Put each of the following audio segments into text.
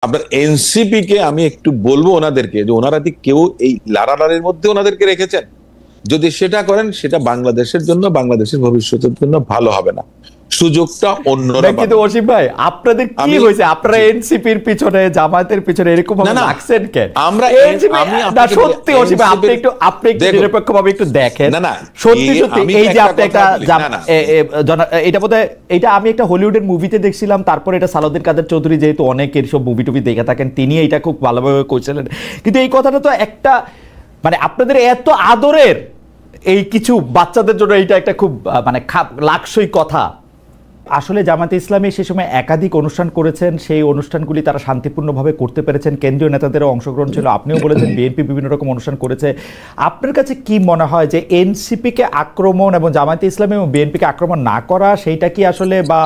আপনার এনসিপি কে আমি একটু বলবো ওনাদেরকে যে ওনারা কেউ এই লাড়ালাড়ির মধ্যে ওনাদেরকে রেখেছেন, যদি সেটা করেন সেটা বাংলাদেশের জন্য, বাংলাদেশের ভবিষ্যতের জন্য ভালো হবে না। সুযোগটা অন্যরা পাবে। কিন্তু অসীম ভাই, আপনাদের কি হয়েছে? আপনারা এনসিপির পিছনে, জামায়াতের পিছনে এরকম ভাবে লাগছেন কেন? আমরা না সত্যি অসীম ভাই, আপনি একটু নিরপেক্ষভাবে একটু দেখেন। না সত্যি সত্যি এই যে আপনি একটা এটা বোধহয় এটা আমি একটা হলিউডের মুভিতে দেখছিলাম, তারপরে এটা সালাউদ্দিন কাদের চৌধুরী যেহেতু অনেক এসব মুভি টুভি দেখে থাকেন, তিনি এটা খুব ভালোভাবে কইছিলেন। কিন্তু এই কথাটা তো একটা মানে আপনাদের এত আদরের এই কিছু বাচ্চাদের জন্য এইটা একটা খুব মানে লাকসই কথা। আসলে জামায়াতে ইসলামী সে সময় একাধিক অনুষ্ঠান করেছেন, সেই অনুষ্ঠানগুলি তারা শান্তিপূর্ণভাবে করতে পেরেছেন, কেন্দ্রীয় নেতাদেরও অংশগ্রহণ ছিল, আপনিও বলেছেন বিএনপি বিভিন্ন রকম অনুষ্ঠান করেছে। আপনার কাছে কি মনে হয় যে এনসিপিকে আক্রমণ এবং জামায়াতে ইসলামী এবং বিএনপিকে আক্রমণ না করা, সেইটা কি আসলে বা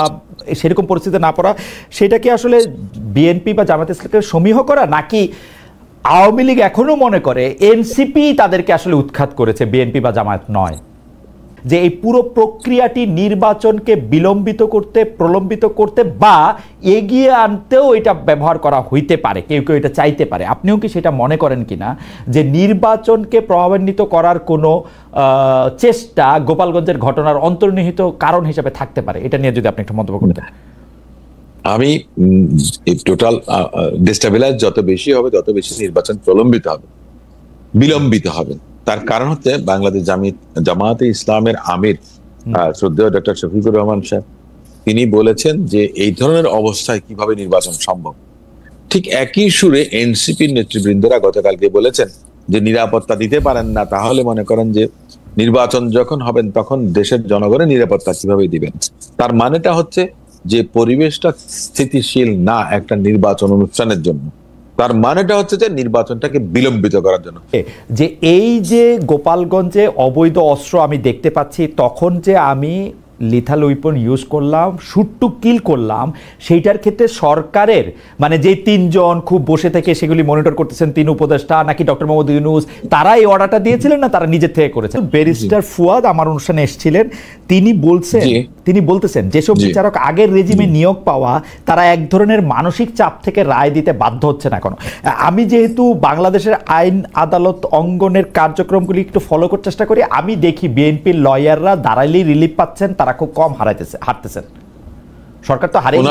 সেরকম পরিস্থিতি না পড়া, সেটা কি আসলে বিএনপি বা জামায়াতে ইসলামকে সমীহ করা, নাকি আওয়ামী লীগ এখনো মনে করে এনসিপি তাদেরকে আসলে উৎখাত করেছে, বিএনপি বা জামায়াত নয়? যে এই পুরো প্রক্রিয়াটি নির্বাচনকে বিলম্বিত করতে, প্রলম্বিত করতে বা এগিয়ে আনতেও এটা ব্যবহার করা হইতে পারে, কেউ কেউ এটা চাইতে পারে। আপনিও কি সেটা মনে করেন কিনা যে নির্বাচনকে প্রভাবান্বিত করার কোনো চেষ্টা গোপালগঞ্জের ঘটনার অন্তর্নিহিত কারণ হিসেবে থাকতে পারে? এটা নিয়ে যদি আপনি একটা মন্তব্য করতেন। আমি টোটাল ডিস্টেবিলাইজ যত বেশি হবে তত বেশি নির্বাচন প্রলম্বিত হবে, বিলম্বিত হবে। তার কারণ হচ্ছে বাংলাদেশ জামায়াতে ইসলামের আমির শ্রদ্ধেয় ডক্টর শফিকুর রহমান সাহেব, তিনি বলেছেন যে এই ধরনের অবস্থায় কিভাবে নির্বাচন সম্ভব। ঠিক একই সুরে এনসিপির নেতৃবৃন্দরা গতকালকে বলেছেন যে নিরাপত্তা দিতে পারেন না, তাহলে মনে করেন যে নির্বাচন যখন হবেন তখন দেশের জনগণের নিরাপত্তা কিভাবে দিবেন। তার মানেটা হচ্ছে যে পরিবেশটা স্থিতিশীল না একটা নির্বাচন অনুষ্ঠানের জন্য, তার মানেটা হচ্ছে যে নির্বাচনটাকে বিলম্বিত করার জন্য। যে এই যে গোপালগঞ্জে অবৈধ অস্ত্র আমি দেখতে পাচ্ছি, তখন যে আমি লিথাল উইপন ইউজ করলাম, শুট টু কিল করলাম, সেইটার ক্ষেত্রে সরকারের মানে যে তিনজন খুব বসে থেকে সেগুলি মনিটর করতেছেন, তিন উপদেষ্টা নাকি ডক্টর মোহাম্মদ ইউনূস, তারা এই অর্ডারটা দিয়েছিলেন না তারা নিজের থেকে করেছেন? ব্যারিস্টার ফুয়াদ আমার অনুষ্ঠানে এসেছিলেন, তিনি বলতেছেন যেসব বিচারক আগের রেজিমে নিয়োগ পাওয়া তারা এক ধরনের মানসিক চাপ থেকে রায় দিতে বাধ্য হচ্ছে না এখন। আমি যেহেতু বাংলাদেশের আইন আদালত অঙ্গনের কার্যক্রমগুলি একটু ফলো করার চেষ্টা করি, আমি দেখি বিএনপির লয়াররা দাঁড়াইলেই রিলিফ পাচ্ছেন, তারা খুব কম হারতেছেন। সরকার তো হারিয়ে।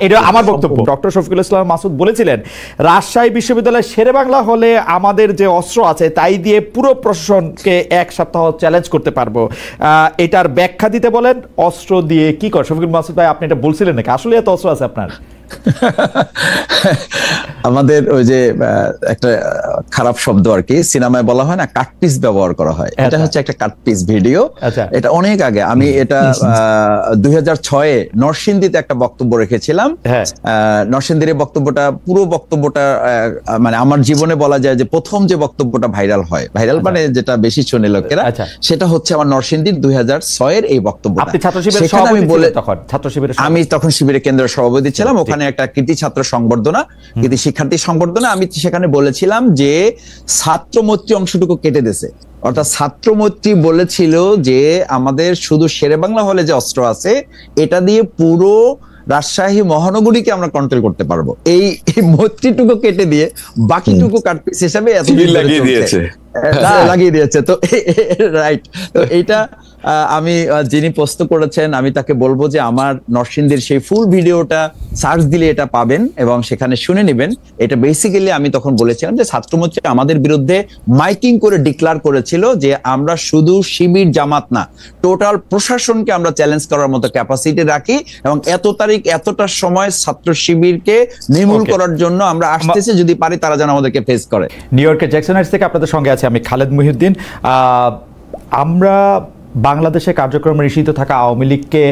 এটা আমার বক্তব্য। ডক্টর শফিকুল ইসলাম মাসুদ বলেছিলেন রাজশাহী বিশ্ববিদ্যালয় শেরেবাংলা হলে আমাদের যে অস্ত্র আছে তাই দিয়ে পুরো প্রশাসনকে এক সপ্তাহ চ্যালেঞ্জ করতে পারবো। এটার ব্যাখ্যা দিতে বলেন, অস্ত্র দিয়ে কি করে? শফিকুল মাসুদ ভাই, আপনি এটা বলছিলেন নাকি? আসলে এত অস্ত্র আছে আপনার? আমাদের ওই যে একটা খারাপ শব্দ আর কি সিনেমায় বলা হয় না, কাটপিস ব্যবহার করা হয়, এটা হচ্ছে একটা কাটপিস ভিডিও। এটা অনেক আগে, আমি এটা 2006-এ নরসিংদীতে একটা বক্তব্য রেখেছিলাম। নরসিংদীর বক্তব্যটা, পুরো বক্তব্যটা মানে আমার জীবনে বলা যায় যে প্রথম যে বক্তব্যটা ভাইরাল হয়, ভাইরাল মানে যেটা বেশি শুনে লোকেরা, সেটা হচ্ছে আমার নরসিংদীর 2006-এর এই বক্তব্যটা। আমি তখন শিবিরের কেন্দ্র সভাপতি ছিলাম, ওখানে একটা কৃতি ছাত্র সংবর্ধনা, কৃতি শিক্ষার্থী সংবর্ধনা, আমি সেখানে বলেছিলাম যে ছাত্রমৈত্রী অংশটুকু কেটে দিয়েছে। অর্থাৎ ছাত্রমৈত্রী বলেছিল যে আমাদের শুধু শেরেবাংলা হলে যে অস্ত্র আছে এটা দিয়ে পুরো রাজশাহী মহানগরীকে আমরা কন্ট্রোল করতে পারবো। এই মৈত্রীটুকু কেটে দিয়ে বাকিটুকু কাটপিস হিসাবে লাগিয়ে দিয়েছে। তো রাইট, তো এইটা আমি যিনি পোস্ট করেছেন আমি তাকে বলবো যে আমার নরসিংদীর সেই ফুল ভিডিওটা সার্চ দিলে এটা পাবেন এবং সেখানে শুনে নেবেন। এটা বেসিক্যালি আমি তখন বলেছিলাম যে ছাত্রমৈত্রী আমাদের বিরুদ্ধে মাইকিং করে ডিক্লার করেছিল যে আমরা শুধু শিবির জামাত না, টোটাল প্রশাসনকে আমরা চ্যালেঞ্জ করার মতো ক্যাপাসিটি রাখি এবং এত তারিখ এতটার সময় ছাত্র শিবিরকে নির্মূল করার জন্য আমরা আসতেছি, যদি পারি তারা যেন আমাদেরকে ফেস করে। নিউ ইয়র্কের জ্যাকসন হাইটস থেকে আপনাদের সঙ্গে আছে আমি খালেদ মুহিউদ্দিন। আমরা বাংলাদেশে কার্যক্রমে নিষিদ্ধ থাকা আওয়ামী লীগকে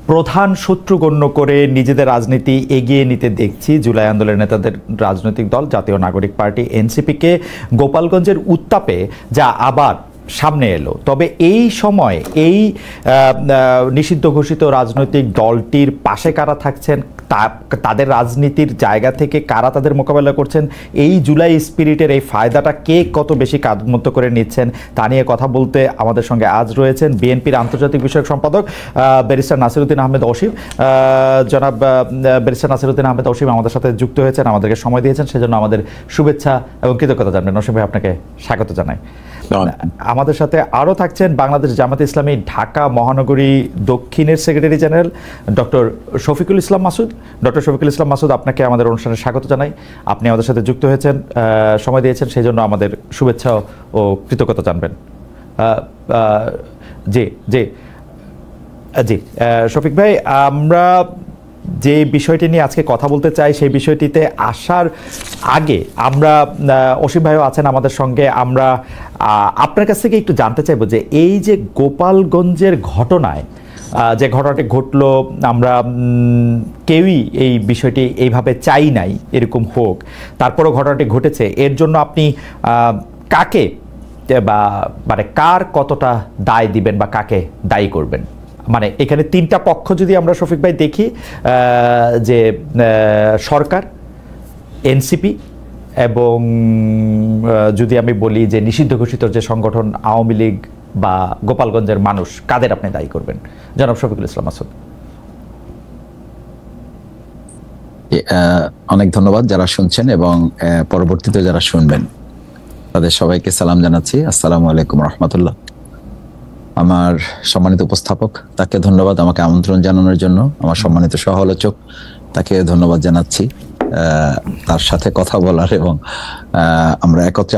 প্রধান শত্রু গণ্য করে নিজেদের রাজনীতি এগিয়ে নিতে দেখছি। জুলাই আন্দোলনের নেতাদের রাজনৈতিক দল জাতীয় নাগরিক পার্টি এনসিপিকে গোপালগঞ্জের উত্তাপে যা আবার সামনে এলো। তবে এই সময় এই নিষিদ্ধ ঘোষিত রাজনৈতিক দলটির পাশে কারা থাকছেন, তাদের রাজনীতির জায়গা থেকে কারা তাদের মোকাবেলা করছেন, এই জুলাই স্পিরিটের এই ফায়দাটা কে কত বেশি কাঁধমুক্ত করে নিচ্ছেন, তা নিয়ে কথা বলতে আমাদের সঙ্গে আজ রয়েছেন বিএনপির আন্তর্জাতিক বিষয়ক সম্পাদক ব্যারিস্টার নাসিরউদ্দিন আহমেদ অসীম। জনাব ব্যারিস্টার নাসিরউদ্দিন আহমেদ অসীম আমাদের সাথে যুক্ত হয়েছেন, আমাদেরকে সময় দিয়েছেন, সেজন্য আমাদের শুভেচ্ছা এবং কৃতজ্ঞতা জানাবেন। অসীম ভাই, আপনাকে স্বাগত জানাই। আমাদের সাথে আরও থাকছেন বাংলাদেশ জামায়াতে ইসলামী ঢাকা মহানগরী দক্ষিণের secretary general doctor Shafiqul Islam Masud. Doctor Shafiqul Islam Masud, আপনাকে আমাদের অনুষ্ঠানে স্বাগত জানাই। আপনি আমাদের সাথে যুক্ত হয়েছেন, সময় দিয়েছেন, সেই জন্য আমাদের শুভেচ্ছা ও কৃতজ্ঞতা জানবেন। জি জি জি শফিক ভাই, আমরা যে বিষয়টি নিয়ে আজকে কথা বলতে চাই সেই বিষয়টিতে আসার আগে আমরা, অসীম ভাইও আছেন আমাদের সঙ্গে, আমরা আপনার কাছ থেকে একটু জানতে চাইবো যে এই যে গোপালগঞ্জের ঘটনায় যে ঘটনাটি ঘটলো, আমরা কেউই এই বিষয়টি এইভাবে চাই নাই এরকম হোক, তারপরও ঘটনাটি ঘটেছে, এর জন্য আপনি কাকে বা মানে কার কতটা দায় দিবেন বা কাকে দায়ী করবেন? মানে এখানে তিনটা পক্ষ যদি আমরা শফিক ভাই দেখি, যে সরকার, এনসিপি এবং যদি আমি বলি যে নিষিদ্ধ ঘোষিত যে সংগঠন আওয়ামী লীগ বা গোপালগঞ্জের মানুষ, কাদের আপনি দায়ী করবেন? জনাব শফিকুল ইসলাম মাসুদ। অনেক ধন্যবাদ যারা শুনছেন এবং পরবর্তীতে যারা শুনবেন তাদের সবাইকে সালাম জানাচ্ছি। আসসালামু আলাইকুম রহমতুল্লাহ। আমার সম্মানিত উপস্থাপক, তাকে ধন্যবাদ আমাকে আমন্ত্রণ জানানোর জন্য। আমার সম্মানিত সহ আলোচক, তাকে ধন্যবাদ জানাচ্ছি তার সাথে কথা বলার এবং আমরা একত্রে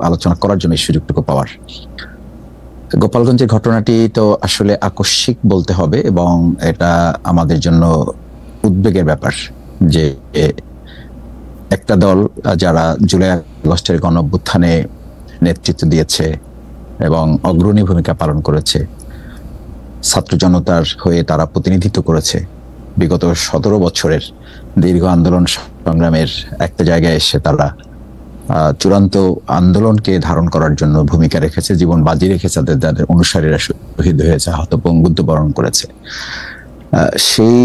আলোচনা করার জন্য এই সুযোগটুকু পাওয়ার। গোপালগঞ্জের ঘটনাটি তো আসলে আকস্মিক বলতে হবে এবং এটা আমাদের জন্য উদ্বেগের ব্যাপার যে একটা দল যারা জুলাই আগস্টের গণঅভ্যুত্থানে নেতৃত্ব দিয়েছে এবং অগ্রণী ভূমিকা পালন করেছে, ছাত্র জনতার হয়ে তারা প্রতিনিধিত্ব করেছে, বিগত 17 বছরের দীর্ঘ আন্দোলন সংগ্রামের একটা জায়গায় এসে তারা চূড়ান্ত আন্দোলনকে ধারণ করার জন্য ভূমিকা রেখেছে, জীবন বাজি রেখেছে, তাদের অনুসারীরা শহীদ হয়েছে, আহত পঙ্গুত্ব বরণ করেছে। সেই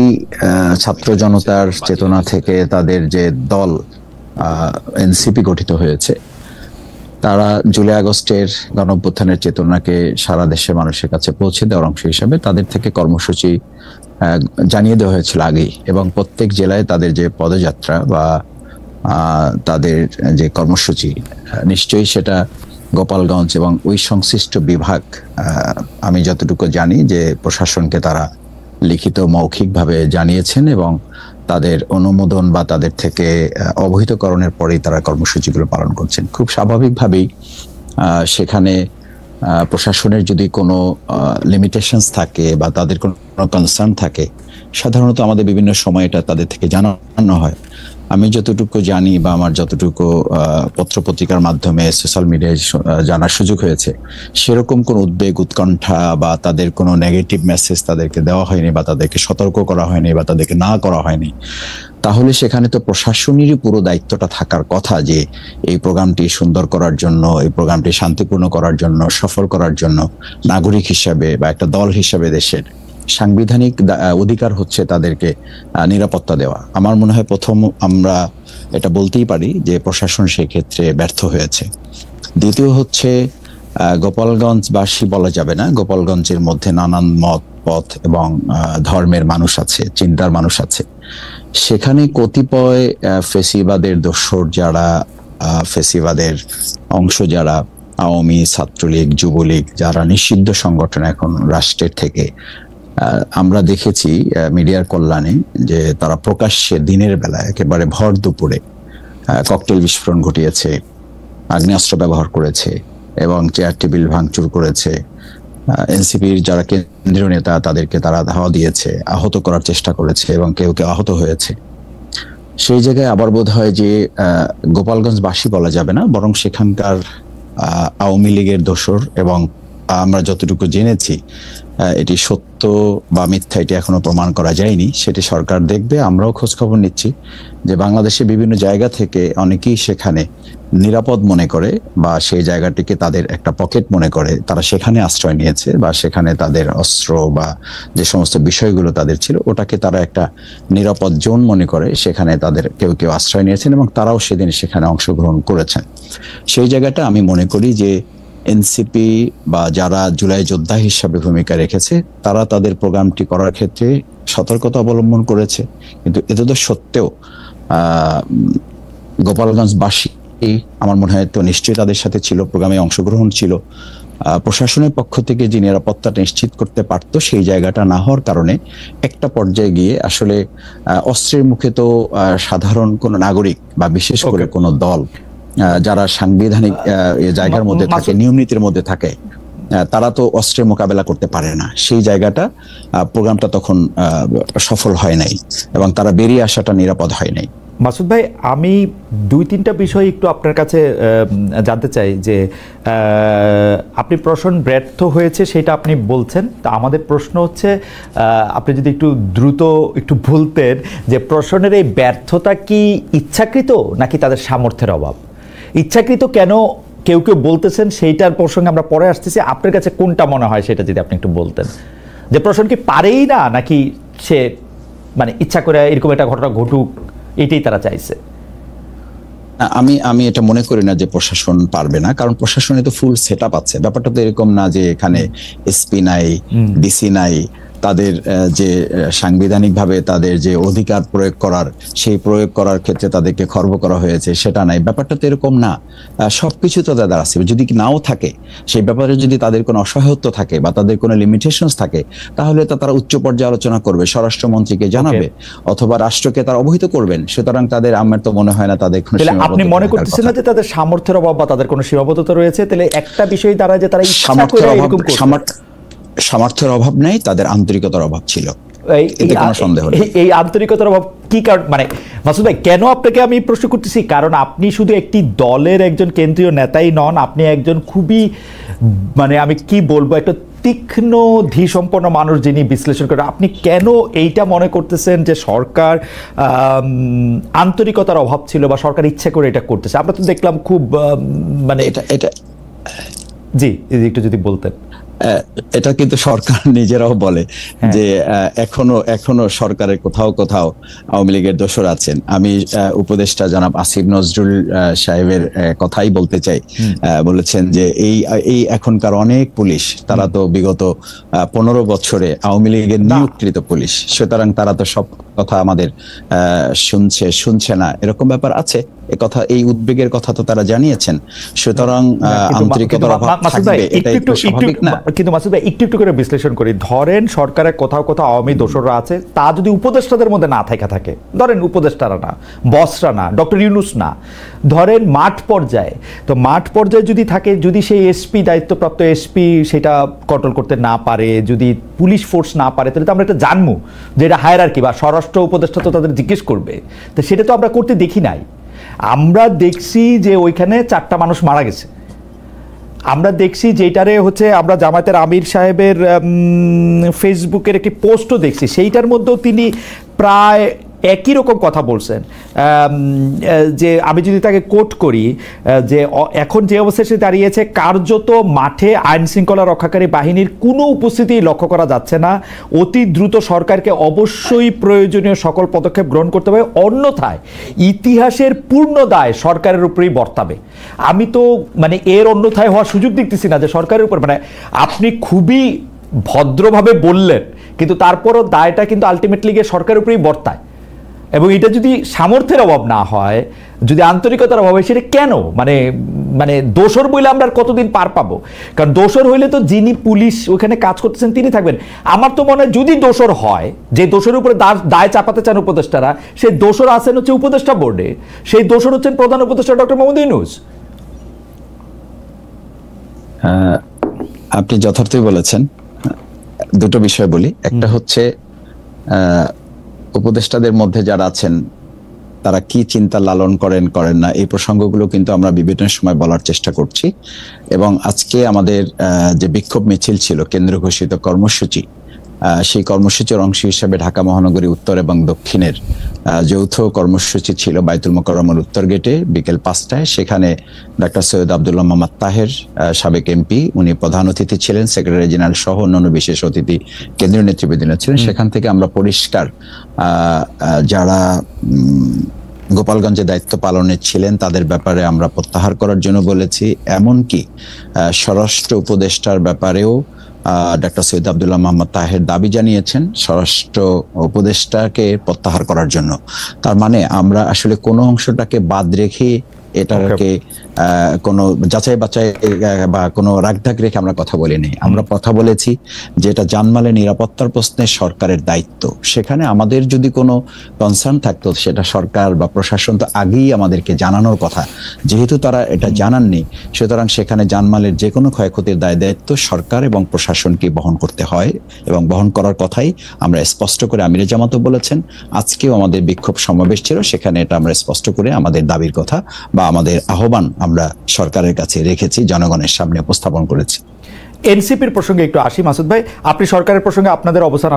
ছাত্র জনতার চেতনা থেকে তাদের যে দল এনসিপি গঠিত হয়েছে, তারা জুলাই আগস্টের গণঅভ্যুত্থানের চেতনাকে সারা দেশের মানুষের কাছে পৌঁছে দেওয়ার অংশ হিসাবে তাদের থেকে কর্মসূচি জানিয়ে দেওয়া হয়েছিল আগেই, এবং প্রত্যেক জেলায় তাদের যে পদযাত্রা বা তাদের যে কর্মসূচি, নিশ্চয়ই সেটা গোপালগঞ্জ এবং ওই সংশ্লিষ্ট বিভাগ, আমি যতটুকু জানি যে প্রশাসনকে তারা লিখিত মৌখিকভাবে জানিয়েছেন এবং তাদের অনুমোদন বা তাদের থেকে অবহিতকরণের পরেই তারা কর্মসূচিগুলো পালন করছেন। খুব স্বাভাবিকভাবেই সেখানে প্রশাসনের যদি কোনো লিমিটেশনস থাকে বা তাদের কোনো কনসার্ন থাকে, সাধারণত আমাদের বিভিন্ন সময় এটা তাদের থেকে জানানো হয়। আমি যতটুকু জানি বা আমার যতটুকু পত্রপত্রিকার মাধ্যমে সোশ্যাল মিডিয়ায় জানার সুযোগ হয়েছে, সেরকম কোনো উদ্বেগ, উৎকণ্ঠা বা তাদের কোনো নেগেটিভ মেসেজ তাদেরকে দেওয়া হয়নি বা তাদেরকে সতর্ক করা হয়নি বা তাদেরকে না করা হয়নি। তাহলে সেখানে তো প্রশাসনেরই পুরো দায়িত্বটা থাকার কথা যে এই প্রোগ্রামটি সুন্দর করার জন্য, এই প্রোগ্রামটি শান্তিপূর্ণ করার জন্য, সফল করার জন্য নাগরিক হিসাবে বা একটা দল হিসাবে দেশের সাংবিধানিক অধিকার হচ্ছে তাদেরকে নিরাপত্তা দেওয়া। আমার মনে হয় প্রথম আমরা এটা বলতেই পারি যে প্রশাসন সেই ক্ষেত্রে ব্যর্থ হয়েছে। দ্বিতীয় হচ্ছে গোপালগঞ্জবাসী বলা যাবে না, গোপালগঞ্জের মধ্যে নানান মত পথ এবং ধর্মের মানুষ আছে, চিন্তার মানুষ আছে। সেখানে কতিপয় ফেসিবাদের দোসর যারা, ফেসিবাদের অংশ যারা, আওয়ামী, ছাত্রলীগ, যুবলীগ, যারা নিষিদ্ধ সংগঠন এখন রাষ্ট্রের থেকে, আমরা দেখেছি মিডিয়ার কল্যাণে যে তারা প্রকাশ্যে দিনের বেলায় একেবারে ভর দুপুরে ককটেল বিস্ফোরণ ঘটিয়েছে, আগ্নেয়াস্ত্র ব্যবহার করেছে এবং চেয়ার টেবিল ভাঙচুর করেছে। এনসিপির যারা কেন্দ্রীয় নেতা তাদেরকে তারা ধাওয়া দিয়েছে, আহত করার চেষ্টা করেছে এবং কেউ কেউ আহত হয়েছে। সেই জায়গায় আবার বোধ হয় যে গোপালগঞ্জবাসী বলা যাবে না, বরং সেখানকার আওয়ামী লীগের দোসর এবং আমরা যতটুকু জেনেছি এটি সত্য বা মিথ্যা এটি এখনো প্রমাণ করা যায়নি, সেটি সরকার দেখবে। আমরাও খোঁজ খবর নিচ্ছি যে বাংলাদেশে বিভিন্ন জায়গা থেকে অনেকেই সেখানে নিরাপদ মনে করে বা সেই জায়গাটিকে তাদের একটা পকেট মনে করে তারা সেখানে আশ্রয় নিয়েছে, বা সেখানে তাদের অস্ত্র বা যে সমস্ত বিষয়গুলো তাদের ছিল ওটাকে তারা একটা নিরাপদ জোন মনে করে, সেখানে তাদের কেউ কেউ আশ্রয় নিয়েছেন এবং তারাও সেদিন সেখানে অংশগ্রহণ করেছেন। সেই জায়গাটা আমি মনে করি যে এনসিপি বা যারা জুলাই যোদ্ধা হিসাবে ভূমিকা রেখেছে তারা তাদের প্রোগ্রামটি করার ক্ষেত্রে সতর্কতা অবলম্বন করেছে, কিন্তু এত তো সত্ত্বেও গোপালগঞ্জবাসী আমার মনে হয় তো নিশ্চয়ই তাদের সাথে ছিল, প্রোগ্রামে অংশগ্রহণ ছিল। প্রশাসনের পক্ষ থেকে যে নিরাপত্তাটা নিশ্চিত করতে পারতো সেই জায়গাটা না হওয়ার কারণে একটা পর্যায়ে গিয়ে আসলে অস্ত্রের মুখে তো সাধারণ কোনো নাগরিক বা বিশেষ করে কোনো দল যারা সাংবিধানিক জায়গার মধ্যে থাকে, নিয়ম নীতির মধ্যে থাকে, তারা তো অস্ত্রের মোকাবেলা করতে পারে না। সেই জায়গাটা প্রোগ্রামটা তখন সফল হয় নাই এবং তারা বেরিয়ে আসাটা নিরাপদ হয় নাই। মাসুদ ভাই, আমি 2-3টা বিষয় একটু আপনার কাছে জানতে চাই যে আপনি প্রশ্ন ব্যর্থ হয়েছে সেটা আপনি বলছেন, তা আমাদের প্রশ্ন হচ্ছে আপনি যদি একটু দ্রুত একটু বলতেন যে প্রশ্নের এই ব্যর্থতা কি ইচ্ছাকৃত নাকি তাদের সামর্থ্যের অভাব? ইচ্ছাকৃত কেন কেউ কেউ বলতেছেন সেইটার প্রসঙ্গে আমরা পরে আসতেছি, আপনার কাছে কোনটা মনে হয় সেটা যদি আপনি একটু বলতেন, যে প্রশ্ন কি পারেই না নাকি সে মানে ইচ্ছা করে এরকম একটা ঘটনা ঘটুক এটাই তারা চাইছে? আমি এটা মনে করি না যে প্রশাসন পারবে না, কারণ প্রশাসনে তো ফুল সেট আপ আছে। ব্যাপারটা তো এরকম না যে এখানে এসপি নাই, ডিসি নাই, তাদের যে সাংবিধানিকভাবে তাদের যে অধিকার প্রয়োগ করার সেই প্রয়োগ করার ক্ষেত্রে তাদেরকে খর্ব করা হয়েছে সেটা নাই। ব্যাপারটা তো এরকম না, সবকিছু তো তাদের আছে। যদি নাও থাকে সেই ব্যাপারে, যদি তাদের কোনো অসহায়ত্ব থাকে বা তাদের কোনো লিমিটেশনস থাকে, তাহলে তো তারা উচ্চ পর্যায়ে আলোচনা করবে, স্বরাষ্ট্রমন্ত্রীকে জানাবে অথবা রাষ্ট্রকে তারা অবহিত করবেন। সুতরাং তাদের, আমার তো মনে হয় না তাদের কোনো সীমাবদ্ধতা। আপনি মনে করতেছেন না যে তাদের সামর্থ্যের অভাব বা তাদের কোনো সীমাবদ্ধতা রয়েছে? তাহলে একটা বিষয় দ্বারা যে তারা সামর্থ্যের অভাব নেই, তাদের আন্তরিকতার অভাব ছিল, এতে কোনো সন্দেহ নেই। এই আন্তরিকতার অভাব কি কারণ? মানে মাসুদ ভাই, কেন আপনাকে আমি প্রশ্ন করতেছি, কারণ আপনি শুধু একটি দলের একজন কেন্দ্রীয় নেতাই নন, আপনি একজন খুবই মানে আমি কি বলবো একটা তীক্ষ্ণ ধীসম্পন্ন মানুষ যিনি বিশ্লেষণ করেন। আপনি কেন এইটা মনে করতেছেন যে সরকার আন্তরিকতার অভাব ছিল বা সরকার ইচ্ছে করে এটা করতেছে? আমরা তো দেখলাম খুব মানে এটা জি একটু যদি বলতেন। এটা কিন্তু সরকার নিজেরাও বলে যে এখনো সরকারের কোথাও কোথাও আওয়ামী লীগের দোসর আছেন। আমি উপদেষ্টা জনাব আসিফ নজরুল সাহেবের কথাই বলতে চাই। বলেছেন যে এই এখনকার অনেক পুলিশ তারা তো বিগত 15 বছরে আওয়ামী লীগের নিয়োগকৃত পুলিশ, সুতরাং তারা তো সব কথা আমাদের শুনছে না, এরকম ব্যাপার আছে। কথা, এই উদ্বেগের কথা তো তারা জানিয়েছেন। সুতরাং আন্তরিকতার অভাব থাকবে, এটাই তো স্বাভাবিক না? কিন্তু মাসুদ ভাই, একটু করে বিশ্লেষণ করি। ধরেন সরকারের কোথাও কোথাও আওয়ামী দোসররা আছে, তা যদি উপদেষ্টাদের মধ্যে না থাকে, ধরেন উপদেষ্টারা না, বসরা না, ডক্টর ইউনূস না, ধরেন মাঠ পর্যায়ে, তো মাঠ পর্যায়ে যদি থাকে, যদি সেই এসপি, দায়িত্বপ্রাপ্ত এসপি সেটা কন্ট্রোল করতে না পারে, যদি পুলিশ ফোর্স না পারে, তাহলে তো আমরা এটা জানবো যে এটা হায়ারার্কি বা স্বরাষ্ট্র উপদেষ্টা তো তাদের জিজ্ঞেস করবে। তো সেটা তো আমরা করতে দেখি নাই। আমরা দেখছি যে ওইখানে 4টা মানুষ মারা গেছে। আমরা দেখছি যেটারে হচ্ছে আমরা জামায়াতের আমির সাহেবের ফেসবুকের একটি পোস্টও দেখছি, সেইটার মধ্যেও তিনি প্রায় একই রকম কথা বলছেন যে আমি যদি তাকে কোট করি যে এখন যে অবস্থায় সে দাঁড়িয়েছে, কার্যত মাঠে আইন শৃঙ্খলা রক্ষাকারী বাহিনীর কোনো উপস্থিতি লক্ষ্য করা যাচ্ছে না। অতি দ্রুত সরকারকে অবশ্যই প্রয়োজনীয় সকল পদক্ষেপ গ্রহণ করতে হবে, অন্যথায় ইতিহাসের পূর্ণ দায় সরকারের উপরেই বর্তাবে। আমি তো মানে এর অন্যথায় হওয়ার সুযোগ দেখতেছি না যে সরকারের উপর, মানে আপনি খুবই ভদ্রভাবে বললেন কিন্তু তারপরও দায়টা কিন্তু আলটিমেটলি গিয়ে সরকারের উপরেই বর্তায়। এবং এটা যদি সামর্থ্যের অভাব না হয়, যদি আন্তরিকতার অভাব হয়, সেটা কেন? মানে দোষর বইলে আমরা কতদিন পার পাবো? কারণ দোষর হইলে তো যিনি পুলিশ ওখানে কাজ করতেছেন তিনি থাকবেন। আমার তো মনে হয় যদি দোষর হয়, যে দোষের উপরে দায় চাপাতে চান উপদেষ্টারা, সেই দোষর আছেন হচ্ছে উপদেষ্টা বোর্ডে, সেই দোষর হচ্ছেন প্রধান উপদেষ্টা ডক্টর মোহাম্মদ ইউনূস। আপনি যথার্থই বলেছেন। দুটো বিষয় বলি। একটা হচ্ছে উপদেষ্টাদের মধ্যে যারা আছেন তারা কি চিন্তা লালন করেন না, এই প্রসঙ্গগুলো কিন্তু আমরা বিভিন্ন সময় বলার চেষ্টা করছি। এবং আজকে আমাদের যে বিক্ষোভ মিছিল ছিল, কেন্দ্র ঘোষিত কর্মসূচি, সেই কর্মসূচির অংশ হিসেবে ঢাকা মহানগরী উত্তর এবং দক্ষিণের যৌথ কর্মসূচি ছিল বাইতুল মোকাররমের উত্তর গেটে বিকেল 5টায়। সেখানে ডক্টর সৈয়দ আব্দুল্লাহ মোহাম্মদ তাহের, সাবেক এমপি, উনি প্রধান অতিথি ছিলেন, সেক্রেটারি জেনারেল সহ অন্যান্য বিশেষ অতিথি কেন্দ্রীয় নেতৃবৃন্দ ছিলেন। সেখান থেকে আমরা পরিষ্কার যারা গোপালগঞ্জে দায়িত্ব পালনে ছিলেন তাদের ব্যাপারে আমরা প্রত্যাহার করার জন্য বলেছি। এমনকি স্বরাষ্ট্র উপদেষ্টার ব্যাপারেও ডক্টর সৈয়দ আব্দুল্লাহ মোহাম্মদ তাহের দাবি জানিয়েছেন স্বরাষ্ট্র উপদেষ্টাকে প্রত্যাহার করার জন্য। তার মানে আমরা আসলে কোনো অংশটাকে বাদ রেখে এটাকে কোনো যাচাই বাছাই বা কোনো রাগঢাক রেখে আমরা কথা বলিনি। আমরা কথা বলেছি যে এটা জানমালের নিরাপত্তার প্রশ্নে সরকারের দায়িত্ব। সেখানে আমাদের যদি কোনো কনসার্ন থাকতো সেটা সরকার বা প্রশাসন তো আগেই আমাদেরকে জানানোর কথা। যেহেতু তারা এটা জানাননি, সুতরাং সেখানে জানমালের যে কোনো ক্ষয়ক্ষতির দায়িত্ব সরকার এবং প্রশাসনকে বহন করতে হয় এবং বহন করার কথাই আমরা স্পষ্ট করে আমিরে জামাতও বলেছেন। আজকেও আমাদের বিক্ষোভ সমাবেশ ছিল, সেখানে এটা আমরা স্পষ্ট করে আমাদের দাবির কথা বা আমাদের আহ্বান আমরা সরকারের কাছে রেখেছি, জনগণের সামনে উপস্থাপন করেছি। এনসিপির প্রসঙ্গে একটু আসি মাসুদ ভাই, আপনি সরকারের প্রসঙ্গে আপনাদের অবস্থান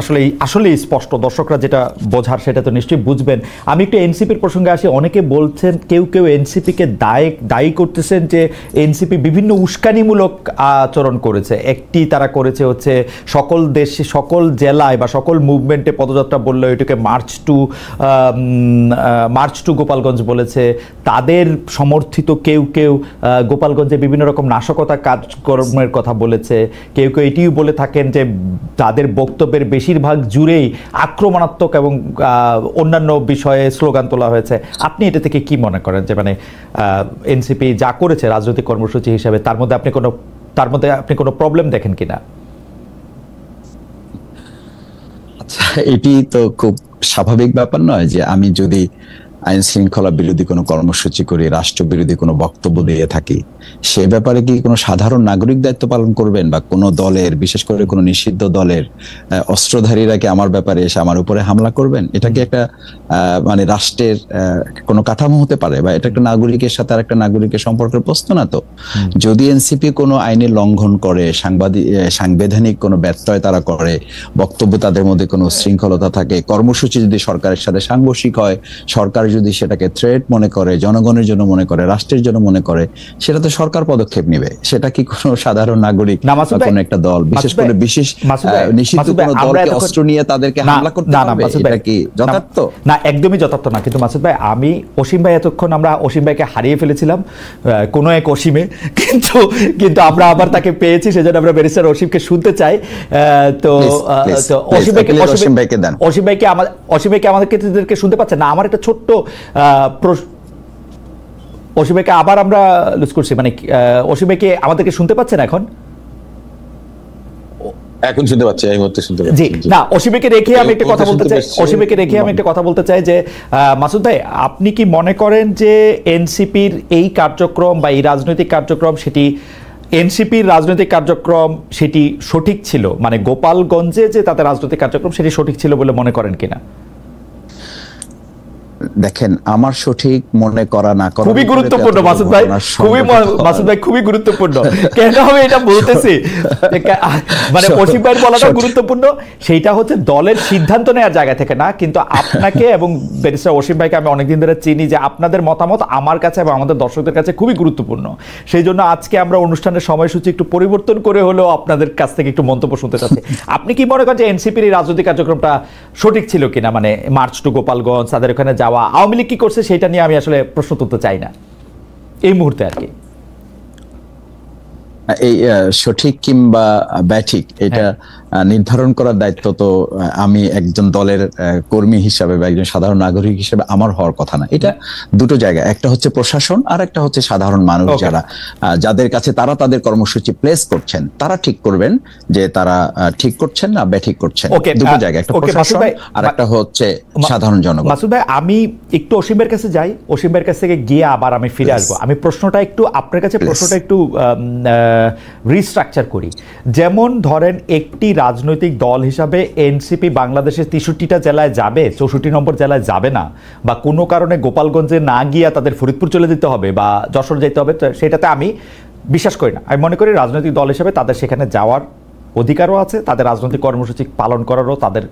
আসলেই স্পষ্ট, দর্শকরা যেটা বোঝার সেটা তো নিশ্চয়ই বুঝবেন। আমি একটু এনসিপির প্রসঙ্গে আসি। অনেকে বলছেন, কেউ এনসিপিকে দায়ী করতেছেন যে এনসিপি বিভিন্ন উস্কানিমূলক আচরণ করেছে। একটি তারা করেছে হচ্ছে সকল জেলায় বা সকল মুভমেন্টে পদযাত্রা বললো, এটাকে মার্চ টু গোপালগঞ্জ বলেছে। তাদের সমর্থিত কেউ গোপালগঞ্জে বিভিন্ন রকম নাশকতা কাজকর্মের কথা বলেছে। কেউ এটিও বলে থাকেন যে তাদের বক্তব্যের বেশিরভাগ জুড়েই আক্রমণাত্মক এবং অন্যান্য বিষয়ে স্লোগান তোলা হয়েছে। আপনি এটা থেকে কি মনে করেন যে মানে এনসিপি যা করেছে রাজনৈতিক কর্মসূচি হিসেবে তার মধ্যে আপনি কোনো প্রবলেম দেখেন কিনা? আচ্ছা, এটি তো খুব স্বাভাবিক ব্যাপার নয় যে আমি যদি আইন শৃঙ্খলা বিরোধী কোনো কর্মসূচি করি, রাষ্ট্র বিরোধী কোনো বক্তব্য দিয়ে থাকি, সে ব্যাপারে কি কোনো সাধারণ নাগরিক দায়িত্ব পালন করবেন বা কোনো দলের, বিশেষ করে কোনো নিষিদ্ধ দলের অস্ত্রধারীরা কি আমার ব্যাপারে এসে আমার উপরে হামলা করবেন? এটা কি একটা মানে রাষ্ট্রের কোনো কাঠামো হতে পারে? বা এটা একটা নাগরিকের সাথে আর একটা নাগরিকের সম্পর্কের প্রশ্ন না তো? যদি এনসিপি কোনো আইনের লঙ্ঘন করে, সাংবিধানিক কোনো ব্যত্যয় তারা করে, বক্তব্য তাদের মধ্যে কোনো শৃঙ্খলতা থাকে, কর্মসূচি যদি সরকারের সাথে সাংঘর্ষিক হয়, সরকার যদি সেটাকে থ্রেট মনে করে, জনগণের জন্য মনে করে, রাষ্ট্রের জন্য মনে করে, সেটা তো সরকার পদক্ষেপ নেবে। সেটা কি কোনো সাধারণ নাগরিক বা কোনো একটা দল, বিশেষ করে নিষিদ্ধ কোনো দলকে অস্ত্র নিয়ে তাদেরকে হামলা করতে হবে? এটা কি যথার্থ? না, একদমই যথার্থ না। কিন্তু মাসুদ ভাই, আমি অসীম ভাই, এতক্ষণ আমরা অসীম ভাইকে হারিয়ে ফেলেছিলাম কোনো এক অসীমে, কিন্তু আমরা আবার তাকে পেয়েছি, সেজন্য আমরা ব্যারিস্টার অসীমকে শুনতে চাই। তো অসীম ভাইকে আমাদেরকে শুনতে পাচ্ছেন না? আমার একটা ছোট্ট অসীম ভাইকে আবার আমরা লুজ করছি, মানে অসীম ভাইকে আমাদেরকে শুনতে পাচ্ছেন এখন? এখন শুনতে পাচ্ছি, এই মুহূর্তে শুনতে পাচ্ছি। জি, না, অসীমকে রেখে আমি একটা কথা বলতে চাই যে মাসুদ ভাই, আপনি কি মনে করেন যে এনসিপির এই কার্যক্রম বা এই রাজনৈতিক কার্যক্রম, এনসিপির রাজনৈতিক কার্যক্রম সেটি সঠিক ছিল? মানে গোপালগঞ্জে যে তাদের রাজনৈতিক কার্যক্রম সেটি সঠিক ছিল বলে মনে করেন কিনা? দেখেন, আমার সঠিক মনে করা না করা খুবই গুরুত্বপূর্ণ মাসুদ ভাই, খুবই গুরুত্বপূর্ণ। কেন আমি এটা বলতেছি, মানে অসীম ভাইয়ের বলাটা গুরুত্বপূর্ণ, সেইটা হচ্ছে দলের সিদ্ধান্ত নেওয়ার জায়গা থেকে না। কিন্তু আপনাকে এবং ব্যারিস্টার অসীম ভাইকে আমি অনেকদিন ধরে চিনি, যে আপনাদের মতামত আমার কাছে এবং আমাদের দর্শকদের কাছে খুবই গুরুত্বপূর্ণ। সেই জন্য আজকে আমরা অনুষ্ঠানের সময়সূচি একটু পরিবর্তন করে হলেও আপনাদের কাছ থেকে একটু মন্তব্য শুনতে চাচ্ছি। আপনি কি মনে করেন যে এনসিপির এই রাজনৈতিক কার্যক্রমটা সঠিক ছিল কিনা? মানে মার্চ টু গোপালগঞ্জ, তাদের ওখানে যাওয়া, আওয়ামী লীগ কি করছে সেটা নিয়ে আমি আসলে প্রশ্ন তুলতে চাই না এই মুহূর্তে আর কি। এই সঠিক কিংবা ব্যাঠিক এটা নির্ধারণ করার দায়িত্ব তো আমি একজন দলের কর্মী হিসাবে বা একজন সাধারণ নাগরিক হিসেবে আমার হওয়ার কথা না। এটা দুটো জায়গা, একটা হচ্ছে প্রশাসন আর একটা হচ্ছে সাধারণ মানুষ, যাদের কাছে তারা তাদের কর্মসূচি প্লেস করছেন, তারা ঠিক করবেন যে তারা ঠিক করছেন না ব্যাঠিক করছেন। দুটো জায়গা, একটা প্রশাসন আর একটা হচ্ছে সাধারণ জনগণ। মাসুদ ভাই, আমি একটু অসীমের কাছে যাই, অসীমের কাছ থেকে গিয়ে আবার আমি ফিরে আসবো। আমি প্রশ্নটা একটু আপনার কাছে রিস্ট্রাকচার করি। যেমন ধরেন, একটি রাজনৈতিক দল হিসাবে এনসিপি বাংলাদেশের 63টা জেলায় যাবে, 64 নম্বর জেলায় যাবে না, বা কোনো কারণে গোপালগঞ্জে না গিয়া তাদের ফরিদপুর চলে যেতে হবে বা যশোর যেতে হবে, সেটাতে আমি বিশ্বাস করি না। আমি মনে করি রাজনৈতিক দল হিসেবে তাদের সেখানে যাওয়ার অধিকারও আছে, তাদের রাজনৈতিক কর্মসূচি পালন করারও তাদের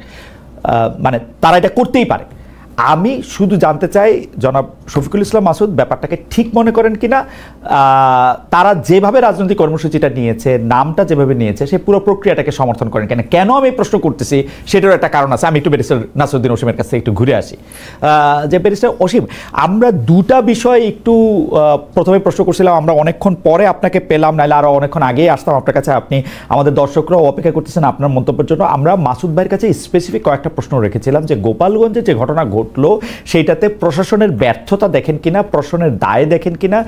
মানে তারা এটা করতেই পারে। আমি শুধু জানতে চাই জনাব শফিকুল ইসলাম মাসুদ ব্যাপারটাকে ঠিক মনে করেন কিনা, তারা যেভাবে রাজনৈতিক কর্মসূচিটা নিয়েছে, নামটা যেভাবে নিয়েছে, সেই পুরো প্রক্রিয়াটাকে সমর্থন করেন কিনা। কেন আমি প্রশ্ন করতেছি সেটারও একটা কারণ আছে। আমি একটু ব্যারিস্টার নাসিরউদ্দিন অসীমের কাছে একটু ঘুরে আসি। যে ব্যারিস্টার অসীম, আমরা দুটা বিষয় একটু প্রথমে প্রশ্ন করছিলাম, আমরা অনেকক্ষণ পরে আপনাকে পেলাম, নাহলে আরও অনেকক্ষণ আগেই আসতাম আপনার কাছে। আপনি আমাদের দর্শকরাও অপেক্ষা করতেছেন আপনার মন্তব্যের জন্য। আমরা মাসুদ ভাইয়ের কাছে স্পেসিফিক কয়েকটা প্রশ্ন রেখেছিলাম যে গোপালগঞ্জে যে ঘটনা ঘটলো সেইটাতে প্রশাসনের ব্যর্থতা দেখেন কিনা, প্রশাসনের দায় দেখেন কিনা,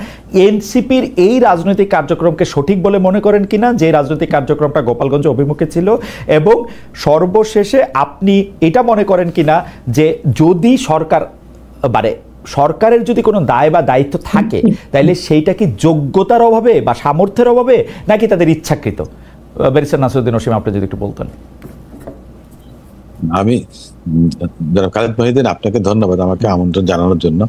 এনসিপির এই রাজনৈতিক কার্যক্রমকে সঠিক বলে মনে করেন কিনা যে রাজনৈতিক কার্যক্রমটা গোপালগঞ্জ অভিমুখে ছিল, এবং সর্বশেষে আপনি এটা মনে করেন কিনা যে যদি সরকার মানে সরকারের যদি কোনো দায় বা দায়িত্ব থাকে তাহলে সেইটা কি যোগ্যতার অভাবে বা সামর্থ্যের অভাবে নাকি তাদের ইচ্ছাকৃত? ব্যারিস্টার নাসিরউদ্দিন অসীম, আপনি যদি একটু বলতেন। আমি খালেদ মহিউদ্দিন, আপনাকে ধন্যবাদ আমাকে আমন্ত্রণ জানানোর জন্য।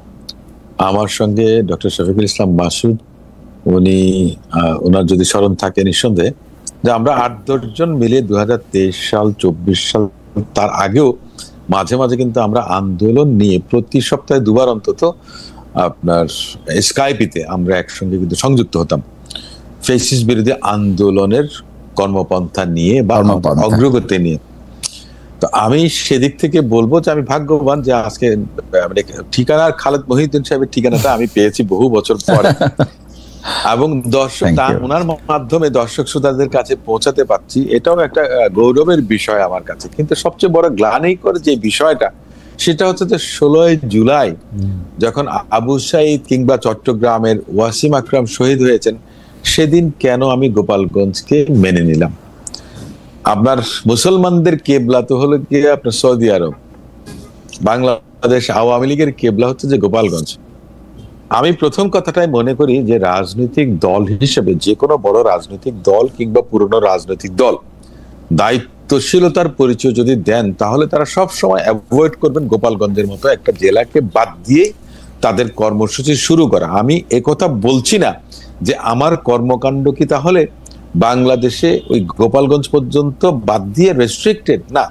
আমার সঙ্গে ডক্টর শফিকুল ইসলাম মাসুদ, উনি ওনার যদি স্মরণ থাকে নিঃসন্দেহে, যে আমরা 8-10 জন মিলে 2023 সাল 24 সাল তার আগেও মাঝে মাঝে কিন্তু আমরা আন্দোলন নিয়ে প্রতি সপ্তাহে 2 বার অন্তত আপনার স্কাইপিতে আমরা একসঙ্গে কিন্তু সংযুক্ত হতাম ফ্যাসিস্ট বিরোধী আন্দোলনের কর্মপন্থা নিয়ে বা অগ্রগতি নিয়ে। তো আমি সেদিক থেকে বলবো যে আমি ভাগ্যবান যে আজকে ঠিকানা খালেদ মহিউদ্দিন সাহেবের ঠিকানাটা আমি পেয়েছি বহু বছর পরে, এবং ওনার মাধ্যমে দর্শক শ্রোতাদের কাছে পৌঁছাতে পারছি, এটাও একটা গৌরবের বিষয় আমার কাছে। কিন্তু সবচেয়ে বড় গ্লানি করে যে বিষয়টা, সেটা হচ্ছে যে 16 জুলাই যখন আবু সাঈদ কিংবা চট্টগ্রামের ওয়াসিম আকরাম শহীদ হয়েছেন, সেদিন কেন আমি গোপালগঞ্জকে মেনে নিলাম? আপনার মুসলমানদের কেবলা তো হলো গিয়ে আপনার সৌদি আরব, বাংলাদেশ আওয়ামী লীগের কেবলা হচ্ছে যে গোপালগঞ্জ। আমি প্রথম কথাটাই মনে করি যে রাজনৈতিক দল হিসেবে যে কোনো বড় রাজনৈতিক দল কিংবা পুরনো রাজনৈতিক দল দায়িত্বশীলতার পরিচয় যদি দেন, তাহলে তারা সব সময় অ্যাভয়েড করবেন গোপালগঞ্জের মতো একটা জেলাকে বাদ দিয়ে তাদের কর্মসূচি শুরু করা। আমি একথা বলছি না যে আমার কর্মকাণ্ড কি তাহলে বাংলাদেশে ওই গোপালগঞ্জ পর্যন্ত বাদ দিয়ে রেস্ট্রিক্টেড না।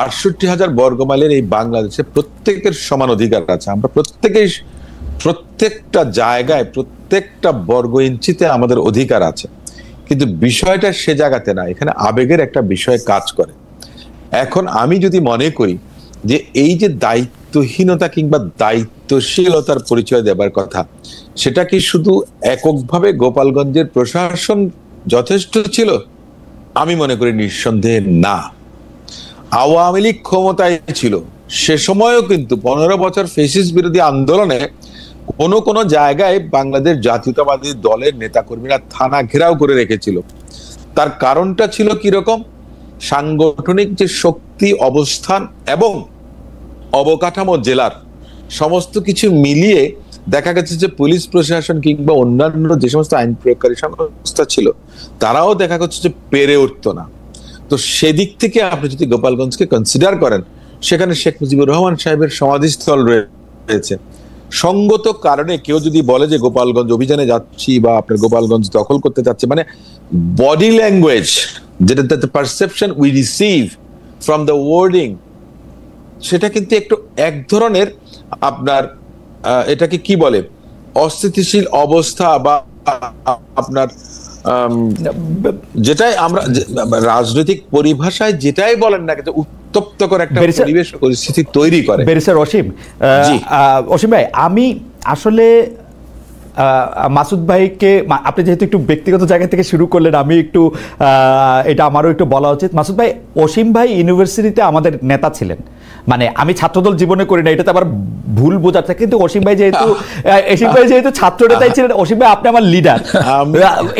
68,000 বর্গমাইলের এই বাংলাদেশে প্রত্যেকের সমান অধিকার আছে। আমরা প্রত্যেকেই প্রত্যেকটা জায়গায় প্রত্যেকটা বর্গ ইঞ্চিতে আমাদের অধিকার আছে, কিন্তু বিষয়টা সে জায়গাতে না, এখানে আবেগের একটা বিষয় কাজ করে। এখন আমি যদি মনে করি যে এই যে দায়িত্বহীনতা কিংবা দায়িত্বশীলতার পরিচয় দেবার কথা, সেটা কি শুধু এককভাবে গোপালগঞ্জের প্রশাসন যথেষ্ট ছিল? আমি মনে করি নিঃসন্দেহে না। আওয়ামী লীগ ক্ষমতায় ছিল, সে সময়ও কিন্তু 15 বছর ফ্যাসিস্ট বিরোধী আন্দোলনে কোন জায়গায় বাংলাদেশ জাতীয়তাবাদী দলের নেতাকর্মীরা থানা ঘেরাও করে রেখেছিল। তার কারণটা ছিল কিরকম? সাংগঠনিক যে শক্তি, অবস্থান এবং অবকাঠামো জেলার সমস্ত কিছু মিলিয়ে দেখা গেছে যে পুলিশ প্রশাসন কিংবা অন্যান্য যে সমস্ত আইন প্রয়োগকারী সংস্থা ছিল, তারাও দেখা যাচ্ছে যে পেরে উঠতো না। তো সেদিক থেকে আপনি যদি গোপালগঞ্জকে কনসিডার করেন, সেখানে শেখ মুজিবুর রহমান সাহেবের সমাধিস্থল রয়েছে। সঙ্গত কারণে কেউ যদি বলে যে গোপালগঞ্জ অভিযানে যাচ্ছি বা আপনার গোপালগঞ্জ দখল করতে যাচ্ছে, মানে বডি ল্যাঙ্গুয়েজ, যেটা perception we receive from the wording, সেটা কিন্তু একটু এক ধরনের আপনার এটাকে কি বলে, অস্থিতিশীল অবস্থা বা আপনার যেটাই আমরা রাজনৈতিক পরিভাষায় যেটাই বলেন না কিন্তু উত্তপ্তকর একটা পরিবেশ পরিস্থিতি তৈরি করে। ব্যারিস্টার অসীম ভাই, আমি আসলে মাসুদ ভাইকে, আপনি যেহেতু একটু ব্যক্তিগত জায়গা থেকে শুরু করলেন, আমি একটু এটা আমারও একটু বলা উচিত। মাসুদ ভাই, অসীম ভাই ইউনিভার্সিটিতে আমাদের নেতা ছিলেন। মানে আমি ছাত্রদল জীবনে করি না, এটাতে আবার ভুল বোঝাচ্ছে। কিন্তু অসীম ভাই যেহেতু ছাত্র নেতাই ছিলেন, অসীম ভাই আপনি আমার লিডার,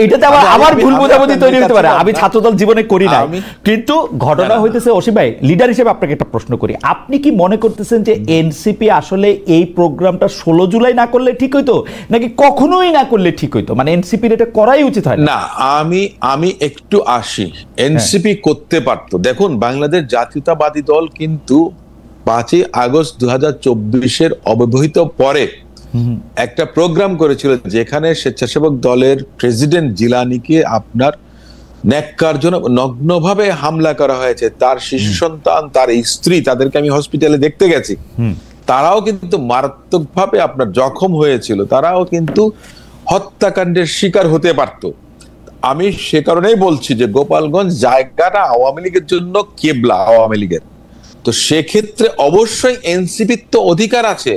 এটাতে আবার ভুল বোঝাবুঝি তৈরি হতে পারে। আমি ছাত্রদল জীবনে করি না, কিন্তু ঘটনা হইতেছে অসীম ভাই, লিডার হিসেবে আপনাকে একটা প্রশ্ন করি, আপনি কি মনে করতেছেন যে এনসিপি আসলে এই প্রোগ্রামটা 16 জুলাই না করলে ঠিক হইতো, নাকি কখনোই না করলে ঠিক হইতো? মানে এনসিপির এটা করাই উচিত হয় না? আমি একটু আসি, এনসিপি করতে পারতো। দেখুন, বাংলাদেশ জাতীয়তাবাদী দল কিন্তু 5ই আগস্ট 2024 অব্যবহিত পরে একটা প্রোগ্রাম করেছিল, যেখানে স্বেচ্ছাসেবক দলের প্রেসিডেন্ট জিলানিকে আপনার ন্যাক্কারজনক নগ্নভাবে হামলা করা হয়েছে। তার শিশু সন্তান, তার স্ত্রী, তাদেরকে আমি হসপিটালে দেখতে গেছি, তারাও কিন্তু মারাত্মকভাবে আপনার জখম হয়েছিল, তারাও কিন্তু হত্যাকাণ্ডের শিকার হতে পারত। আমি সে কারণেই বলছি যে গোপালগঞ্জ জায়গাটা আওয়ামী লীগের জন্য কেবলা, আওয়ামী লীগের। তো সেক্ষেত্রে অবশ্যই এনসিপির তো অধিকার আছে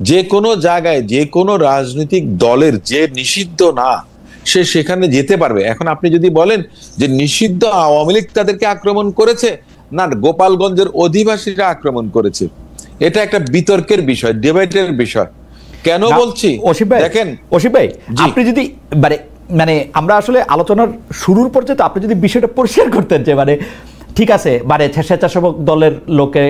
যে কোনো জায়গায়, যে কোনো রাজনৈতিক দলের যে নিষিদ্ধ না, সে সেখানে যেতে পারবে। এখন আপনি যদি বলেন যে নিষিদ্ধ আওয়ামী লীগ তাদেরকে আক্রমণ করেছে, না, গোপালগঞ্জের অধিবাসীরা আক্রমণ করেছে, এটা একটা বিতর্কের বিষয়, ডিবেটের বিষয়। কেন বলছি দেখেন অসীম ভাই, আপনি যদি মানে আমরা আসলে আলোচনার শুরুর পর্যায়ে তো আপনি যদি বিষয়টা পরিষ্কার করতেন যে মানে ঠিক আছে, মানে স্বেচ্ছাসেবক দলের লোকে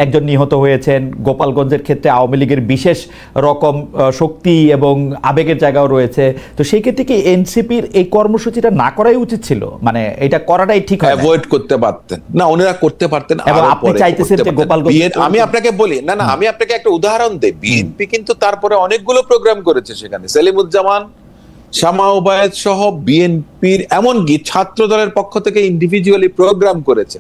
একজন নিহত হয়েছেন, গোপালগঞ্জের ক্ষেত্রে আওয়ামী লীগের বিশেষ রকম শক্তি এবং আবেগের জায়গাও রয়েছে, তো সেই ক্ষেত্রে কি এনসিপির এই কর্মসূচিটা না করাই উচিত ছিল? মানে এটা করাটাই ঠিক হয়, অ্যাভয়েড করতে পারতেন না, ওনারা করতে পারতেন। এবং আপনি চাইতেছেন যে গোপালগঞ্জ, আমি আপনাকে বলি, না আমি আপনাকে একটা উদাহরণ দেই, বিএনপি কিন্তু তারপরে অনেকগুলো প্রোগ্রাম করেছে, সেখানে সেলিমুজ্জামান, শামা ওবায়েদ সহ বিএনপির এমনকি ছাত্র দলের পক্ষ থেকে ইন্ডিভিজুয়ালি প্রোগ্রাম করেছে।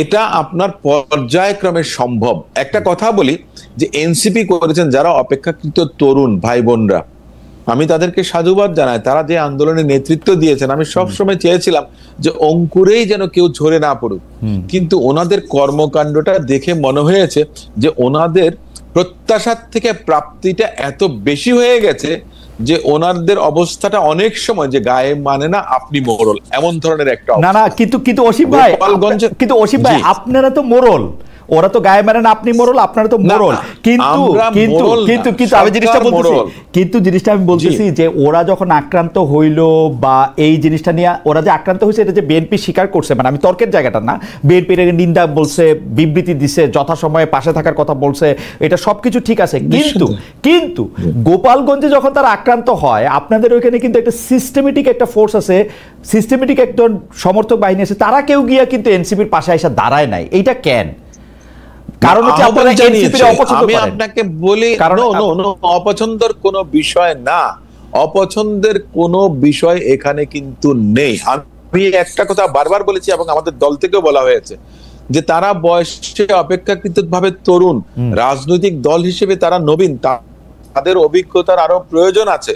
এটা আপনার পর্যায়ক্রমে সম্ভব। একটা কথা বলি যে এনসিপি করেছেন যারা অপেক্ষাকৃত তরুণ ভাই বোনরা, আমি তাদেরকে সাধুবাদ জানাই, তারা যে আন্দোলনের নেতৃত্ব দিয়েছেন। আমি সবসময় চেয়েছিলাম যে অঙ্কুরেই যেন কেউ ঝরে না পড়ুক, কিন্তু ওনাদের কর্মকাণ্ডটা দেখে মনে হয়েছে যে ওনাদের প্রত্যাশার থেকে প্রাপ্তিটা এত বেশি হয়ে গেছে যে ওনাদের অবস্থাটা অনেক সময় যে গায়ে মানে না আপনি মোড়ল, এমন ধরনের একটা না কিন্তু অসীম ভাই আপনারা তো মোড়ল, ওরা তো গায়ে মানে না আপনি মোড়ল, আপনারা তো মোড়ল। কিন্তু আমি বলতেছি যে ওরা যখন আক্রান্ত হইল বা এই জিনিসটা নিয়ে ওরা যে আক্রান্ত হয়েছে, এটা যে বিএনপি স্বীকার করছে, মানে আমি তর্কের জায়গাটা না, বিএনপির নিন্দা বলছে, বিবৃতি দিছে, যথাসময়ে পাশে থাকার কথা বলছে, এটা সবকিছু ঠিক আছে। কিন্তু গোপালগঞ্জে যখন তারা আক্রান্ত হয়, আপনাদের ওইখানে কিন্তু একটা সিস্টেমেটিক একটা ফোর্স আছে, সিস্টেমেটিক একজন সমর্থক বাহিনী আছে, তারা কেউ গিয়া কিন্তু এনসিপির পাশে এসে দাঁড়ায় নাই। এইটা কেন? কারণ হচ্ছে আপনারা এনসিপির অপছন্দ করেন। আমি আপনাকে বলি, অপছন্দের কোনো বিষয় না, অপছন্দের কোনো বিষয় এখানে কিন্তু নেই। আমি একটা কথা বারবার বলেছি এবং আমাদের দল থেকেও বলা হয়েছে যে তারা বয়সে অপেক্ষাকৃতভাবে তরুণ, রাজনৈতিক দল হিসেবে তারা নবীন, তাদের অভিজ্ঞতার আরো প্রয়োজন আছে।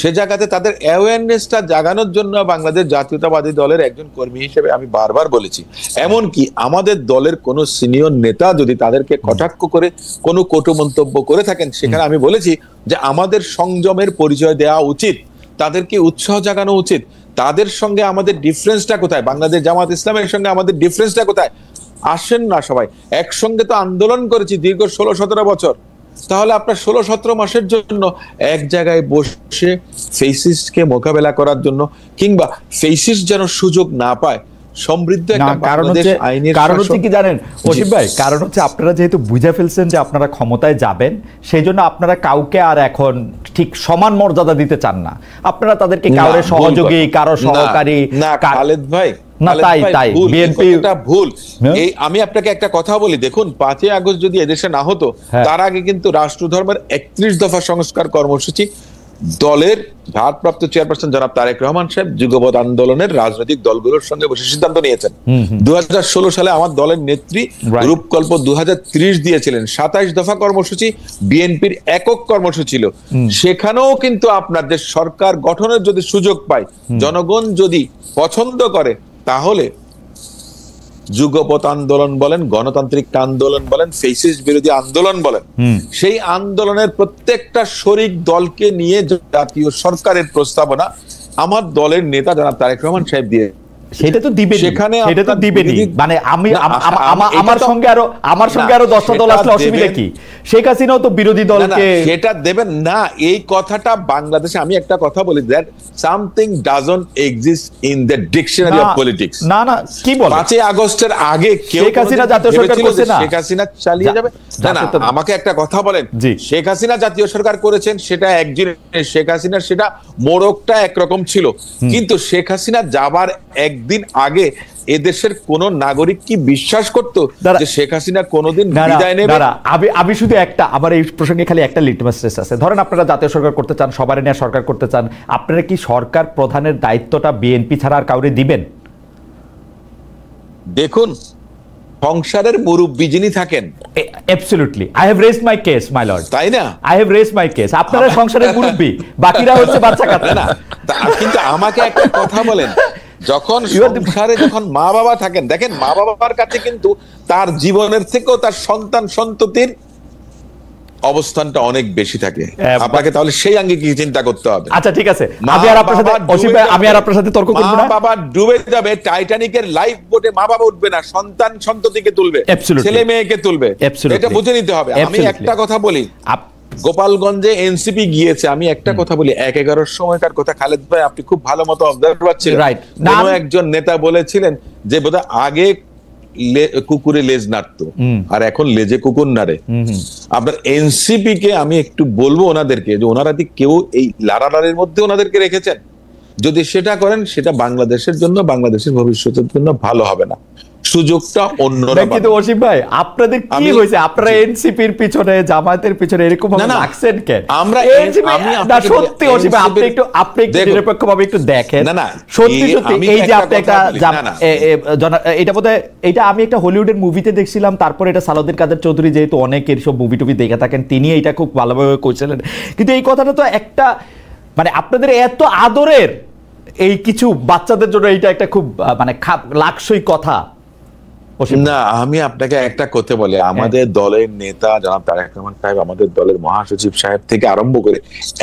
সে জায়গাতে তাদের অ্যাওয়ারনেসটা জাগানোর জন্য বাংলাদেশ জাতীয়তাবাদী দলের একজন কর্মী হিসেবে আমি বারবার বলেছি, এমনকি আমাদের দলের কোন সিনিয়র নেতা যদি তাদেরকে কটাক্ষ করে কোনো কটু মন্তব্য করে থাকেন, সেখানে আমি বলেছি যে আমাদের সংযমের পরিচয় দেওয়া উচিত, তাদেরকে উৎসাহ জাগানো উচিত। তাদের সঙ্গে আমাদের ডিফারেন্সটা কোথায়? বাংলাদেশ জামাত ইসলামের সঙ্গে আমাদের ডিফারেন্সটা কোথায়? আসেন না সবাই একসঙ্গে তো আন্দোলন করেছি দীর্ঘ 16-17 বছর, তাহলে আপনার 16-17 মাসের জন্য এক জায়গায় বসে ফেসিস্টকে মোকাবেলা করার জন্য, কিংবা ফেসিস্ট যেন সুযোগ না পায়, সমৃদ্ধ একটা বাংলাদেশ আইনের কারণ হচ্ছে কি জানেন অসীম ভাই, কারণ হচ্ছে আপনারা যেহেতু বুঝে ফেলছেন যে আপনারা ক্ষমতায় যাবেন, সেই জন্য আপনারা কাউকে আর এখন ঠিক সমান মর্যাদা দিতে চান না, আপনারা তাদেরকে কারোর সহযোগী, কারো সহকারী। না খালেদ ভাই, ভুল। আমি আপনাকে একটা কথা বলি, দেখুন 5ই আগস্ট যদি এদেশে না হতো, তার আগে কিন্তু রাষ্ট্রধর্মের 31 দফা সংস্কার কর্মসূচি দলের ভারপ্রাপ্ত চেয়ারপারসন জনাব তারেক রহমান সাহেব যুগপৎ আন্দোলনের রাজনৈতিক দলগুলোর সঙ্গে বসে সিদ্ধান্ত নিয়েছেন। 2016 সালে আমার দলের নেত্রী রূপকল্প 2030 দিয়েছিলেন। 27 দফা কর্মসূচি বিএনপির একক কর্মসূচি ছিল। সেখানেও কিন্তু আপনাদের সরকার গঠনের যদি সুযোগ পায়, জনগণ যদি পছন্দ করে, তাহলে যুগপৎ আন্দোলন বলেন, গণতান্ত্রিক আন্দোলন বলেন, ফেসিস্ট বিরোধী আন্দোলন বলেন, সেই আন্দোলনের প্রত্যেকটা শরিক দলকে নিয়ে জাতীয় সরকারের প্রস্তাবনা আমার দলের নেতা জনাব তারেক রহমান সাহেব দিয়ে সেটা তো দিবেনি, সেখানে সেটা তো দিবেনি। মানে আমি আমার সঙ্গে আরো 10টা দল আসলে অসুবিধা কি? শেখ হাসিনাও তো বিরোধী দলকে সেটা দেবেন না। এই কথাটা বাংলাদেশে, আমি একটা কথা বলি, that something doesn't exist in the dictionary of politics. না না, কি বলে 5 আগস্টের আগে কেউ শেখ হাসিনা জাতীয় সরকার করছে না, শেখ হাসিনা চালিয়ে যাবে না? না, আমাকে একটা কথা বলেন, শেখ হাসিনা জাতীয় সরকার করেছেন সেটা একদিন, শেখ হাসিনার সেটা মোড়কটা একরকম ছিল, কিন্তু শেখ হাসিনা যাবার একদিন আগে এদেশের কোন নাগরিক কি বিশ্বাস করতো যে শেখ হাসিনা কোনোদিন বিদায় নেবে? আমি শুধু একটা, আমার এই প্রসঙ্গে খালি একটা লিটমাস টেস্ট আছে। ধরেন আপনারা জাতীয় সরকার করতে চান, সবার নিয়ে সরকার করতে চান, আপনারা কি সরকার প্রধানের দায়িত্বটা বিএনপি ছাড়া আর কাউরে দিবেন? দেখুন, সংসারের মুরব্বী যিনি থাকেন, absolutely I have raised my case my lord, তাই না? I have raised my case. আপনারা সংসারের মুরব্বী, বাকিরা হচ্ছে বাচ্চা কাচ্চা। না, কিন্তু আমাকে একটা কথা বলেন, যখন সংসারে যখন মা বাবা থাকেন, দেখেন মা বাবার কাছে কিন্তু তার জীবনের থেকেও তার সন্তান সন্ততির অবস্থানটা অনেক বেশি থাকে। আপনাকে তাহলে সেই আঙ্গে কি চিন্তা করতে হবে? আচ্ছা ঠিক আছে, আমি আর আপনার সাথে তর্ক করব না। মা বাবা ডুবে যাবে টাইটানিকের লাইফ বোটে, মা বাবা উঠবে না, সন্তান সন্ততিকে তুলবে, ছেলে মেয়েকে তুলবে, এটা বুঝে নিতে হবে। আমি একটা কথা বলি, গোপালগঞ্জে এনসিপি গিয়েছে, আমি একটা কথা বলি, 1-11 সময়কার কথা খালেদ ভাই আপনি খুব ভালো মতো অবজার্ভ করছিলেন। কোন একজন নেতা বলেছিলেন যে বোধহয় আগে কুকুরে লেজ নাড়তো আর এখন লেজে কুকুর নাড়ে। আপনার এনসিপি কে আমি একটু বলবো ওনাদেরকে যে ওনারা কেউ এই লাড়ালাড়ির মধ্যে ওনাদেরকে রেখেছেন, যদি সেটা করেন সেটা বাংলাদেশের জন্য, বাংলাদেশের ভবিষ্যতের জন্য ভালো হবে না। সুযোগটা অন্যরা। কিন্তু অসীম ভাই, আপনাদের কি হয়েছে? আপনারা এনসিপির পিছনে, জামায়াতের পিছনে এরকম ভাবে লাগছেন কেন? আমরা না সত্যি অসীম ভাই, আপনি একটু নিরপেক্ষভাবে একটু দেখেন। না না, সত্যি এই যে আপনি একটা এটা বোধহয় এটা আমি একটা হলিউডের মুভিতে দেখছিলাম, তারপরে এটা সালাউদ্দিন কাদের চৌধুরী যেহেতু অনেক এরসব মুভি টুভি দেখে থাকেন, তিনি এটা খুব ভালোভাবে কইছিলেন। কিন্তু এই কথাটা তো একটা, মানে আপনাদের এত আদরের এই কিছু বাচ্চাদের জন্য এইটা একটা খুব মানে লাকসই কথা। না, আমি আপনাকে একটা কথা বলি, আমাদের দলের নেতা জনাব তারেক রহমান সাহেব, আমাদের দলের মহাসচিব সাহেব থেকে আরম্ভ করে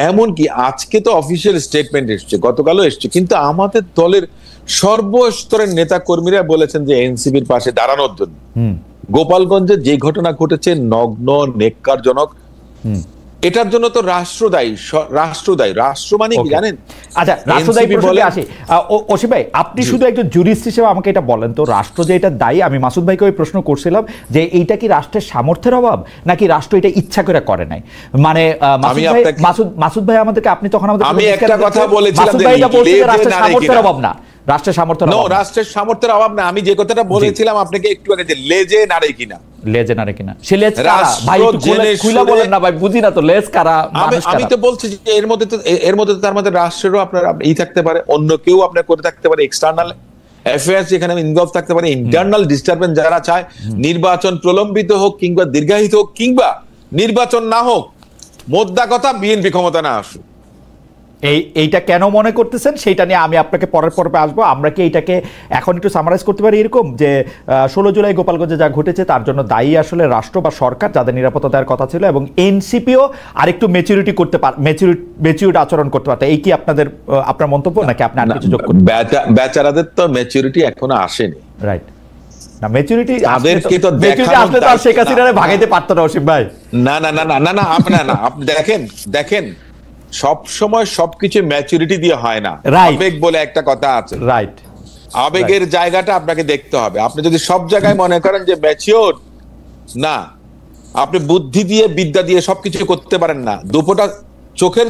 এমনকি আজকে তো অফিসিয়াল স্টেটমেন্ট এসছে, গতকালও এসছে, কিন্তু আমাদের দলের সর্বস্তরের নেতা কর্মীরা বলেছেন যে এনসিপির পাশে দাঁড়ানোর জন্য। গোপালগঞ্জে যে ঘটনা ঘটেছে নগ্ন নেককারজনক, এটার জন্য তো রাষ্ট্র দায়ী। রাষ্ট্র মানে কি জানেন? আচ্ছা, রাষ্ট্র দায়ী বলে আসি। অসীম ভাই, আপনি শুধু একজন জুরিস্ট হিসেবে আমাকে এটা বলেন তো, রাষ্ট্র যে এটা দায়ী, আমি মাসুদ ভাইকে ওই প্রশ্ন করছিলাম যে এইটা কি রাষ্ট্রের সামর্থ্যের অভাব নাকি রাষ্ট্র এটা ইচ্ছা করে নাই? মানে মাসুদ ভাই আমাদেরকে, আপনি তখন আমাদের, আমি একটা কথা বলেছিলাম মাসুদ ভাই এটা বলছে যে রাষ্ট্রের সামর্থ্যের অভাব না, রাষ্ট্রের সামর্থ্যের অভাব না। আমি যে কথাটা বলেছিলাম আপনাকে একটু আগে, যে লেজে নাড়ে কিনা, লেজে নাড়ে কিনা, সে লেজ কারা ভাই? খুলে বলেন না ভাই, বুঝি না তো লেজ কারা। আমি তো বলছি যে এর মধ্যে তো তার মধ্যে রাষ্ট্রেরও আপনার থাকতে পারে, অন্য কেউ আপনার করে থাকতে পারে, এক্সটার্নাল অ্যাফেয়ার্স যেখানে ইনভলভ থাকতে পারে, ইন্টারনাল ডিস্টারবেন্স যারা চায় নির্বাচন প্রলম্বিত হোক কিংবা দীর্ঘায়িত হোক কিংবা নির্বাচন না হোক, মোদ্দা কথা বিএনপি ক্ষমতা না আসুক। এইটা কেন মনে করতেছেন সেইটা নিয়ে আমি আপনাকে পরের পর্বে আসবো। আমরা কি এইটাকে এখন একটু সামারাইজ করতে পারি এরকম যে 16 জুলাই গোপালগঞ্জে যা ঘটেছে তার জন্য দায়ী আসলে রাষ্ট্র বা সরকার, যাদের নিরাপত্তা দেওয়ার কথা ছিল, এবং এনসিপিও আরেকটু ম্যাচুরিটি করতে পারে, ম্যাচিউরড আচরণ করতে পারত। এই কি আপনার মন্তব্য, নাকি আপনি আর কিছু যোগ করবেন? বেচারাদের তো ম্যাচুরিটি এখনো আসেনি। রাইট, না ম্যাচুরিটি তাদেরকে তো আসলে তো শেখ হাসিনারে ভাগাইতে পারতো না অসীম ভাই। না না না না না, আপনি দেখেন সব সময় সবকিছু ম্যাচুরিটি দিয়ে হয় না। আবেগ বলে একটা কথা আছে, রাইট? আবেগের জায়গাটা আপনাকে দেখতে হবে। আপনি যদি সব জায়গায় মনে করেন যে ম্যাচিওর না, আপনি বুদ্ধি দিয়ে বিদ্যা দিয়ে সবকিছু করতে পারেন না। দুফোঁটা চোখের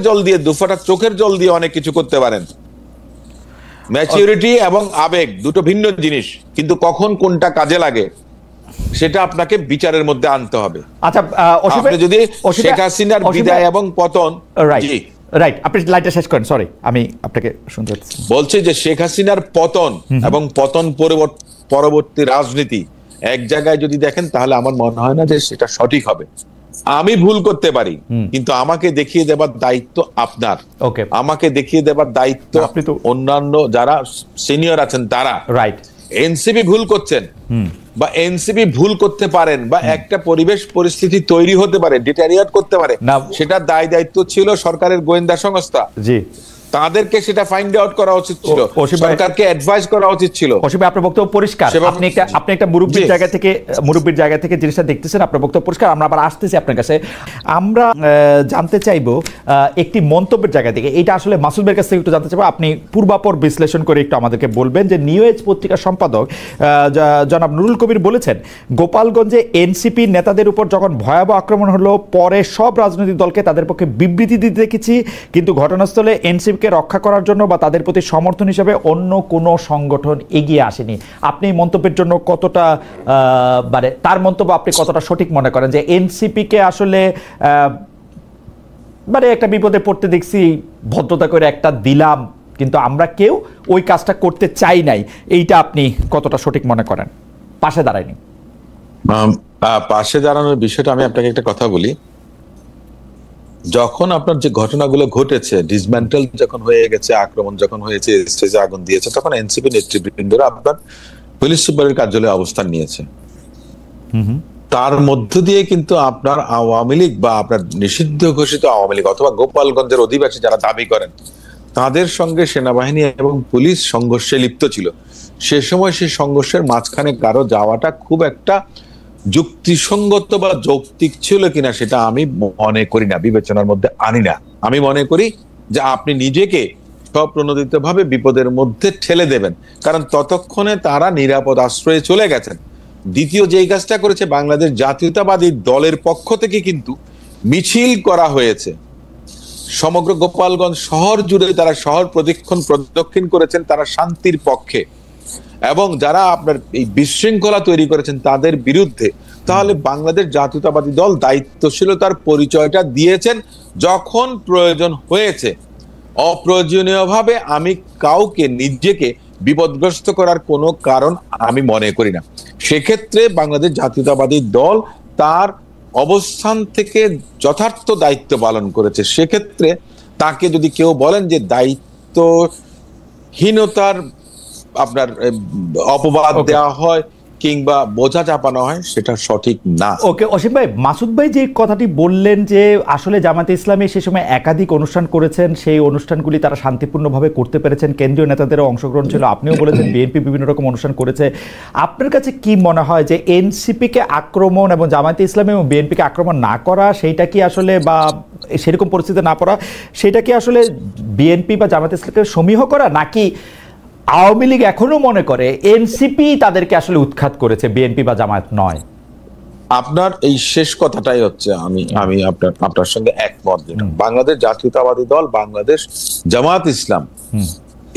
জল দিয়ে অনেক কিছু করতে পারেন। ম্যাচুরিটি এবং আবেগ দুটো ভিন্ন জিনিস, কিন্তু কখন কোনটা কাজে লাগে সেটা আপনাকে বিচারের মধ্যে আনতে হবে। আচ্ছা, আপনি যদি শেখ হাসিনার বিদায় এবং পতন, রাইট, আপনি লাইনটা শেষ করেন, সরি আমি আপনাকে শুনতে বলছি যে শেখ হাসিনার পতন এবং পতন পরবর্তী রাজনীতি এক জায়গায় যদি দেখেন, তাহলে আমার মনে হয় না যে সেটা সঠিক হবে। আমি ভুল করতে পারি, কিন্তু আমাকে দেখিয়ে দেবার দায়িত্ব আপনার, আমাকে দেখিয়ে দেবার দায়িত্ব অন্যান্য যারা সিনিয়র আছেন তারা। রাইট, এনসিপি ভুল করছেন বা এনসিপি ভুল করতে পারেন বা একটা পরিবেশ পরিস্থিতি তৈরি হতে পারে, ডিটেরিয়েট করতে পারে, সেটা দায় দায়িত্ব ছিল সরকারের গোয়েন্দা সংস্থা। জি, তাদেরকে সেটা ফাইন্ড আউট করা উচিত ছিল, অসীম ভাই, সরকারকে অ্যাডভাইস করা উচিত ছিল। অসীম ভাই, আপনার বক্তব্য পরিষ্কার। আপনি একটা মুরব্বির জায়গা থেকে জিনিসটা দেখতেছেন, আপনার বক্তব্য পরিষ্কার। আমরা আবার আসতেছি আপনার কাছে। আমরা জানতে চাইবো একটি মন্তব্যের জায়গা থেকে, এটা আসলে মাসুদ ভাইয়ের কাছ থেকে একটু জানতে চাইবো, আপনি পূর্বাপর বিশ্লেষণ করে একটু আমাদেরকে বলবেন যে নিউ এজ পত্রিকার সম্পাদক জনাব নুরুল কবির বলেছেন, গোপালগঞ্জে এনসিপি নেতাদের উপর যখন ভয়াবহ আক্রমণ হলো, পরে সব রাজনৈতিক দলকে তাদের পক্ষে বিবৃতি দিতে দেখেছি, কিন্তু ঘটনাস্থলে এনসিপিকে রক্ষা করার জন্য বা তাদের প্রতি সমর্থন হিসেবে অন্য কোনো সংগঠন এগিয়ে আসেনি। আপনি এই মন্তব্যের জন্য কতটা, মানে তার মন্তব্য আপনি কতটা সঠিক মনে করেন যে এনসিপিকে আসলে মানে একটা বিপদে পড়তে দেখছি, ভদ্রতা করে একটা দিলাম, কিন্তু আমরা কেউ ওই কাজটা করতে চাই নাই, এইটা আপনি কতটা সঠিক মনে করেন? পাশে দাঁড়ায়নি, পাশে দাঁড়ানোর বিষয়টা আমি আপনাকে একটা কথা বলি। যখন আপনার যে ঘটনাগুলো ঘটেছে, ডিসম্যান্টেল যখন হয়ে গেছে, আক্রমণ যখন হয়েছে, স্টেজে আগুন দিয়েছে, তখন এনসিপি নেতৃবৃন্দরা আপনার পুলিশ সুপারের কার্যালয়ে অবস্থান নিয়েছে। তার মধ্য দিয়ে কিন্তু আপনার আওয়ামী লীগ বা আপনার নিষিদ্ধ ঘোষিত আওয়ামী লীগ অথবা গোপালগঞ্জের অধিবাসী যারা দাবি করেন, তাদের সঙ্গে সেনাবাহিনী এবং পুলিশ সংঘর্ষে লিপ্ত ছিল। সে সময় সেই সংঘর্ষের মাঝখানে কারো যাওয়াটা খুব একটা যুক্তিসঙ্গত বা যৌক্তিক ছিল কিনা সেটা আমি মনে করি না, বিবেচনার মধ্যে আনি না। আমি মনে করি যে আপনি নিজেকে স্বপ্রণোদিত ভাবে বিপদের মধ্যে ঠেলে দেবেন, কারণ ততক্ষণে তারা নিরাপদ আশ্রয়ে চলে গেছেন। দ্বিতীয় যেই কাজটা করেছে, বাংলাদেশ জাতীয়তাবাদী দলের পক্ষ থেকে কিন্তু মিছিল করা হয়েছে সমগ্র গোপালগঞ্জ শহর জুড়ে। তারা শহর প্রদক্ষিণ করেছেন, তারা শান্তির পক্ষে, এবং যারা আপনার এই বিশৃঙ্খলা তৈরি করেছেন তাদের বিরুদ্ধে। তাহলে বাংলাদেশ জাতীয়তাবাদী দল দায়িত্বশীলতার পরিচয়টা দিয়েছেন যখন প্রয়োজন হয়েছে। অপ্রয়োজনীয়ভাবে আমি কাউকে নিজেকে বিপদগ্রস্ত করার কোনো কারণ আমি মনে করি না। সেক্ষেত্রে বাংলাদেশ জাতীয়তাবাদী দল তার অবস্থান থেকে যথার্থ দায়িত্ব পালন করেছে। সেক্ষেত্রে তাকে যদি কেউ বলেন যে দায়িত্বহীনতার আপনার অপবাদ দেওয়া হয় কিংবা বোঝা চাপানো হয়, সেটা সঠিক না। ওকে অসীম ভাই, মাসুদ ভাই যে কথাটি বললেন যে আসলে জামায়াতে ইসলামী সে সময় একাধিক অনুষ্ঠান করেছেন, সেই অনুষ্ঠানগুলি তারা শান্তিপূর্ণভাবে করতে পেরেছেন, কেন্দ্রীয় নেতাদেরও অংশগ্রহণ ছিল, আপনিও বলেছেন বিএনপি বিভিন্ন রকম অনুষ্ঠান করেছে। আপনার কাছে কি মনে হয় যে এনসিপিকে আক্রমণ এবং জামায়াতে ইসলামী এবং বিএনপিকে আক্রমণ না করা, সেইটা কি আসলে, বা সেরকম পরিস্থিতি না পড়া, সেটা কি আসলে বিএনপি বা জামায়াতে ইসলামকে সমীহ করা, নাকি আওয়ামী লীগ এখনো মনে করে এনসিপি তাদেরকে আসলে উৎখাত করেছে, বিএনপি বা জামায়াত নয়? আপনার এই শেষ কথাটাই হচ্ছে আমি আপনার সঙ্গে একমত। বাংলাদেশ জাতীয়তাবাদী দল, বাংলাদেশ জামায়াত ইসলাম,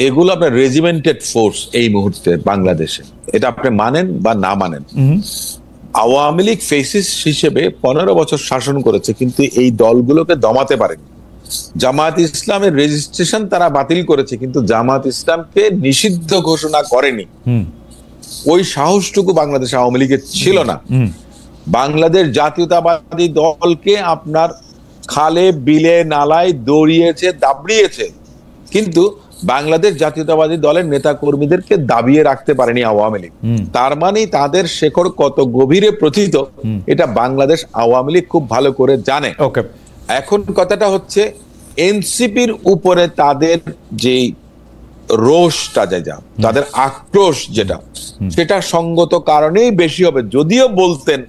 এগুলো আপনার রেজিমেন্টেড ফোর্স এই মুহূর্তে বাংলাদেশে, এটা আপনি মানেন বা না মানেন। আওয়ামী লীগ ফেসিস হিসেবে 15 বছর শাসন করেছে, কিন্তু এই দলগুলোকে দমাতে পারেনি। জামায়াত ইসলামের রেজিস্ট্রেশন তারা বাতিল করেছে, কিন্তু জামায়াত ইসলামকে নিষিদ্ধ ঘোষণা করেনি। ওই সাহসটুকু বাংলাদেশ আওয়ামী লীগের ছিল না। বাংলাদেশ জাতীয়তাবাদী দলকে আপনার খালে বিলে নালায় দৌড়িয়েছে, দাবড়িয়েছে, কিন্তু বাংলাদেশ জাতীয়তাবাদী দলের নেতা কর্মীদেরকে দাবিয়ে রাখতে পারেনি আওয়ামী লীগ। তার মানে তাদের শেকড় কত গভীরে প্রথিত, এটা বাংলাদেশ আওয়ামী লীগ খুব ভালো করে জানে। এখন কথাটা হচ্ছে এনসিপির উপরে তাদের যে রোষটা, তাদের আক্রোশ যেটা, সেটা সঙ্গত কারণেই বেশি হবে। যদিও বলতেন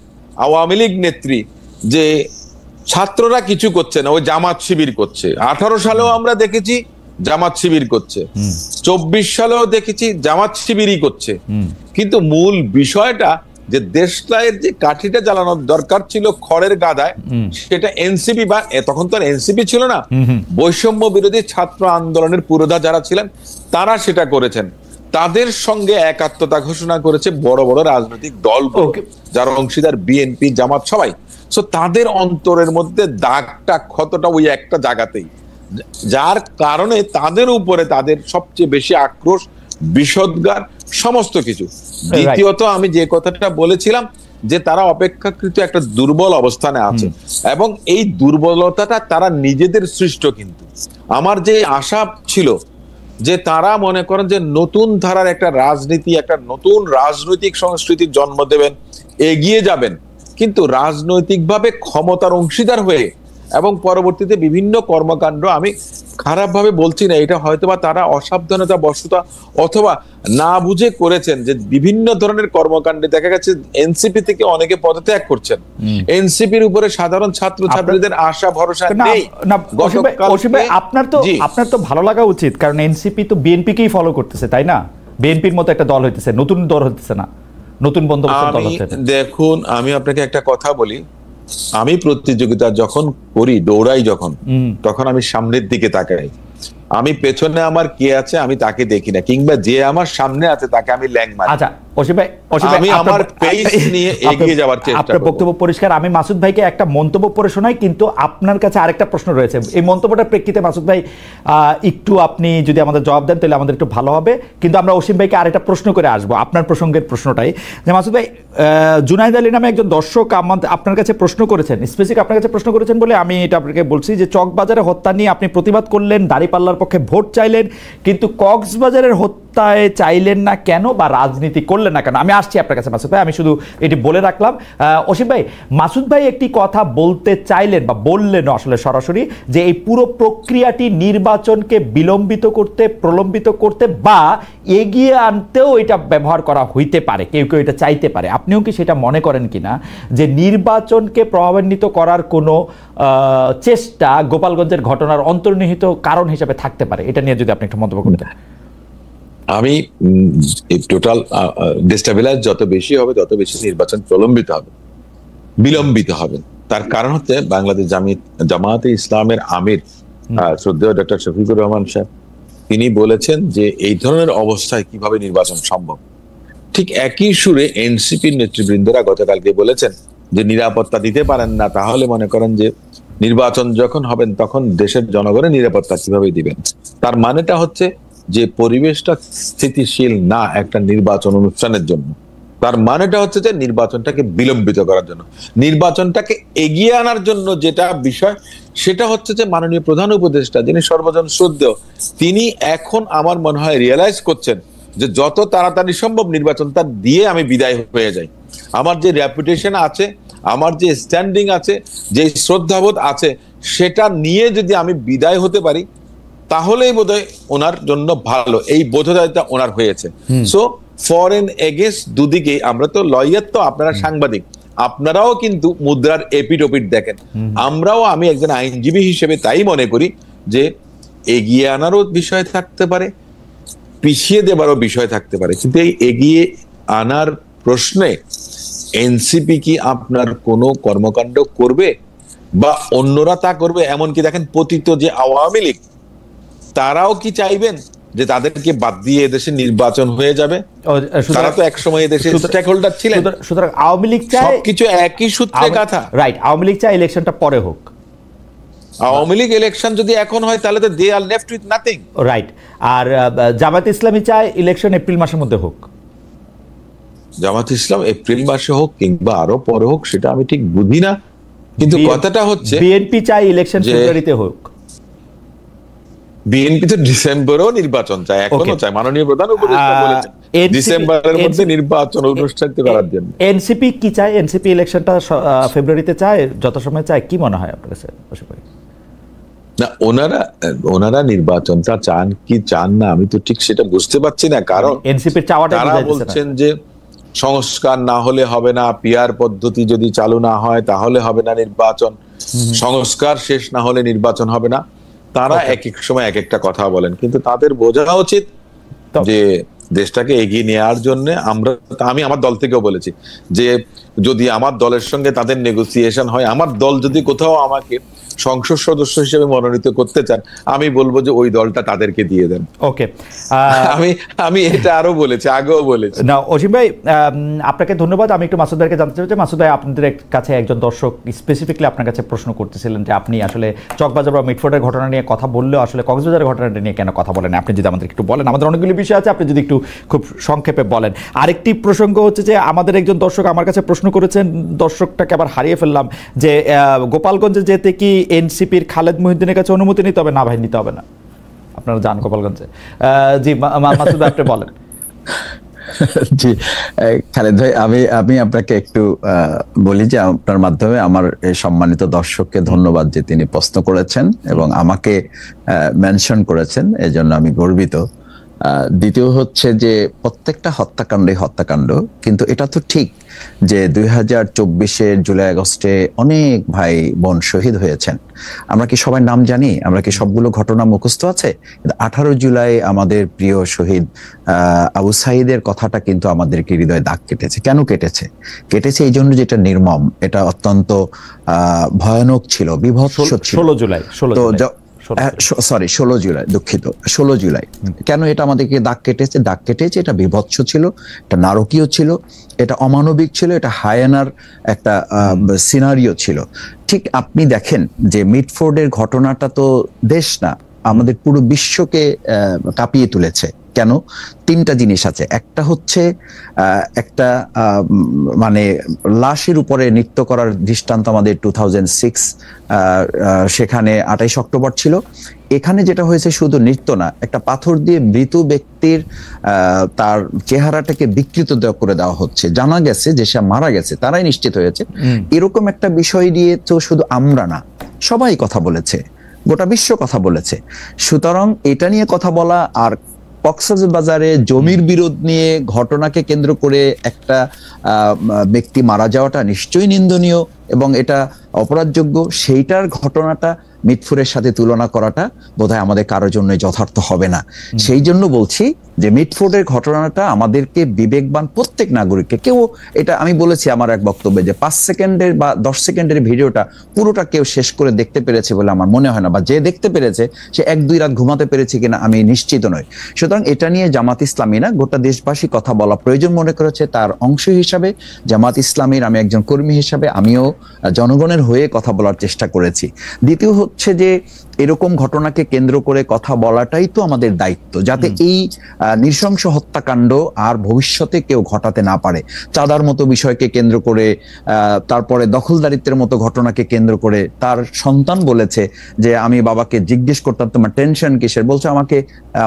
আওয়ামী লীগ নেত্রী যে ছাত্ররা কিছু করছে না, ওই জামাত শিবির করছে। 18 সালেও আমরা দেখেছি জামাত শিবির করছে, 24 সালেও দেখেছি জামাত শিবিরই করছে। কিন্তু মূল বিষয়টা যে দেশটায়ের যে কাঠিটা জ্বালানোর দরকার ছিল খড়ের গাদায়, সেটা এনসিপি, বা তখন তো এনসিপি ছিল না, বৈষম্য বিরোধী ছাত্র আন্দোলনের পুরোধা যারা ছিলেন তারা সেটা করেছেন। তাদের সঙ্গে একাত্মতা ঘোষণা করেছে বড় বড় রাজনৈতিক দল, যার অংশীদার বিএনপি, জামাত, সবাই। সো তাদের অন্তরের মধ্যে দাগটা, ক্ষতটা ওই একটা জায়গাতেই, যার কারণে তাদের উপরে তাদের সবচেয়ে বেশি আক্রোশ, বিষোদ্গার, সমস্ত কিছু। দ্বিতীয়ত আমি যে কথাটা বলেছিলাম যে তারা অপেক্ষাকৃত একটা দুর্বল অবস্থানে আছে, এবং এই দুর্বলতাটা তারা নিজেদের সৃষ্ট। কিন্তু আমার যে আশা ছিল যে তারা মনে করেন যে নতুন ধারার একটা রাজনীতি, একটা নতুন রাজনৈতিক সংস্কৃতির জন্ম দেবেন, এগিয়ে যাবেন, কিন্তু রাজনৈতিকভাবে ক্ষমতার অংশীদার হয়ে এবং পরবর্তীতে বিভিন্ন কর্মকাণ্ড, আমি খারাপ ভাবে বলছি না, এটা হয়তোবা তারা অসাবধানতা বশত অথবা না বুঝে করেছেন, যে বিভিন্ন ধরনের কর্মকাণ্ডে দেখা গেছে এনসিপি থেকে অনেকে পদত্যাগ করছেন। এনসিপির উপরে সাধারণ ছাত্র ছাত্রীদের আশা ভরসা নেই। আপনার তো ভালো লাগা উচিত, কারণ এনসিপি তো বিএনপিকেই ফলো করতেছে, তাই না? বিএনপির মতো একটা দল হইতেছে, নতুন দল হইতেছে না, নতুন বন্দোবস্তের দল হচ্ছে। দেখুন, আমি আপনাকে একটা কথা বলি, আমি প্রতিযোগিতা যখন করি, দৌড়াই যখন, তখন আমি সামনের দিকে তাকাই। আমি পেছনে আমার কে আছে আমি তাকে দেখি না, কিংবা যে আমার সামনে আছে তাকে আমি ল্যাং মারি। আচ্ছা আমি আমার পেস নিয়ে এগিয়ে যাওয়ার চেষ্টা করব। আপনার বক্তব্য পরিষ্কার। আমি মাসুদ ভাইকে একটা মন্তব্য পড়ে শোনাই, কিন্তু আপনার কাছে আরেকটা প্রশ্ন রয়েছে। এই মন্তব্যটার প্রেক্ষিতে মাসুদ ভাই একটু আপনি যদি আমাদের জবাব দেন তাহলে আমাদের একটু ভালো হবে, কিন্তু আমরা অসীম ভাইকে আরেকটা প্রশ্ন করে আসবো আপনার প্রসঙ্গের প্রশ্নটাই। যে মাসুদ ভাই, জুনাইদ আলী নামে একজন দর্শক আপনার কাছে প্রশ্ন করেছেন, স্পেসিফিক আপনার কাছে প্রশ্ন করেছেন বলে আমি এটা আপনাকে বলছি, যে চকবাজারে হত্যা নিয়ে আপনি প্রতিবাদ করলেন, দাঁড়িপাল্লার পক্ষে ভোট চাইলেন, কিন্তু কক্সবাজারের হত্যায় চাইলেন না কেন, বা রাজনীতি করলেন না কেন? আমি আসছি আপনার কাছে মাসুদ ভাই, আমি শুধু এটি বলে রাখলাম। অসীম ভাই, মাসুদ ভাই একটি কথা বলতে চাইলেন বা বললেন আসলে সরাসরি, যে এই পুরো প্রক্রিয়াটি নির্বাচনকে বিলম্বিত করতে, প্রলম্বিত করতে বা এগিয়ে আনতেও এটা ব্যবহার করা হইতে পারে, কেউ কেউ এটা চাইতে পারে। আপনিও কি সেটা মনে করেন কিনা, যে নির্বাচনকে প্রভাবান্বিত করার কোনো চেষ্টা গোপালগঞ্জের ঘটনার অন্তর্নিহিত কারণ হিসেবে থাকতে পারে? এটা নিয়ে যদি আপনি একটু মন্তব্য করতেন। আমি টোটাল ডিস্টেবিলাইজ যত বেশি হবে তত বেশি নির্বাচন প্রলম্বিত হবে, বিলম্বিত হবে। তার কারণ হচ্ছে বাংলাদেশ জামায়াতে ইসলামের আমির শ্রদ্ধেয় ডক্টর শফিকুর রহমান সাহেব, তিনি বলেছেন যে এই ধরনের অবস্থায় কিভাবে নির্বাচন সম্ভব। ঠিক একই সুরে এনসিপির নেতৃবৃন্দরা গতকালকে বলেছেন যে নিরাপত্তা দিতে পারেন না, তাহলে মনে করেন যে নির্বাচন যখন হবেন তখন দেশের জনগণের নিরাপত্তা কিভাবে দিবেন। তার মানেটা হচ্ছে যে পরিবেশটা স্থিতিশীল না একটা নির্বাচন অনুষ্ঠানের জন্য। তার মানেটা হচ্ছে যে নির্বাচনটাকে বিলম্বিত করার জন্য, নির্বাচনটাকে এগিয়ে আনার জন্য যেটা বিষয়, সেটা হচ্ছে যে মাননীয় প্রধান উপদেষ্টা, যিনি সর্বজন শ্রদ্ধেয়, তিনি এখন আমার মনে হয় রিয়েলাইজ করছেন যে যত তাড়াতাড়ি সম্ভব নির্বাচনটা দিয়ে আমি বিদায় হয়ে যাই। আমার যে রেপুটেশন আছে, আমার যে স্ট্যান্ডিং আছে, যে শ্রদ্ধাবোধ আছে, সেটা নিয়ে যদি আমি বিদায় হতে পারি তাহলেই বোধহয় ওনার জন্য ভালো। এই বোধোদয়টা ওনার হয়েছে। সো ফর এন্ড এগেইনস্ট দুদিকে, আমরা তো লয়ার, তো আপনারা সাংবাদিক, আপনারাও কিন্তু মুদ্রার এপিট ওপিট দেখেন। আমরাও, আমি একজন আইনজীবী হিসেবে তাই মনে করি যে এগিয়ে আনারও বিষয় থাকতে পারে, পিছিয়ে দেবারও বিষয় থাকতে পারে, কিন্তু এই এগিয়ে আনার প্রশ্নে এনসিপি কি আপনার কোনো কর্মকাণ্ড করবে বা অন্যরা তা করবে? এমনকি দেখেন পতিত যে আওয়ামী লীগ, তারাও কি চাইবেন যে তাদেরকে বাদ দিয়ে এদেশে নির্বাচন হয়ে যাবে? তারা তো একসময় এদেশে স্টেক হোল্ডার ছিলেন। সুতরাং আওয়ামী লীগ চায় সবকিছু একই সূত্রে গাঁথা। রাইট, আওয়ামী লীগ চায় ইলেকশনটা পরে হোক। আওয়ামী লীগ ইলেকশন যদি এখন হয় তাহলে তো দে আর লেফট উইথ নাথিং। রাইট। আর জামাত ইসলামী চায় ইলেকশন এপ্রিল মাসের মধ্যে হোক। জামাত ইসলাম এপ্রিল মাসে হোক কিংবা আরো পরে হোক সেটা আমি ঠিক বুঝি না, কিন্তু কথাটা হচ্ছে বিএনপি চায় ইলেকশন ফেব্রুয়ারিতে হোক। বিএনপি তো ডিসেম্বরেও নির্বাচন চায়, এখনো চায়। মাননীয় প্রধান উপদেষ্টা বলেছেন ডিসেম্বরের মধ্যে নির্বাচন অনুষ্ঠিত করার জন্য। এনসিপি কি চায়? এনসিপি ইলেকশনটা ফেব্রুয়ারিতে চায়, যত সময় চায়। কি মনে হয় আপনার কাছে? না, ওনারা নির্বাচনটা চান কি চান না আমি তো ঠিক সেটা বুঝতে পারছি না। কারণ এনসিপির চাওয়াটা তারা বলছেন যে সংস্কার না হলে হবে না, পিআর পদ্ধতি যদি চালু না হয় তাহলে হবে না নির্বাচন, সংস্কার শেষ না হলে নির্বাচন হবে না। তারা এক এক সময় এক একটা কথা বলেন, কিন্তু তাদের বোঝা উচিত যে দেশটাকে এগিয়ে নেওয়ার জন্য আমি আমার দল থেকেও বলেছি যে যদি আমার দলের সঙ্গে তাদের নেগোসিয়েশন হয়, আমার দল যদি কোথাও আমাকে সংসদ সদস্য হিসেবে মনোনীত করতে চান, আমি বলবো যে ওই দলটা তাদেরকে দিয়ে দেন। ওকে, আমি এটা আরো বলেছি, আগেও বলেছি। না অসীম ভাই, আপনাকে ধন্যবাদ। আমি একটু মাসুদ ভাইকে জানতে চাই যে মাসুদ ভাই, আপনাদের কাছে একজন দর্শক স্পেসিফিকলি আপনার কাছে প্রশ্ন করতেছিলেন যে আপনি আসলে চকবাজার বা মিটফোর্ডের ঘটনা নিয়ে কথা বললেও আসলে কক্সবাজারের ঘটনাটা নিয়ে কেন কথা বলেন? আপনি যদি আমাদের একটু বলেন, আমাদের অনেকগুলি বিষয় আছে, আপনি যদি একটু খুব সংক্ষেপে বলেন। আরেকটি প্রসঙ্গ হচ্ছে যে আমাদের একজন দর্শক আমার কাছে প্রশ্ন করেছেন, দর্শকটাকে আবার হারিয়ে ফেললাম, যে গোপালগঞ্জে যেতে কি এনসিপির খালেদ মহিউদ্দিনের কাছে অনুমতি নিতে হবে? না ভাই, নিতে হবে না। আপনারা যান গোপালগঞ্জে। জি মাসুদ, আপনি বলেন। জি, খালেদ ভাই, আমি আপনাকে একটু বলি যে আপনার মাধ্যমে আমার এই সম্মানিত দর্শককে ধন্যবাদ যে তিনি প্রশ্ন করেছেন এবং আমাকে মেনশন করেছেন, এজন্য আমি গর্বিত। দ্বিতীয় হচ্ছে যে প্রত্যেকটা হত্যাকাণ্ডই হত্যাকাণ্ড, কিন্তু এটা তো ঠিক যে 2024-এর জুলাই আগস্টে অনেক ভাই বোন শহীদ হয়েছেন। আমরা কি সবাই নাম জানি? আমরা কি সবগুলো ঘটনা মুখস্থ আছে? 18 জুলাই আমাদের প্রিয় শহীদ আবু সাঈদের কথাটা কিন্তু আমাদেরকে হৃদয়ে দাগ কেটেছে। কেন কেটেছে? কেটেছে এই জন্য যেটা নির্মম, এটা অত্যন্ত ভয়ানক ছিল, বিভৎস ছিল। 16 জুলাই সরি 16 জুলাই, দুঃখিত, 16 জুলাই। কেন এটা আমাদেরকে দাগ কেটেছে? দাগ কেটেছে, এটা বিভৎস ছিল, এটা নারকীয় ছিল, এটা অমানবিক ছিল, এটা হায়ানার একটা সিনারিও ছিল। ঠিক আপনি দেখেন যে মিটফোর্ডের ঘটনাটা তো দেশ না, আমাদের পুরো বিশ্বকে কাঁপিয়ে তুলেছে। কেন? তিনটা জিনিস আছে। একটা হচ্ছে একটা মানে লাশের উপরে নৃত্য করার দৃষ্টান্ত আমাদের 2006 সেখানে 28 অক্টোবর ছিল। এখানে যেটা হয়েছে শুধু নৃত্য না, একটা পাথর দিয়ে মৃত ব্যক্তির তার চেহারাটাকে বিকৃত করে দেওয়া হচ্ছে। জানা গেছে যে সে মারা গেছে, তারাই নিশ্চিত হয়েছে। এরকম একটা বিষয় নিয়ে তো শুধু আমরা না, সবাই কথা বলেছে, গোটা বিশ্ব কথা বলেছে। সুতরাং এটা নিয়ে কথা বলা আর কক্সবাজারে জমির বিরোধ নিয়ে ঘটনাকে কেন্দ্র করে একটা ব্যক্তি মারা যাওয়াটা নিশ্চয়ই নিন্দনীয় এবং এটা অপরাধযোগ্য। সেইটার ঘটনাটা মিটফোর্ডের সাথে তুলনা করাটা বোধহয় আমাদের কারোর জন্য যথার্থ হবে না। সেই জন্য বলছি যে মিটফোর্ডের ঘটনাটা আমাদেরকে বিবেকবান প্রত্যেক নাগরিককে, কেউ এটা আমি বলেছি আমার এক বক্তব্যে যে 5 সেকেন্ডের বা 10 সেকেন্ডের ভিডিওটা পুরোটা কেউ শেষ করে দেখতে পেরেছে বলে আমার মনে হয় না, বা যে দেখতে পেরেছে সে 1-2 রাত ঘুমাতে পেরেছে কিনা আমি নিশ্চিত নই। সুতরাং এটা নিয়ে জামাত ইসলামী না, গোটা দেশবাসী কথা বলা প্রয়োজন মনে করেছে। তার অংশ হিসাবে জামাত ইসলামীর আমি একজন কর্মী হিসাবে আমিও জনগণের হয়ে কথা বলার চেষ্টা করেছি। দ্বিতীয় হচ্ছে যে এরকম ঘটনাকে কেন্দ্র করে কথা বলাটাই তো আমাদের দায়িত্ব, যাতে এই নৃশংস হত্যাকাণ্ড আর ভবিষ্যতে কেউ ঘটাতে না পারে। চাঁদার মতো বিষয়কে কেন্দ্র করে, তারপরে দখলদারিত্বের মতো ঘটনাকে কেন্দ্র করে তার সন্তান বলেছে যে আমি বাবাকে জিজ্ঞেস করতাম তোমার টেনশন কিসের, বলছে আমাকে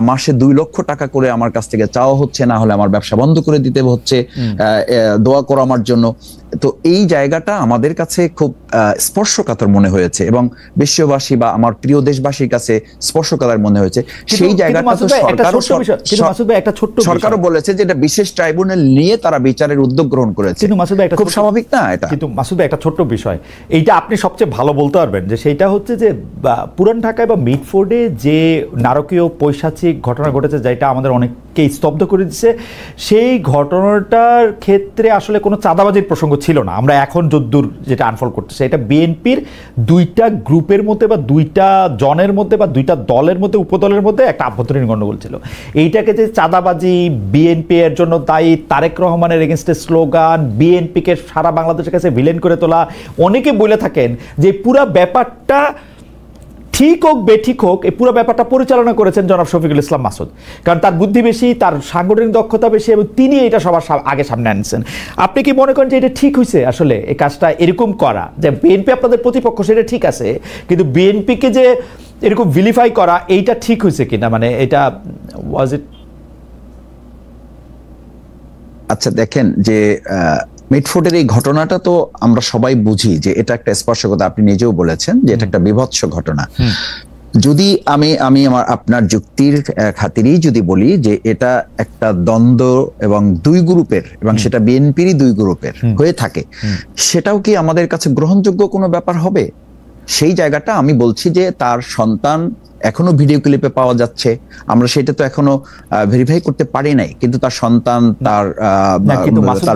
মাসে 2 লক্ষ টাকা করে আমার কাছ থেকে চাওয়া হচ্ছে, না হলে আমার ব্যবসা বন্ধ করে দিতে হচ্ছে, দোয়া করো আমার জন্য। তো এই জায়গাটা আমাদের কাছে খুব স্পর্শকাতর মনে হয়েছে এবং বিশ্ববাসী বা আমার প্রিয় দেশবাসীর কাছে স্পর্শকাতর মনে হয়েছে। সেই জায়গাটা তো সরকারও বলেছে যে এটা বিশেষ ট্রাইব্যুনাল নিয়ে তারা বিচারের উদ্যোগ গ্রহণ করেছে, খুব স্বাভাবিক না এটা? কিন্তু মাসুদ ভাই, একটা ছোট্ট বিষয়, এইটা আপনি সবচেয়ে ভালো বলতে পারবেন, যে সেইটা হচ্ছে যে পুরান ঢাকায় বা মিটফোর্ডে যে নারকীয় পৈশাচিক ঘটনা ঘটেছে, যেটা আমাদের অনেককে স্তব্ধ করে দিচ্ছে, সেই ঘটনাটার ক্ষেত্রে আসলে কোনো চাঁদাবাজির প্রসঙ্গ ছিল না। আমরা এখন যদ্দূর যেটা আনফোল্ড করতেছে, এটা বিএনপির 2টা গ্রুপের মধ্যে বা 2টা জনের মধ্যে বা 2টা দলের মধ্যে, উপদলের মধ্যে একটা আভ্যন্তরীণ গণ্ডগোল ছিল। এইটাকে যে চাঁদাবাজি, বিএনপি এর জন্য দায়ী, তারেক রহমানের এগেনস্টে স্লোগান, বিএনপিকে সারা বাংলাদেশের কাছে ভিলেন করে তোলা, অনেকে বলে থাকেন যে পুরো ব্যাপারটা ঠিক হোক বেঠিক হোক, এই পুরো ব্যাপারটা পরিচালনা করেছেন জনাব শফিকুল ইসলাম মাসুদ, কারণ তার বুদ্ধি বেশি, তার সাংগঠনিক দক্ষতা বেশি এবং তিনি এটা সবার আগে সামনে আনছেন। আপনি কি মনে করেন যে এটা ঠিক হয়েছে আসলে এই কাজটা এরকম করা, যে বিএনপি আপনাদের প্রতিপক্ষ সেটা ঠিক আছে, কিন্তু বিএনপিকে যে এরকম ভিলিফাই করা, এইটা ঠিক হয়েছে কিনা, মানে এটা ওয়াজ ইট? আচ্ছা দেখেন যে মিটফোর্ডের এই ঘটনাটা তো আমরা সবাই বুঝি যে এটা একটা স্পর্শকতা, আপনি নিজেও বলেছেন যে এটা একটা বিভৎস ঘটনা। যদি আমি আমার আপনার যুক্তির খাতিরেই যদি বলি যে এটা একটা দ্বন্দ্ব এবং 2 গ্রুপের, এবং সেটা বিএনপিরই 2 গ্রুপের হয়ে থাকে, সেটাও কি আমাদের কাছে গ্রহণযোগ্য কোনো ব্যাপার হবে? সেই জায়গাটা আমি বলছি যে তার সন্তান এখনো ভিডিও ক্লিপে পাওয়া যাচ্ছে, আমরা সেটা তো এখনো ভেরিফাই করতে পারি নাই, কিন্তু তার সন্তান, তার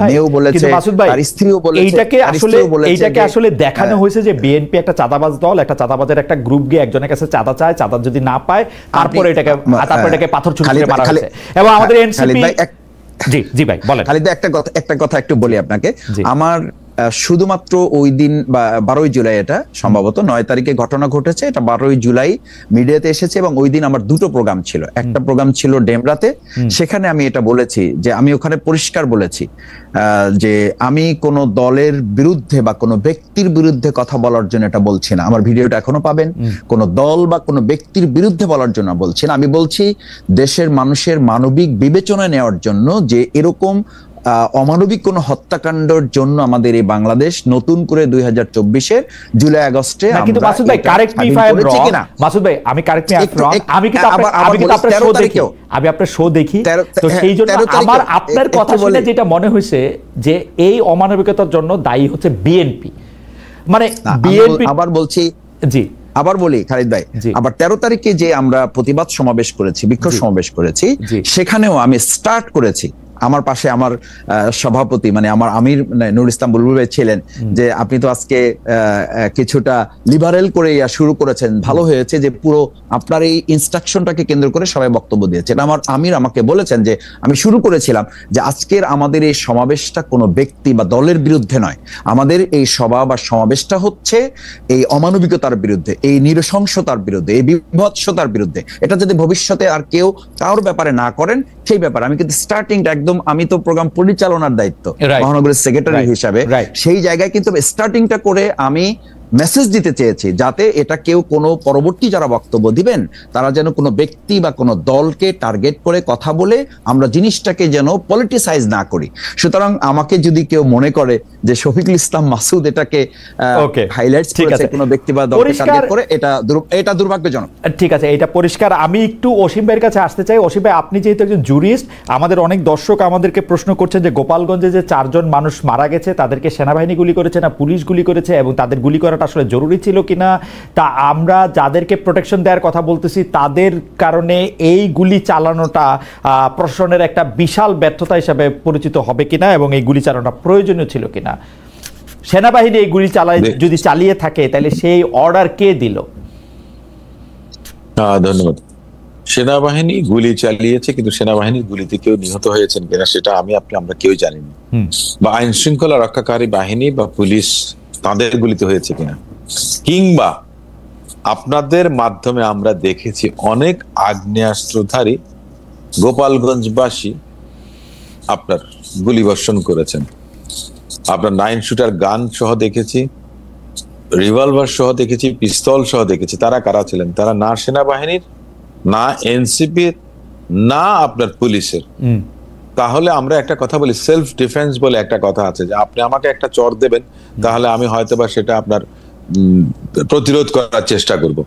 মেয়েও বলেছে, তার স্ত্রীও বলেছে। এইটাকে আসলে দেখানো হয়েছে যে বিএনপি একটা চাঁদাবাজ দল, একটা চাঁদাবাজের একটা গ্রুপ গিয়ে একজনের কাছে চাঁদা চায়, চাঁদা যদি না পায় তারপরে এটাকে পাথর ছুঁড়ে মারা হয়েছে। এবং আমাদের এনসিপি, জি ভাই বলেন। খালিদ, একটা কথা একটু বলি আপনাকে। আমার শুধুমাত্র ওই দিন 12ই জুলাই, এটা সম্ভবত 9 তারিখে ঘটনা ঘটেছে, এটা 12ই জুলাই মিডিয়াতে এসেছে এবং ওই দিন আমার দুটো প্রোগ্রাম ছিল। একটা প্রোগ্রাম ছিল ডেমরাতে, সেখানে আমি এটা বলেছি যে আমি ওখানে পরিষ্কার বলেছি যে আমি কোনো দলের বিরুদ্ধে বা কোনো ব্যক্তির বিরুদ্ধে কথা বলার জন্য এটা বলছি না। আমার ভিডিওটা এখনো পাবেন। কোনো দল বা কোনো ব্যক্তির বিরুদ্ধে বলার জন্য বলছি না, আমি বলছি দেশের মানুষের মানবিক বিবেচনা নেওয়ার জন্য যে এরকম অমানবিক কোন হত্যাকাণ্ডের জন্য আমাদের এই বাংলাদেশ নতুন করে 2024-এর জুলাই আগস্টে কিন্তু মাসুদ ভাই correct me if I am রং, মাসুদ ভাই আমি কারেক্ট মি ইফ রং, আমি কিন্তু আপনার শো দেখি, আমি আপনার শো দেখি, তো সেই জন্য আমার আপনার কথা শুনে যেটা মনে হয়েছে যে এই অমানবিকতার জন্য দায়ী হচ্ছে বিএনপি, মানে বিএনপি। আবার বলছি, জি আবার বলি খালিদ ভাই, আবার 13 তারিখে যে আমরা প্রতিবাদ সমাবেশ করেছি, বিক্ষোভ সমাবেশ করেছি, সেখানেও আমি স্টার্ট করেছি, আমার পাশে আমার সভাপতি মানে আমার আমির নুর ইসলাম বুলবুল ভাই ছিলেন, যে আপনি তো আজকে কিছুটা লিবারেল করে শুরু করেছেন, ভালো হয়েছে যে পুরো আপনার এই ইনস্ট্রাকশনটাকে কেন্দ্র করে সবাই বক্তব্য দিয়েছেন। আমার আমির আমাকে বলেছেন যে আমি শুরু করেছিলাম যে আজকের আমাদের এই সমাবেশটা কোনো ব্যক্তি বা দলের বিরুদ্ধে নয়, আমাদের এই সভা বা সমাবেশটা হচ্ছে এই অমানবিকতার বিরুদ্ধে, এই নৃশংসতার বিরুদ্ধে, এই বিভৎসতার বিরুদ্ধে। এটা যদি ভবিষ্যতে আর কেউ কারোর ব্যাপারে না করেন সেই ব্যাপারে আমি কিন্তু স্টার্টিংটা একদম, আমি তো প্রোগ্রাম পরিচালনার দায়িত্ব মহানগরের সেক্রেটারি হিসাবে, সেই জায়গায় কিন্তু স্টার্টিংটা করে আমি মেসেজ দিতে চেয়েছি যাতে এটা কেউ কোনো পরবর্তী যারা বক্তব্য দিবেন তারা যেন কোনো ব্যক্তি বা কোনো দলকে টার্গেট করে কথা বলে আমরা জিনিসটাকে যেন পলিটিসাইজ না করি। সুতরাং আমাকে যদি কেউ মনে করে যে শফিকুল ইসলাম মাসুদ এটাকে হাইলাইটস করেছে কোনো ব্যক্তি বা দলকে টার্গেট করে, এটা দুর্ভাগ্যজনক। ঠিক আছে, এটা পরিষ্কার। আমি একটু অসীম ভাইয়ের কাছে আসতে চাই। অসীম ভাই, আপনি যেহেতু একজন জুরিস্ট, আমাদের অনেক দর্শক আমাদেরকে প্রশ্ন করছেন যে গোপালগঞ্জে যে 4 জন মানুষ মারা গেছে তাদেরকে সেনাবাহিনী গুলি করেছে না পুলিশ গুলি করেছে, এবং তাদের গুলি করাটা আসলে জরুরি ছিল কিনা, তা আমরা যাদেরকে প্রোটেকশন দেওয়ার কথা বলতেছি তাদের কারণে এই গুলি চালানোটা প্রশাসনের একটা বিশাল ব্যর্থতা হিসাবে পরিচিত হবে কিনা, এবং এই গুলি চালানোটা প্রয়োজনীয় ছিল কিনা। সেনাবাহিনী এই গুলি যদি চালিয়ে থাকে তাহলে সেই অর্ডার কে দিল? ধন্যবাদ। সেনাবাহিনী গুলি চালিয়েছে, কিন্তু সেনাবাহিনীর গুলিতে কেউ নিহত হয়েছেন কিনা সেটা আমরা কেউ জানি না, বা আইন শৃঙ্খলা রক্ষাকারী বাহিনী বা পুলিশ তাদের গুলিতে হয়েছে কিনা, কিংবা আপনাদের মাধ্যমে আমরা দেখেছি অনেক আগ্নেয়াস্ত্রধারী গোপালগঞ্জবাসী আপনার গুলিবর্ষণ করেছেন। আপনার 9 শুটার গান সহ দেখেছি, রিভলভার সহ দেখেছি, পিস্তল সহ দেখেছি। তারা কারা ছিলেন? তারা না সেনাবাহিনীর, না এনসিপির, না আপনার পুলিশের। তাহলে আমরা একটা কথা বলি, সেলফ ডিফেন্স বলে একটা কথা আছে, যে আপনি আমাকে একটা চর দেবেন তাহলে আমি হয়তোবা সেটা আপনার প্রতিরোধ করার চেষ্টা করব,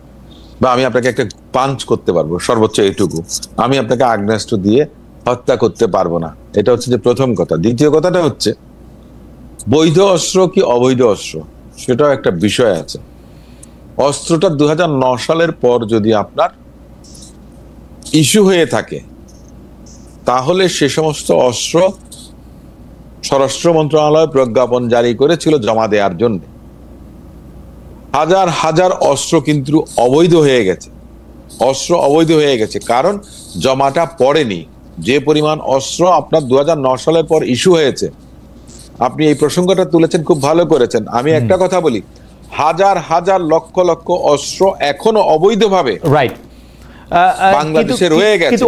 বা আমি আপনাকে একটা পাঞ্চ করতে পারবো, সর্বোচ্চ এইটুকু। আমি আপনাকে আগ্নেয়াস্ত্র দিয়ে হত্যা করতে পারবো না। এটা হচ্ছে যে প্রথম কথা। দ্বিতীয় কথাটা হচ্ছে বৈধ অস্ত্র কি অবৈধ অস্ত্র, সেটাও একটা বিষয় আছে। অস্ত্রটা 2009 সালের পর যদি আপনার ইস্যু হয়ে থাকে তাহলে সে সমস্ত অস্ত্র স্বরাষ্ট্র মন্ত্রণালয় প্রজ্ঞাপন জারি করেছিল জমা দেওয়ার জন্য। হাজার হাজার অস্ত্র কিন্তু অবৈধ হয়ে গেছে, অস্ত্র অবৈধ হয়ে গেছে, কারণ জমাটা পড়েনি। যে পরিমাণ অস্ত্র আপনার 2009 সালের পর ইস্যু হয়েছে, আপনি এই প্রসঙ্গটা তুলেছেন, খুব ভালো করেছেন। আমি একটা কথা বলি, হাজার হাজার লক্ষ লক্ষ অস্ত্র এখনো অবৈধভাবে বাংলাদেশে রয়ে গেছে। কিন্তু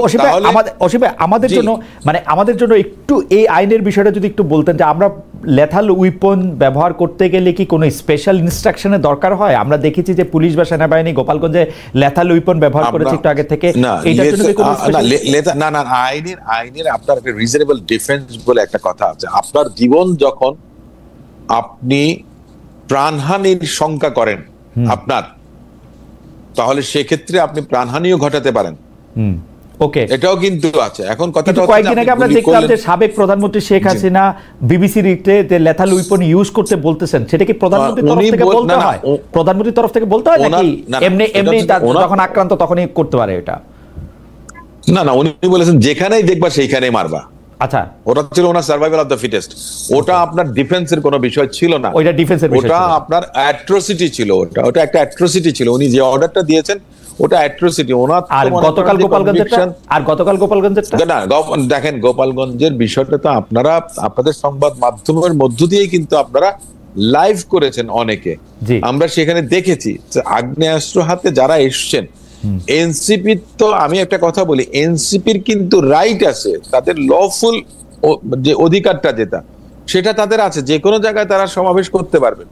আমাদের জন্য একটু এই আইনের বিষয়টা যদি একটু বলতেন, যে আমরা লেথাল উইপন ব্যবহার করতে গেলে কি কোনো স্পেশাল ইনস্ট্রাকশনের দরকার হয়? আমরা দেখেছি যে পুলিশ বা সেনাবাহিনী গোপালগঞ্জে লেথাল উইপন ব্যবহার করেছে একটু আগে থেকে। আইনের আপনার একটা রিজনেবল ডিফেন্স বলে একটা কথা আছে। আপনার জীবন যখন আপনি প্রাণহানির শঙ্কা করেন আপনার, তাহলে সেক্ষেত্রে আপনি প্রাণহানিও ঘটাতে পারেন। ওকে, এটাও কিন্তু আছে। এখন কথাটা কয়েকদিন আগে আমরা দেখলাম যে সাবেক প্রধানমন্ত্রী শেখ হাসিনা বিবিসির রিটে লেথাল উইপন ইউজ করতে বলতেছেন, সেটা কি প্রধানমন্ত্রীর তরফ থেকে বলতে হয়? প্রধানমন্ত্রীর তরফ থেকে বলতে হয় নাকি এমনি যখন আক্রান্ত তখনই করতে পারে এটা? না, উনি বলেছেন যেখানেই দেখবা সেইখানেই মারবা। আচ্ছা, ওটা ছিল ওনার সার্ভাইভাল অফ দ্য ফিটেস্ট। ওটা আপনার ডিফেন্সের কোনো বিষয় ছিল না, ওইটা ডিফেন্সের বিষয় ওটা ছিল। আপনার অ্যাট্রোসিটি ছিল। ওটা একটা অ্যাট্রোসিটি ছিল। উনি যে অর্ডারটা দিয়েছেন ওটা অ্যাট্রোসিটি। ওনার আর গতকাল গোপালগঞ্জেরটা না, দেখেন গোপালগঞ্জের বিষয়টা তো আপনারা আপনাদের সংবাদ মাধ্যমের মধ্য দিয়ে কিন্তু আপনারা লাইভ করেছেন অনেকে, আমরা সেখানে দেখেছি আগ্নেয়াস্ত্র হাতে যারা এসছেন। এনসিপি তো আমি একটা কথা বলি, এনসিপির কিন্তু রাইট আছে, তাদের লফুল যে অধিকারটা যেটা সেটা তাদের আছে, যে কোনো জায়গায় তারা সমাবেশ করতে পারবেন।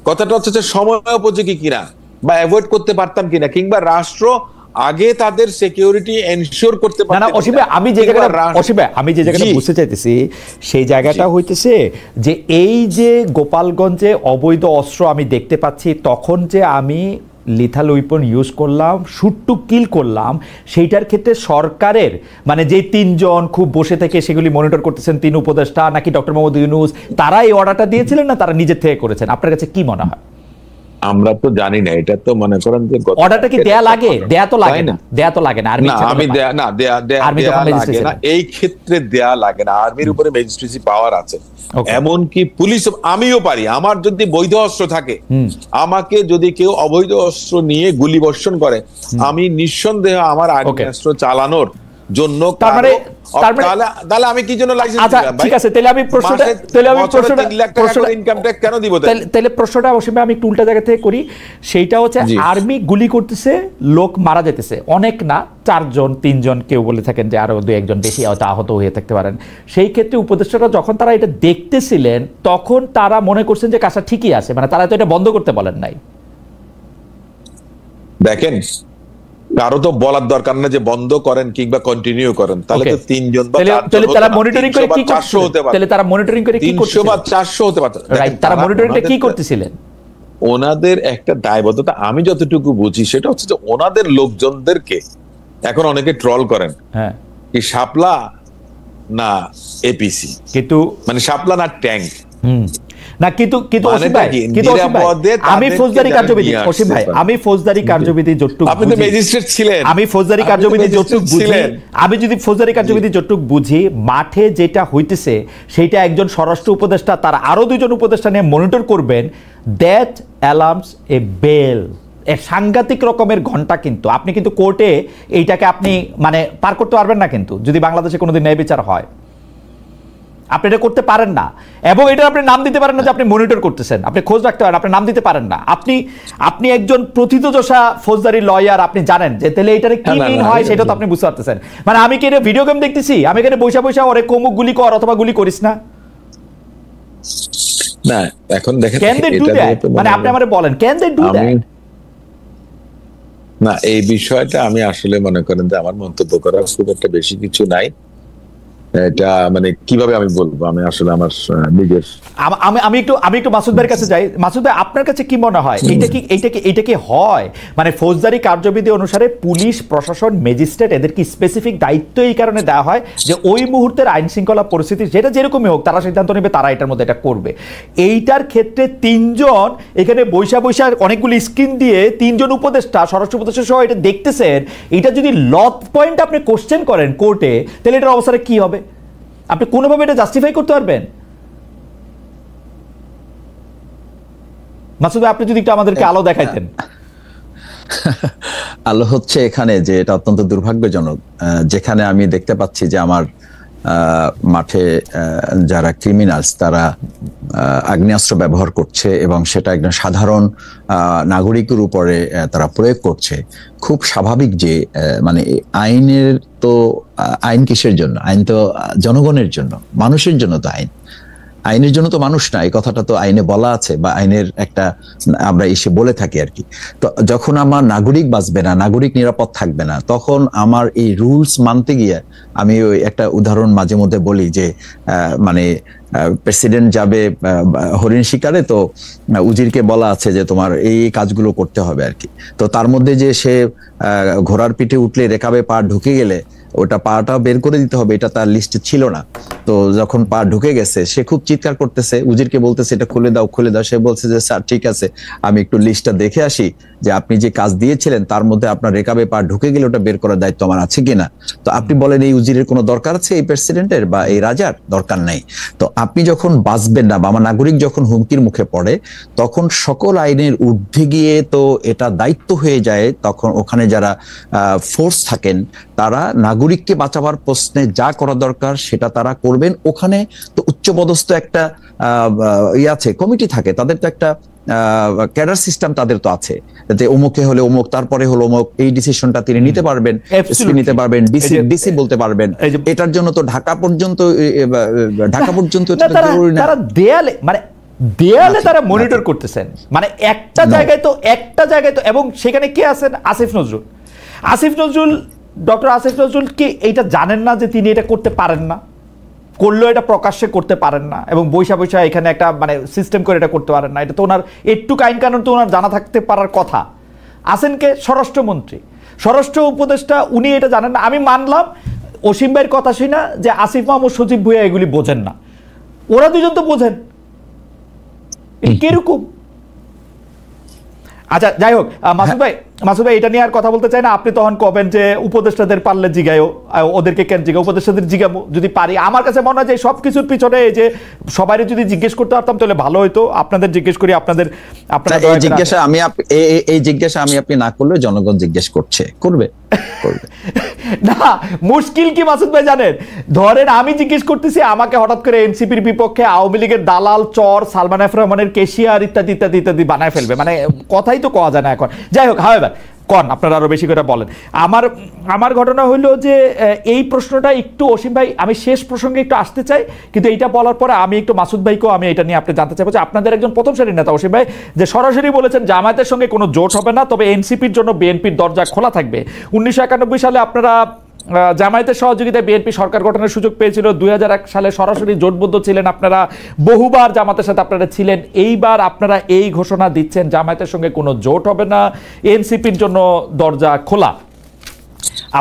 কথাটা হচ্ছে যে সময় উপযোগী কিনা বা অ্যাভয়েড করতে পারতাম কিনা, কিংবা রাষ্ট্র আগে তাদের সিকিউরিটি এনশিওর করতে পারত। না অসীম ভাই, আমি যে জায়গাটা বুঝতে চাইতেছি সেই জায়গাটা হইতেছে যে এই যে গোপালগঞ্জে অবৈধ অস্ত্র আমি দেখতে পাচ্ছি, তখন যে আমি লিথাল উইপন ইউজ করলাম, শুট টু কিল করলাম, সেইটার ক্ষেত্রে সরকারের মানে যে 3 জন খুব বসে থেকে সেগুলি মনিটর করতেছেন, 3 উপদেষ্টা নাকি ডক্টর মোহাম্মদ ইউনূস, তারা এই অর্ডারটা দিয়েছিলেন না তারা নিজের থেকে করেছেন? আপনার কাছে কি মনে হয়? আমরা তো জানি না, এটা তো মনে করেন যে অর্ডারটা কি দেয়া লাগে? দেয়া তো লাগে না। এই ক্ষেত্রে দেয়া লাগে না। আর্মির উপরে ম্যাজিস্ট্রেসি পাওয়ার আছে, এমনকি পুলিশ, আমিও পারি। আমার যদি বৈধ অস্ত্র থাকে, আমাকে যদি কেউ অবৈধ অস্ত্র নিয়ে গুলি বর্ষণ করে, আমি নিঃসন্দেহে আমার আগ্নেয়াস্ত্র চালানোর জন্য তাহলে আমি কি জন্য লাইসেন্স দিলাম? ঠিক আছে, তাহলে আমি প্রশ্নটা ইনকাম ট্যাক্স কেন দিব? তাহলে প্রশ্নটা অবশ্যই আমি একটু উল্টা জায়গা থেকে করি। সেইটা হচ্ছে আর্মি গুলি করতেছে, লোক মারা যেতেছে, অনেক না, 4 জন 3 জন, কেউ বলে থাকেন যে আরো 2-1 জন বেশি হয়তো আহত হয়ে থাকতে পারেন। সেই ক্ষেত্রে উপদেষ্টারা যখন তারা এটা দেখতেছিলেন তখন তারা মনে করছেন যে কাজটা ঠিকই আছে, মানে তারা তো এটা বন্ধ করতে বলেন নাই। দেখেন, কারো তো বলার দরকার না যে বন্ধ করেন কিংবা কন্টিনিউ করেন। তাহলে তো 3 জন বা 4 জন, তারা মনিটরিং করে কি 400 হতে পারে। তাহলে তারা মনিটরিং করে কি করতেছিলেন? 300 বা 400 হতে পারে। রাইট, তারা মনিটরিংটা কি করতেছিলেন? ওনাদের একটা দায়বদ্ধতা আমি যতটুকু বুঝি সেটা হচ্ছে যে ওনাদের লোকজনদেরকে এখন অনেকে ট্রল করেন, হ্যাঁ, কি শাপলা না এপিসি, কিন্তু মানে শাপলা না ট্যাঙ্ক। না কিন্তু আমি ফৌজদারি কার্যবিধি, অসীম ভাই, আমি ফৌজদারি কার্যবিধি যতটুকু, আপনি তো ম্যাজিস্ট্রেট ছিলেন, আমি ফৌজদারি কার্যবিধি যতটুকু বুঝি, আমি যদি ফৌজদারি কার্যবিধি যতটুকু বুঝি, মাঠে যেটা হইতেছে সেইটা একজন স্বরাষ্ট্র উপদেষ্টা তার আরো 2 জন উপদেষ্টা নিয়ে মনিটর করবেন, দ্যাট অ্যালার্মস এ বেল। সাংঘাতিক রকমের ঘন্টা। কিন্তু আপনি কিন্তু কোর্টে এইটাকে আপনি মানে পার করতে পারবেন না, কিন্তু যদি বাংলাদেশে কোনোদিন ন্যায় বিচার হয় আপনি এটা করতে পারেন না। এবং এটা আপনি নাম দিতে পারেন না যে আপনি মনিটর করতেছেন, আপনি খোঁজ রাখতে পারেন, আপনি নাম দিতে পারেন না। আপনি একজন প্রথিতযশা ফৌজদারি লয়ার, আপনি জানেন যে তাহলে এটার কি মিন হয় সেটা তো আপনি বুঝতে পারতেছেন। মানে আমি কি এটা ভিডিও গেম দেখতেছি, আমি এখানে বৈশা ওরে কোমুক গুলি কর অথবা গুলি করিস না। না এখন দেখেন, ক্যান দে ডু দ্যাট? মানে আপনি আমারে বলেন, ক্যান দে ডু দ্যাট? না, এই বিষয়টা আমি আসলে মনে করেন যে আমার মন্তব্য করার খুব একটা বেশি কিছু নাই। এটা মানে কিভাবে আমি বলবো, আমি আসলে আমার নিজের আমি একটু মাসুদ ভাইয়ের কাছে যাই। মাসুদ ভাই, আপনার কাছে কি মনে হয় এইটা কি হয়? মানে ফৌজদারি কার্যবিধি অনুসারে পুলিশ প্রশাসন ম্যাজিস্ট্রেট এদের কি স্পেসিফিক দায়িত্ব এই কারণে দেওয়া হয় যে ওই মুহূর্তের আইন শৃঙ্খলা পরিস্থিতি যেটা যেরকমই হোক তারা সিদ্ধান্ত নেবে, তারা এটার মধ্যে এটা করবে। এইটার ক্ষেত্রে 3 জন এখানে বৈশা অনেকগুলি স্ক্রিন দিয়ে 3 জন উপদেষ্টা, স্বরাষ্ট্র উপদেষ্টা সহ এটা দেখতেছেন, এটা যদি লট পয়েন্ট আপনি কোশ্চেন করেন কোর্টে, তাহলে এটার অবস্থাটা কি হবে? আপনি কোনোভাবে এটা জাস্টিফাই করতে পারবেন? মাসুদ ভাই, আপনি যদি একটু আমাদেরকে আলো দেখাইতেন। আলো হচ্ছে এখানে যে এটা অত্যন্ত দুর্ভাগ্যজনক, যেখানে আমি দেখতে পাচ্ছি যে আমার মাঠে যারা ক্রিমিনালস তারা আগ্নেয়াস্ত্র ব্যবহার করছে এবং সেটা একজন সাধারণ নাগরিকের উপরে তারা প্রয়োগ করছে। খুব স্বাভাবিক যে মানে আইনের তো আইন কিসের জন্য? আইন তো জনগণের জন্য, মানুষের জন্য তো আইন। আইনের জন্য তো মানুষ না, এই কথাটা তো আইনে বলা আছে বা আইনের একটা আমরা এসে বলে থাকি আর কি। তো যখন আমার নাগরিক বাঁচবে না, নাগরিক নিরাপদ থাকবে না, তখন আমার এই রুলস মানতে গিয়ে আমি ওই একটা উদাহরণ মাঝে মধ্যে বলি যে মানে প্রেসিডেন্ট যাবে হরিণ শিকারে, তো উজিরকে বলা আছে যে তোমার এই কাজগুলো করতে হবে আর কি। তো তার মধ্যে যে সে ঘোড়ার পিঠে উঠলে রেকাবে পা ঢুকে গেলে ওটা পাটা বের করে দিতে হবে, এটা তার লিস্টে ছিল না। তো যখন পা ঢুকে গেছে সে খুব চিৎকার করতেছে, উজিরকে বলতেছে এটা খুলে দাও খুলে দাও। সে বলছে যে স্যার ঠিক আছে, আমি একটু লিস্টটা দেখে আসি যে আপনি যে কাজ দিয়েছিলেন তার মধ্যে আপনার রেকাবে পা ঢুকে গেলে ওটা বের করার দায়িত্ব আমার আছে কিনা। তো আপনি বলেন এই উজিরের কোনো দরকার আছে এই প্রেসিডেন্টের বা এই রাজার? দরকার নাই। তো আপনি যখন বাঁচবেন না বা আমার নাগরিক যখন হুমকির মুখে পড়ে তখন সকল আইনের ঊর্ধ্বে গিয়ে তো এটা দায়িত্ব হয়ে যায়, তখন ওখানে যারা ফোর্স থাকেন তারা নাগরিককে বাঁচাবার প্রশ্নে যা করা দরকার সেটা তারা করবেন। ওখানে তো উচ্চপদস্থ একটা আছে, কমিটি থাকে, তাদের তো একটা ক্যাডার সিস্টেম তাদের তো আছে, যে অমুকে হলে অমুক, তারপরে হলো অমুক, এই ডিসিশনটা তিনি নিতে পারবেন, এসপি নিতে পারবেন, ডিসি বলতে পারবেন। এটার জন্য তো ঢাকা পর্যন্ত তারা দেয়ালে মানে দেয়ালে তারা মনিটর করতেছেন, মানে একটা জায়গায় তো এবং সেখানে কে আছেন? আসিফ নজরুল। ডক্টর আসিফ নজরুল কি এইটা জানেন না যে তিনি এটা করতে পারেন না? করলেও এটা প্রকাশ্যে করতে পারেন না এবং বৈশা এখানে একটা মানে সিস্টেম করে এটা করতে পারেন না। এটা তো ওনার একটু আইন কানুন তো ওনার জানা থাকতে পারার কথা। আছেন কে? স্বরাষ্ট্রমন্ত্রী, স্বরাষ্ট্র উপদেষ্টা, উনি এটা জানেন না। আমি মানলাম অসীম ভাইয়ের কথা শুনা যে আসিফ মাহমুদ, সজীব ভুঁইয়া এগুলি বোঝেন না, ওরা দুজন তো বোঝেন। কিরকম? আচ্ছা যাই হোক, মাসুদ ভাই এটা নিয়ে আর কথা বলতে চাই না। আপনি তখন কবেন যে উপদেষ্টাদের পারলে জিগায়ও, ওদেরকে কেন জিগাও? উপদেষ্টাদের জিগাবো যদি পারি। আমার কাছে মনে হয় যে সবকিছুর পিছনে এই যে সবাই যদি জিজ্ঞেস করতে পারতাম তাহলে ভালো হইতো। আপনাদের জিজ্ঞেস করি, আপনাদের এই জিজ্ঞাসা আমি আপনি না করলে জনগণ জিজ্ঞেস করবে না। মুশকিল কি মাসুদ ভাই জানেন? ধরেন আমি জিজ্ঞেস করতেছি, আমাকে হঠাৎ করে এনসিপির বিপক্ষে আওয়ামী লীগের দালাল, চর, সালমান এফ রহমানের কেশিয়ার ইত্যাদি ইত্যাদি ইত্যাদি বানায় ফেলবে, মানে কথাই তো কওয়া যায় না এখন। যাই হোক, হাওয়েভার কন, আপনারা আরো বেশি করে বলেন। আমার ঘটনা হইলো যে এই প্রশ্নটা একটু অসীম ভাই, আমি শেষ প্রসঙ্গে একটু আসতে চাই, কিন্তু এইটা বলার পরে আমি একটু মাসুদ ভাইকেও আমি এটা নিয়ে আপনি জানতে চাইবো যে আপনাদের একজন প্রথম সারির নেতা অসীম ভাই যে সরাসরি বলেছেন জামায়াতের সঙ্গে কোনো জোট হবে না, তবে এনসিপির জন্য বিএনপির দরজা খোলা থাকবে। 1991 সালে আপনারা জামায়াতের সহযোগিতায় বিএনপি সরকার গঠনের সুযোগ পেয়েছিল। 2001 সালে সরাসরি জোটবদ্ধ ছিলেন আপনারা, বহুবার জামাতের সাথে আপনারা ছিলেন। এইবার আপনারা এই ঘোষণা দিচ্ছেন জামায়াতের সঙ্গে কোনো জোট হবে না, এনসিপির জন্য দরজা খোলা।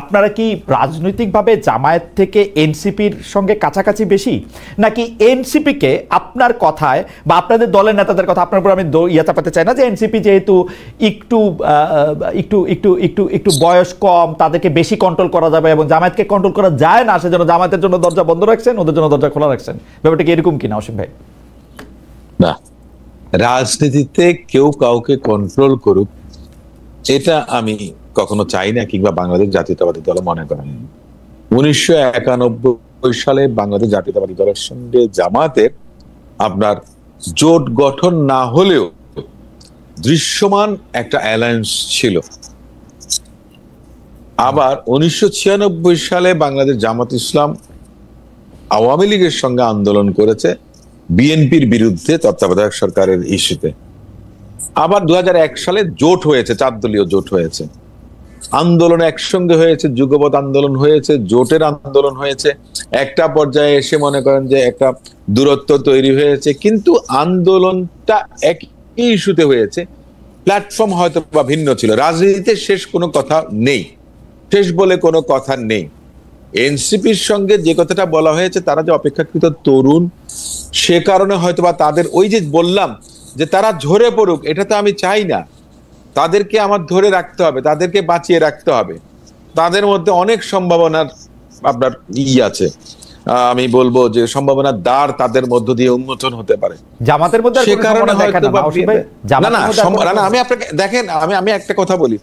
আপনারা কি রাজনৈতিকভাবে জামায়াত থেকে এনসিপির সঙ্গে কাছাকাছি বেশি, নাকি এনসিপিকে আপনার কথায় বা আপনাদের দলের নেতাদের কথা, আপনার উপর আমি চাপাতে চাই না যে এনসিপি যেহেতু একটু একটু একটু একটু একটু বয়স কম, তাদেরকে বেশি কন্ট্রোল করা যাবে এবং জামায়াতকে কন্ট্রোল করা যায় না, সেজন্য জামায়াতের জন্য দরজা বন্ধ রাখছেন, ওদের জন্য দরজা খোলা রাখছেন। ব্যাপারটা কি এরকম কিনা অসীম ভাই? না, রাজনীতিতে কেউ কাউকে কন্ট্রোল করুক এটা আমি কখনো চাই না, কিংবা বাংলাদেশ জাতীয়তাবাদী দল মনে করেন। 1991 সালে বাংলাদেশ জাতীয়তাবাদী দলের সঙ্গে জামাতের আপনার জোট গঠন না হলেও দৃশ্যমান একটা অ্যালায়েন্স ছিল। আবার 1996 সালে বাংলাদেশ জামাত ইসলাম আওয়ামী লীগের সঙ্গে আন্দোলন করেছে বিএনপির বিরুদ্ধে তত্ত্বাবধায়ক সরকারের ইস্যুতে। আবার 2001 সালে জোট হয়েছে, 4 দলীয় জোট হয়েছে, আন্দোলন একসঙ্গে হয়েছে, যুগপৎ আন্দোলন হয়েছে, জোটের আন্দোলন হয়েছে। একটা পর্যায়ে এসে মনে করেন যে একটা দূরত্ব তৈরি হয়েছে, কিন্তু আন্দোলনটা একই ইস্যুতে হয়েছে, প্ল্যাটফর্ম হয়তো বা ভিন্ন ছিল। রাজনীতিতে শেষ কোনো কথা নেই, শেষ বলে কোনো কথা নেই। এনসিপির সঙ্গে যে কথাটা বলা হয়েছে, তারা যে অপেক্ষাকৃত তরুণ, সে কারণে হয়তো বা তাদের ওই যে বললাম যে তারা ঝরে পড়ুক, এটা তো আমি চাই না। তাদেরকে আমার ধরে রাখতে হবে, তাদেরকে বাঁচিয়ে রাখতে হবে। তাদের মধ্যে অনেক সম্ভাবনার আপনার আছে, আমি বলবো যে সম্ভাবনার দ্বার তাদের মধ্য দিয়ে উন্মোচন হতে পারে। জামাতের মধ্যে সে কারণে না, আমি আপনাকে দেখেন, আমি একটা কথা বলি,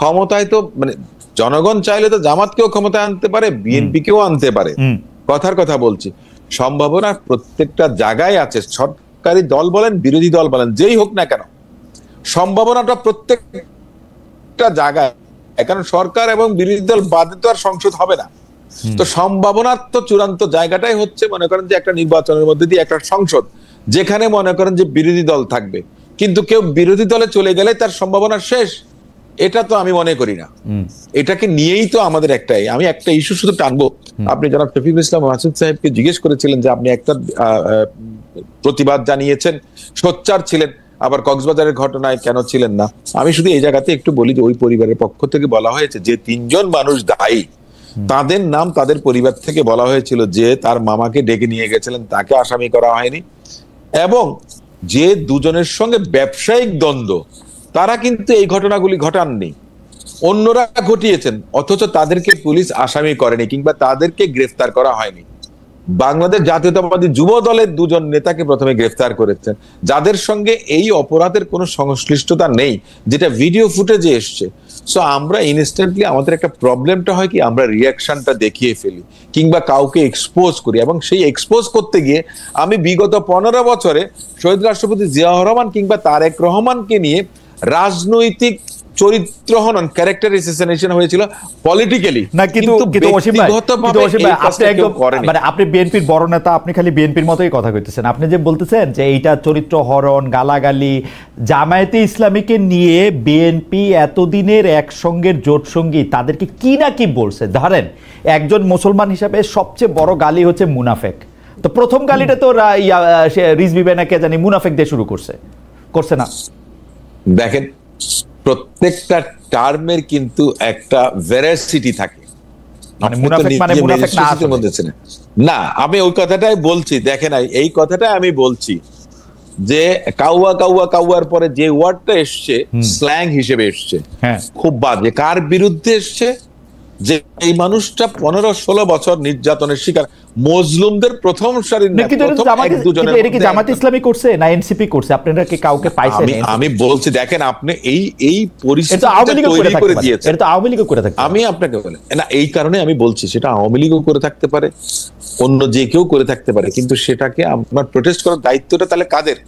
ক্ষমতায় তো মানে জনগণ চাইলে তো জামাতকেও ক্ষমতায় আনতে পারে, বিএনপিকেও আনতে পারে। কথার কথা বলছি, সম্ভাবনা প্রত্যেকটা জায়গায় আছে। সরকারি দল বলেন, বিরোধী দল বলেন, যেই হোক না কেন, সম্ভাবনাটা প্রত্যেকটা জায়গায়, কারণ সরকার এবং বিরোধী দল বাদে তো আর সংসদ হবে না। তো সম্ভাবনার তো চূড়ান্ত জায়গাটাই হচ্ছে মনে করেন যে একটা নির্বাচনের মধ্যে দিয়ে একটা সংসদ, যেখানে মনে করেন যে বিরোধী দল থাকবে, কিন্তু কেউ বিরোধী দলে চলে গেলে তার সম্ভাবনা শেষ, এটা তো আমি মনে করি না। এটাকে নিয়েই তো আমাদের একটাই, আমি একটা ইস্যু শুধু টানবো। আপনি জনাব শফিকুল ইসলাম মাসুদ সাহেবকে জিজ্ঞেস করেছিলেন যে আপনি একটা প্রতিবাদ জানিয়েছেন, সোচ্চার ছিলেন, আবার কক্সবাজারের ঘটনায় কেন ছিলেন না? আমি শুধু এই জায়গাতে একটু বলি যে ওই পরিবারের পক্ষ থেকে বলা হয়েছে যে 3 জন মানুষ দায়ী, তাদের নাম তাদের পরিবার থেকে বলা হয়েছিল, যে তার মামাকে ডেকে নিয়ে গেছিলেন তাকে আসামি করা হয়নি, এবং যে দুজনের সঙ্গে ব্যবসায়িক দ্বন্দ্ব তারা কিন্তু এই ঘটনাগুলি ঘটাননি, অন্যরা ঘটিয়েছেন, অথচ তাদেরকে পুলিশ আসামি করেনি কিংবা তাদেরকে গ্রেফতার করা হয়নি। বাংলাদেশ জাতীয়তাবাদী যুব দলের দুজন নেতাকে প্রথমে গ্রেফতার করেছেন, যাদের সঙ্গে এই অপরাধের কোনো সংশ্লিষ্টতা নেই, যেটা ভিডিও ফুটেজে এসছে। সো আমরা ইনস্ট্যান্টলি আমাদের একটা প্রবলেমটা হয় কি, আমরা রিয়াকশনটা দেখিয়ে ফেলি কিংবা কাউকে এক্সপোজ করি, এবং সেই এক্সপোজ করতে গিয়ে আমি বিগত 15 বছরে শহীদ রাষ্ট্রপতি জিয়াউর রহমান কিংবা তারেক রহমানকে নিয়ে রাজনৈতিক চরিত্র হনন, ক্যারেক্টার অ্যাসাসিনেশন হয়েছিল পলিটিক্যালি, না কিন্তু অসীম ভাই, আপনি একদম মানে আপনি বিএনপির বড় নেতা, আপনি খালি বিএনপির মতোই কথা কইতেছেন। আপনি যে বলতেছেন যে এইটা চরিত্র হরণ, গালাগালি, জামায়াতে ইসলামীকে নিয়ে বিএনপি এতদিনের একসঙ্গের জোট সঙ্গী তাদেরকে কি না কি বলছে। ধরেন একজন মুসলমান হিসাবে সবচেয়ে বড় গালি হচ্ছে মুনাফেক, তো প্রথম গালিটা তো রিজভী বেনাকে জানি মুনাফেক দিয়ে শুরু করছে না। দেখেন, প্রত্যেকটা টার্মের কিন্তু একটা ভেরাসিটি থাকে, না আমি ওই কথাটাই বলছি। দেখেন এই কথাটাই আমি বলছি যে কাউয়া কাউয়া কাউয়ার পরে যে ওয়ার্ডটা এসছে স্ল্যাং হিসেবে এসছে, খুব বাজে। কার বিরুদ্ধে এসছে? যে এই মানুষটা 15-16 বছর নির্যাতনের শিকার, মজলুমদের প্রথম সারির জামাত ইসলামী করছে না এনসিপি করছে, আপনারা কি কাউকে পাইছেন? আমি বলছি, দেখেন আপনি এই পরিস্থিতি তৈরি করে দিয়েছেন, এটা তো আওয়ামী লীগও করে থাকে। আমি আপনাকে বলেন না, এই কারণে আমি বলছি সেটা আওয়ামী লীগও করে থাকতে পারে, অন্য যে কেউ করে থাকতে পারে, কিন্তু সেটাকে আপনার প্রোটেস্ট করার দায়িত্বটা তাহলে কাদের?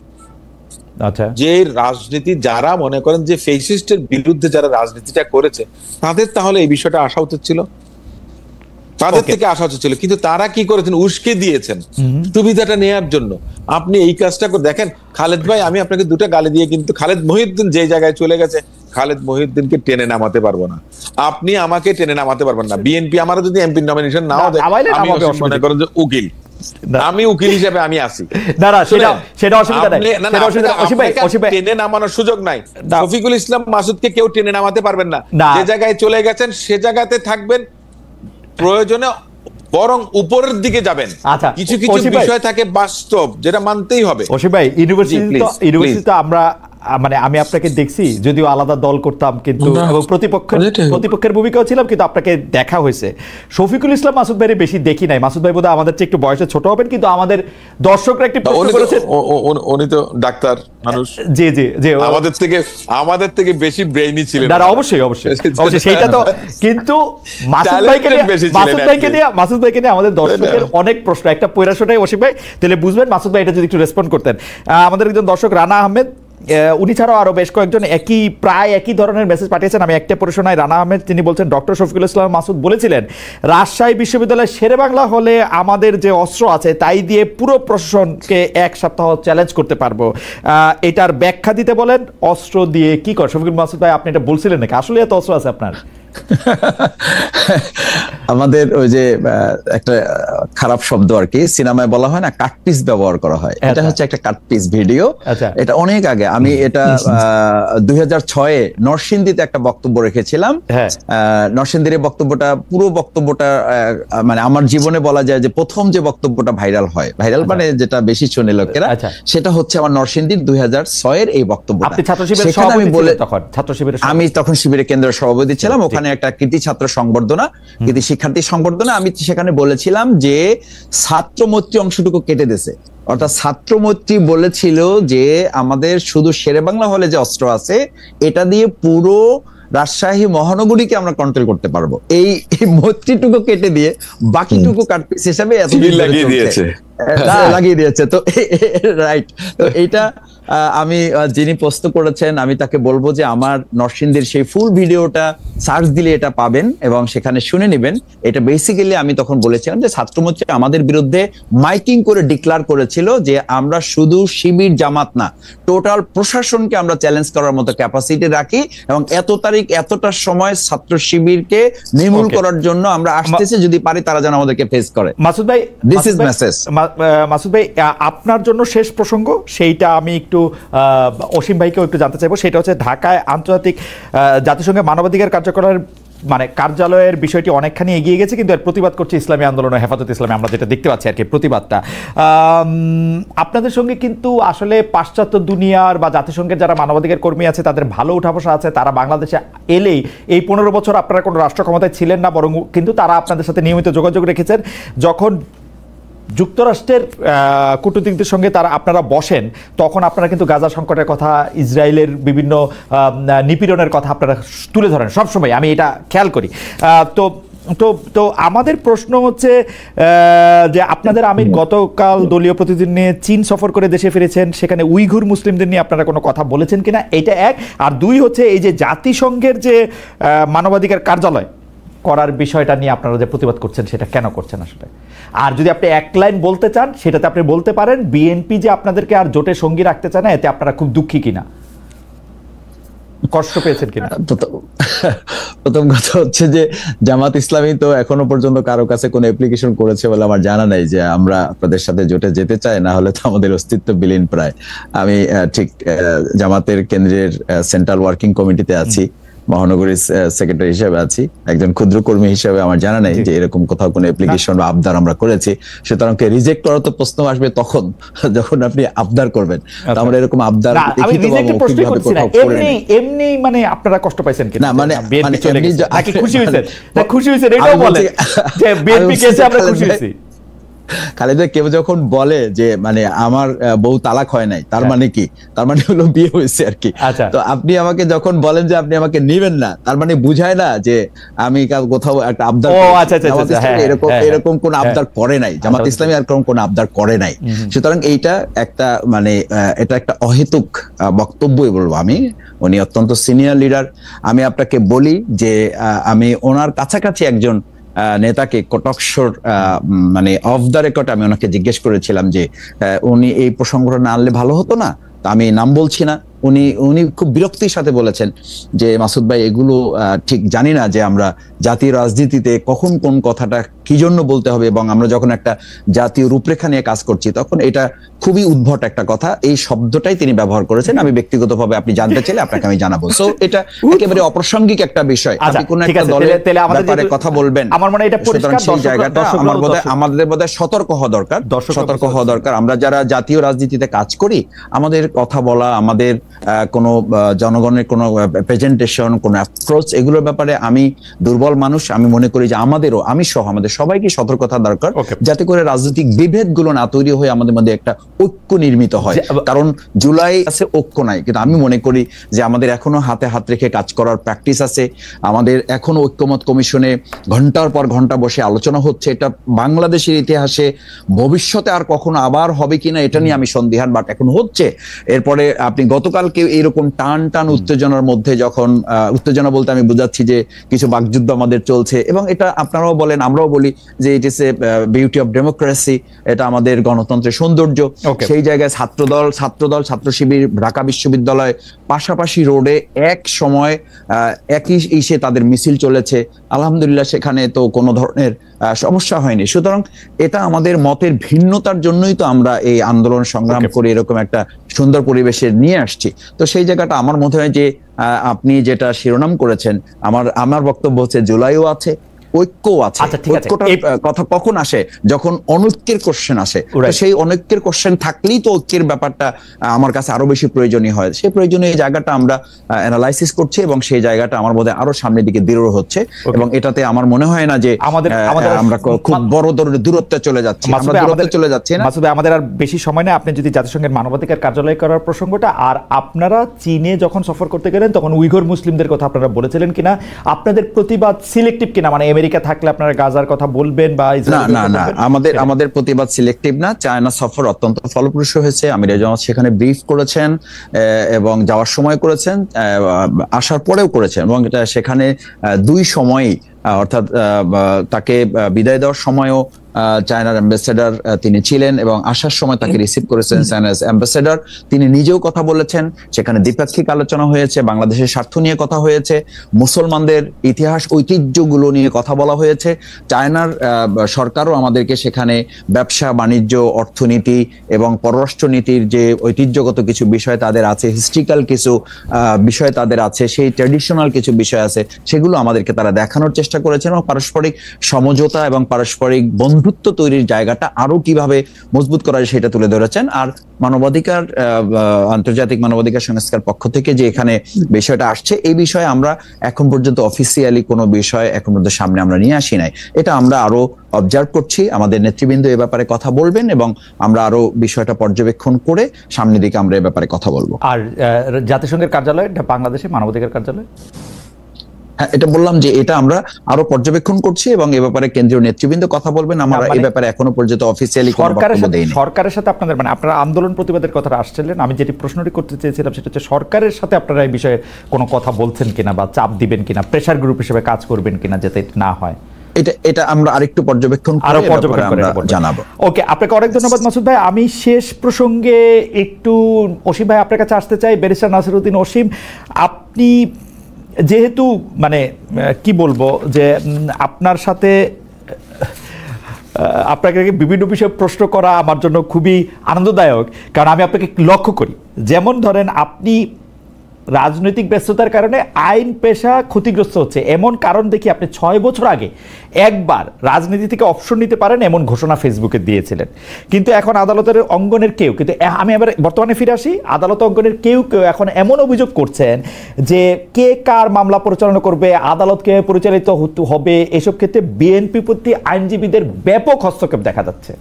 আচ্ছা, যে রাজনীতি যারা মনে করেন যে ফেসিস্টের বিরুদ্ধে যারা রাজনীতিটা করেছে তাদের তাহলে এই বিষয়টা আসা উচিত ছিল, তাদের থেকে আসা উচিত ছিল। কিন্তু তারা কি করেছেন? উস্কে দিয়েছেন সুবিধাটা নেয়ার জন্য। আপনি এই কাজটা করে দেখেন, খালেদ ভাই আমি আপনাকে দুটো গালি দিয়ে কিন্তু খালেদ মহিউদ্দিন যে জায়গায় চলে গেছে, খালেদ মহিউদ্দিনকে টেনে নামাতে পারবো না, আপনি আমাকে টেনে নামাতে পারবেন না। বিএনপি আমার যদি এমপি নমিনেশন নাও দেয়, আমি মনে করেন যে উকিল, আমি উকিল হিসেবে আমি আসি, সেটা অসুবিধা নাই, টেনে নামানোর সুযোগ নাই। শফিকুল ইসলাম মাসুদকে কেউ টেনে নামাতে পারবেন না, যে জায়গায় চলে গেছেন সে জায়গাতে থাকবেন, প্রয়োজনে বরং উপরের দিকে যাবেন। কিছু কিছু বিষয় থাকে বাস্তব, যেটা মানতেই হবে। অসীম ভাই, ইউনিভার্সিটিতে আমরা মানে আমি আপনাকে দেখছি, যদিও আলাদা দল করতাম কিন্তু এবং প্রতিপক্ষের ভূমিকাও ছিলাম, কিন্তু আপনাকে দেখা হয়েছে। শফিকুল ইসলাম মাসুদ ভাই বেশি দেখি নাই। মাসুদ ভাই বোধহয় আমাদের চেয়ে একটু বয়সে ছোট হবেন, কিন্তু আমাদের দর্শকরা একটি প্রশ্ন করেছেন, উনি তো ডাক্তার মানুষ, জি জি জি, আমাদের থেকে বেশি ব্রেইনি ছিলেন। না অবশ্যই অবশ্যই সেইটা তো, কিন্তু মাসুদ ভাইকে নিয়ে আমাদের দর্শকের অনেক প্রশ্ন। একটা পয়রাশোটাই অসীম ভাই, তাহলে বুঝবেন মাসুদ ভাই এটা যদি একটু রেসপন্ড করতেন। আমাদের একজন দর্শক রানা আহমেদ, উনি ছাড়াও আরো বেশ কয়েকজন প্রায় একই ধরনের মেসেজ পাঠিয়েছেন, আমি একটা পড়ে শোনাই। রানা আহমেদ তিনি বলছেন, ডক্টর শফিকুল ইসলাম মাসুদ বলেছিলেন রাজশাহী বিশ্ববিদ্যালয়ের শেরেবাংলা হলে আমাদের যে অস্ত্র আছে তাই দিয়ে পুরো প্রশাসনকে এক সপ্তাহ চ্যালেঞ্জ করতে পারবো, এটার ব্যাখ্যা দিতে বলেন। অস্ত্র দিয়ে কি করে শফিকুল মাসুদ ভাই, আপনি এটা বলছিলেন নাকি? আসলে এত অস্ত্র আছে আপনার? আমাদের ওই যে একটা খারাপ শব্দ আর কি, সিনেমায় বলা হয় না, কাটপিস ব্যবহার করা হয়, এটা হচ্ছে একটা কাটপিস ভিডিও। এটা অনেক আগে, আমি এটা 2006-এ নরসিংদীতে একটা বক্তব্য রেখেছিলাম। নরসিংদীর বক্তব্যটা, পুরো বক্তব্যটা মানে আমার জীবনে বলা যায় যে প্রথম যে বক্তব্যটা ভাইরাল হয়, ভাইরাল মানে যেটা বেশি শুনে লোকেরা, সেটা হচ্ছে আমার নরসিংদীর 2006-এর এই বক্তব্যটা। আমি তখন শিবিরের কেন্দ্র সভাপতি ছিলাম, ওখানে একটা কৃতি ছাত্র সংবর্ধনা, কৃতি শিক্ষার্থী সংবর্ধনা, আমি সেখানে বলেছিলাম যে ছাত্রমৈত্রী অংশটুকু কেটে দিয়েছে। অর্থাৎ ছাত্রমৈত্রী বলেছিল যে আমাদের শুধু শেরেবাংলা হলে যে অস্ত্র আছে এটা দিয়ে পুরো রাজশাহী মহানগরীকে আমরা কন্ট্রোল করতে পারবো। এই মৈত্রীটুকু কেটে দিয়ে বাকিটুকু কাটপিস হিসাবে লাগিয়ে দিয়েছে। তো রাইট, তো এইটা আমি যিনি পোস্ট করেছেন আমি তাকে বলবো যে আমার নরসিংদীর সেই ফুল ভিডিওটা সার্চ দিলে এটা পাবেন এবং সেখানে শুনে নেবেন। এটা বেসিক্যালি আমি তখন বলেছিলাম যে ছাত্রমোর্চা আমাদের বিরুদ্ধে মাইকিং করে ডিক্লার করেছিল যে আমরা শুধু শিবির জামাত না, টোটাল প্রশাসনকে আমরা চ্যালেঞ্জ করার মতো ক্যাপাসিটি রাখি এবং এত তারিখ এতটার সময় ছাত্র শিবিরকে নির্মূল করার জন্য আমরা আসতেছি, যদি পারি তারা যেন আমাদেরকে ফেস করে। মাসুদ ভাই, দিস ইজ মেসেজ। মাসুদ ভাই, আপনার জন্য শেষ প্রসঙ্গ, সেইটা আমি একটু অসীম ভাইকেও একটু জানতে চাইবো। সেটা হচ্ছে ঢাকায় আন্তর্জাতিক জাতিসংঘের মানবাধিকার কার্যকরের মানে কার্যালয়ের বিষয়টি অনেকখানি এগিয়ে গেছে, কিন্তু এর প্রতিবাদ করছে ইসলামী আন্দোলন ও হেফাজত ইসলামী, আমরা যেটা দেখতে পাচ্ছি আর কি প্রতিবাদটা। আপনাদের সঙ্গে কিন্তু আসলে পাশ্চাত্য দুনিয়ার বা জাতিসংঘের যারা মানবাধিকার কর্মী আছে তাদের ভালো উঠাবসা আছে, তারা বাংলাদেশে এলেই এই 15 বছর আপনারা কোনো রাষ্ট্র ক্ষমতায় ছিলেন না, বরং কিন্তু তারা আপনাদের সাথে নিয়মিত যোগাযোগ রেখেছেন। যখন যুক্তরাষ্ট্রের কূটনীতিকদের সঙ্গে আপনারা বসেন, তখন আপনারা কিন্তু গাজা সংকটের কথা, ইসরায়েলের বিভিন্ন নিপীড়নের কথা আপনারা তুলে ধরেন সবসময়, আমি এটা খেয়াল করি। তো তো তো আমাদের প্রশ্ন হচ্ছে যে আপনাদের আমির গতকাল দলীয় প্রতিনিধি নিয়ে চীন সফর করে দেশে ফিরেছেন, সেখানে উইঘুর মুসলিমদের নিয়ে আপনারা কোনো কথা বলেছেন কিনা, এটা এক। আর দুই হচ্ছে এই যে জাতিসংঘের যে মানবাধিকার কার্যালয় করার বিষয়টা নিয়ে আপনারা যে প্রতিবাদ করছেন সেটা কেন করছেন আসলে? আর যদি আপনি এক লাইন বলতে চান সেটাতে আপনি বলতে পারেন, বিএনপি যে আপনাদেরকে আর জোটে সঙ্গী রাখতে চায় না, এতে আপনারা খুব দুঃখী কিনা, কষ্ট পেয়েছেন কিনা? প্রথম কথা হচ্ছে যে জামাত ইসলামী তো এখনো পর্যন্ত কারো কাছে কোনো অ্যাপ্লিকেশন করেছে বলে আমার জানা নাই যে আমরা আপনাদের সাথে জোটে যেতে চাই, না হলে তো আমাদের অস্তিত্ব বিলীন প্রায়। আমি ঠিক জামাতের কেন্দ্রের সেন্ট্রাল ওয়ার্কিং কমিটিতে আছি, মহানগরীর সেক্রেটারি হিসেবে আছি, একজন ক্ষুদ্র কর্মী হিসেবে আমার জানা নেই যে এরকম কোথাও কোনো অ্যাপ্লিকেশন বা আবদার আমরা করেছি। সুতরাং রিজেক্ট করার তো প্রশ্ন আসবে তখন যখন আপনি আবদার করবেন। আমরা এরকম আবদার এমনি মানে আপনারা কষ্ট পাইছেন কিনা? না মানে খুশি হয়েছেন, খুশি হয়েছেন এটাও বলেন যে বিএনপি কেসে আমরা খুশি হয়েছি। খালেদা কেউ যখন বলে যে মানে আমার বউ তালাক হয় নাই, তার মানে কি? তার মানে হলো বিয়ে হয়েছে আর কি। তো আপনি আমাকে যখন বলেন যে আপনি আমাকে নিবেন না, তার মানে বুঝায় না যে আমি কোথাও একটা আবদার, এরকম কোন আবদার করে নাই জামাত ইসলামী, আর কোন আবদার করে নাই। সুতরাং এইটা একটা মানে এটা একটা অহেতুক বক্তব্যই বলবো আমি। উনি অত্যন্ত সিনিয়র লিডার। আমি আপনাকে বলি যে আমি ওনার কাছাকাছি একজন নেতাকে কটকশর মানে অফ দ্য রেকর্ড আমি ওনাকে জিজ্ঞেস করেছিলাম যে উনি এই প্রসঙ্গটা না আনলে ভালো হতো না। আমি নাম বলছি না, উনি খুব বিরক্তির সাথে বলেছেন যে মাসুদ ভাই এগুলো ঠিক জানি না যে আমরা জাতীয় রাজনীতিতে কখন কোন কথাটা কি জন্য বলতে হবে, এবং আমরা যখন একটা জাতীয় রূপরেখা নিয়ে কাজ করছি তখন এটা খুবই উদ্ভট একটা কথা, এই শব্দটাই তিনি ব্যবহার করেছেন। আমি ব্যক্তিগতভাবে আপনি জানতে চাইলে আপনাকে আমি জানাবো। সো এটা একেবারে অপ্রাসঙ্গিক একটা বিষয়। আপনি কোন একটা দলের ব্যাপারে কথা বলবেন, আমার মনে হয় এটা পরিষ্কার, সেই জায়গাটা আমাদের বোধহয় সতর্ক হওয়া দরকার। আমরা যারা জাতীয় রাজনীতিতে কাজ করি, আমাদের কথা বলা, আমাদের কোনো জনগণের কোনো প্রেজেন্টেশন, কোনো অ্যাপ্রোচ, এগুলোর ব্যাপারে আমি দুর্বল মানুষ। আমি মনে করি যে আমাদেরও, আমি সহ আমাদের সবাইকে সতর্কতা দরকার, যাতে করে রাজনৈতিক বিভেদ গুলো না তৈরি হয়ে আমাদের মধ্যে একটা ঐক্য নির্মিত হয়। কারণ জুলাই আছে, ঐক্য নাই, কিন্তু আমি মনে করি যে আমাদের এখনো হাতে হাত রেখে কাজ করার প্র্যাকটিস আছে। আমাদের এখনো ঐক্যমত কমিশনে ঘন্টার পর ঘন্টা বসে আলোচনা হচ্ছে। এটা বাংলাদেশের ইতিহাসে ভবিষ্যতে আর কখনো আবার হবে কিনা এটা নিয়ে আমি সন্দিহান, বাট এখন হচ্ছে। এরপরে আপনি গতকালকে এইরকম টান উত্তেজনার মধ্যে, যখন উত্তেজনা বলতে আমি বুঝাচ্ছি যে কিছু বাকযুদ্ধ আমাদের চলছে, এবং এটা আপনারাও বলেন আমরাও বলি যে it is a beauty of democracy, এটা আমাদের গণতন্ত্রের সৌন্দর্য। সেই জায়গায় ছাত্রদল, ছাত্র শিবির, ঢাকা বিশ্ববিদ্যালয় পাশাপাশি রোডে এক সময় একই ইসে তাদের মিছিল চলেছে। আলহামদুলিল্লাহ সেখানে তো কোনো ধরনের সমস্যা হয়নি। সুতরাং এটা আমাদের মতের ভিন্নতার জন্যই তো আমরা এই আন্দোলন সংগ্রাম করে এরকম একটা সুন্দর পরিবেশে নিয়ে আসছি। তো সেই জায়গাটা আমার মনে হয় যে আপনি যেটা শিরোনাম করেছেন, আমার বক্তব্য হচ্ছে জুলাইও আছে, ঐক্য আছে। ঐক্যটার কথা কখন আসে? যখন অনৈক্যের কোশ্চেন আসে। সেই অনৈক্যের কোশ্চেন থাকলেই তো ঐক্যের ব্যাপারটা আমার কাছে আরো বেশি প্রয়োজনীয় হয়। সেই প্রয়োজনীয় জায়গাটা আমরা অ্যানালাইসিস করছি, এবং সেই জায়গাটা আমার বোধহয় আরো সামনের দিকে দৃঢ় হচ্ছে, এবং এটাতে আমার মনে হয় না যে আমরা খুব বড় ধরনের দূরত্বে চলে যাচ্ছি। আমাদের আর বেশি সময় নেই। আপনি যদি জাতিসংঘের মানবাধিকার কার্যালয় করার প্রসঙ্গটা, আর আপনারা চীনে যখন সফর করতে গেলেন তখন উইঘুর মুসলিমদের কথা আপনারা বলেছিলেন কিনা? আপনাদের প্রতিবাদ সিলেক্টিভ কিনা? মানে আমেরিকা থাকলে আপনারা গাজার কথা বলবেন বা না, আমাদের প্রতিবাদ সিলেক্টিভ না। চায়না সফর অত্যন্ত ফলপ্রসূ হয়েছে। আমির জামাত সেখানে ব্রিফ করেছেন, এবং যাওয়ার সময় করেছেন, আসার পরেও করেছেন, এবং এটা সেখানে দুই সময়ই, অর্থাৎ তাকে বিদায় দেওয়ার সময়ও চায়নার অ্যাম্বাসেডর তিনি ছিলেন এবং আসার সময় তাকে রিসিভ করেছেন চায়নার অ্যাম্বাসেডর। তিনি নিজেও কথা বলেছেন, সেখানে দ্বিপাক্ষিক আলোচনা হয়েছে, বাংলাদেশের স্বার্থ নিয়ে কথা হয়েছে, মুসলমানদের ইতিহাস ঐতিহ্যগুলো নিয়ে কথা বলা হয়েছে। চায়নার সরকারও আমাদেরকে সেখানে ব্যবসা বাণিজ্য, অর্থনীতি এবং পররাষ্ট্রনীতির যে ঐতিহ্যগত কিছু বিষয় তাদের আছে, হিস্ট্রিক্যাল কিছু বিষয় তাদের আছে, সেই ট্র্যাডিশনাল কিছু বিষয় আছে, সেগুলো আমাদেরকে তারা দেখানোর চেষ্টা করেছেন এবং পারস্পরিক সমঝোতা এবং পারস্পরিক বন্ধুত্ব তৈরির জায়গাটা আরো কিভাবে মজবুত করা যায় সেটা তুলে ধরেছেন। আর মানবাধিকার, আন্তর্জাতিক মানবাধিকার সংস্থার পক্ষ থেকে যে এখানে বিষয়টা আসছে, এই বিষয়ে আমরা এখন পর্যন্ত অফিসিয়ালি কোনো বিষয় এখন পর্যন্ত সামনে আমরা নিয়ে আসি নাই। এটা আমরা আরো অবজার্ভ করছি, আমাদের নেতৃবৃন্দ এ ব্যাপারে কথা বলবেন এবং আমরা আরো বিষয়টা পর্যবেক্ষণ করে সামনের দিকে আমরা এ ব্যাপারে কথা বলবো। আর জাতিসংঘের কার্যালয়, বাংলাদেশে মানবাধিকার কার্যালয়, হ্যাঁ, এটা বললাম যে এটা আমরা আরো পর্যবেক্ষণ করছি এবং এ ব্যাপারে কেন্দ্রীয় নেতৃবৃন্দ কথা বলবেন। আমরা এই ব্যাপারে এখনো পর্যন্ত অফিসিয়ালি কোনো বক্তব্য দেইনি। সরকারের সাথে আপনাদের আপনারা আন্দোলন প্রতিবাদের কথাটা আসছিলেন, আমি যেটি প্রশ্নটি করতে চেয়েছিলাম সেটা হচ্ছে সরকারের সাথে আপনারা এই বিষয়ে কোনো কথা বলছেন কিনা বা চাপ দিবেন কিনা, প্রেসার গ্রুপ হিসেবে কাজ করবেন কিনা যাতে না হয়। এটা আমরা আরেকটু পর্যবেক্ষণ করে জানাবো। ওকে, আপনাকে অনেক ধন্যবাদ মাসুদ ভাই। আমি শেষ প্রসঙ্গে একটু অসীম ভাই আপনার কাছে আসতে চাই। ব্যারিস্টার নাসিরউদ্দিন অসীম, আপনি যেহেতু কি বলবো যে আপনার সাথে আপনাকে বিভিন্ন বিষয়ে প্রশ্ন করা আমার জন্য খুবই আনন্দদায়ক, কারণ আমি আপনাকে লক্ষ্য করি, যেমন ধরেন আপনি রাজনৈতিক ব্যস্ততার কারণে আইন পেশা ক্ষতিগ্রস্ত হচ্ছে এমন কারণ দেখি আপনি 6 বছর আগে একবার রাজনীতি থেকে অবসর নিতে পারেন এমন ঘোষণা ফেসবুকে দিয়েছিলেন। কিন্তু এখন আদালতের অঙ্গনের কেউ, কিন্তু আমি আবার বর্তমানে ফিরে আসি, আদালত অঙ্গনের কেউ এখন এমন অভিযোগ করছেন যে কে কার মামলা পরিচালনা করবে, আদালত কে পরিচালিত হবে, এসব ক্ষেত্রে বিএনপি প্রতি আইনজীবীদের ব্যাপক হস্তক্ষেপ দেখা যাচ্ছে।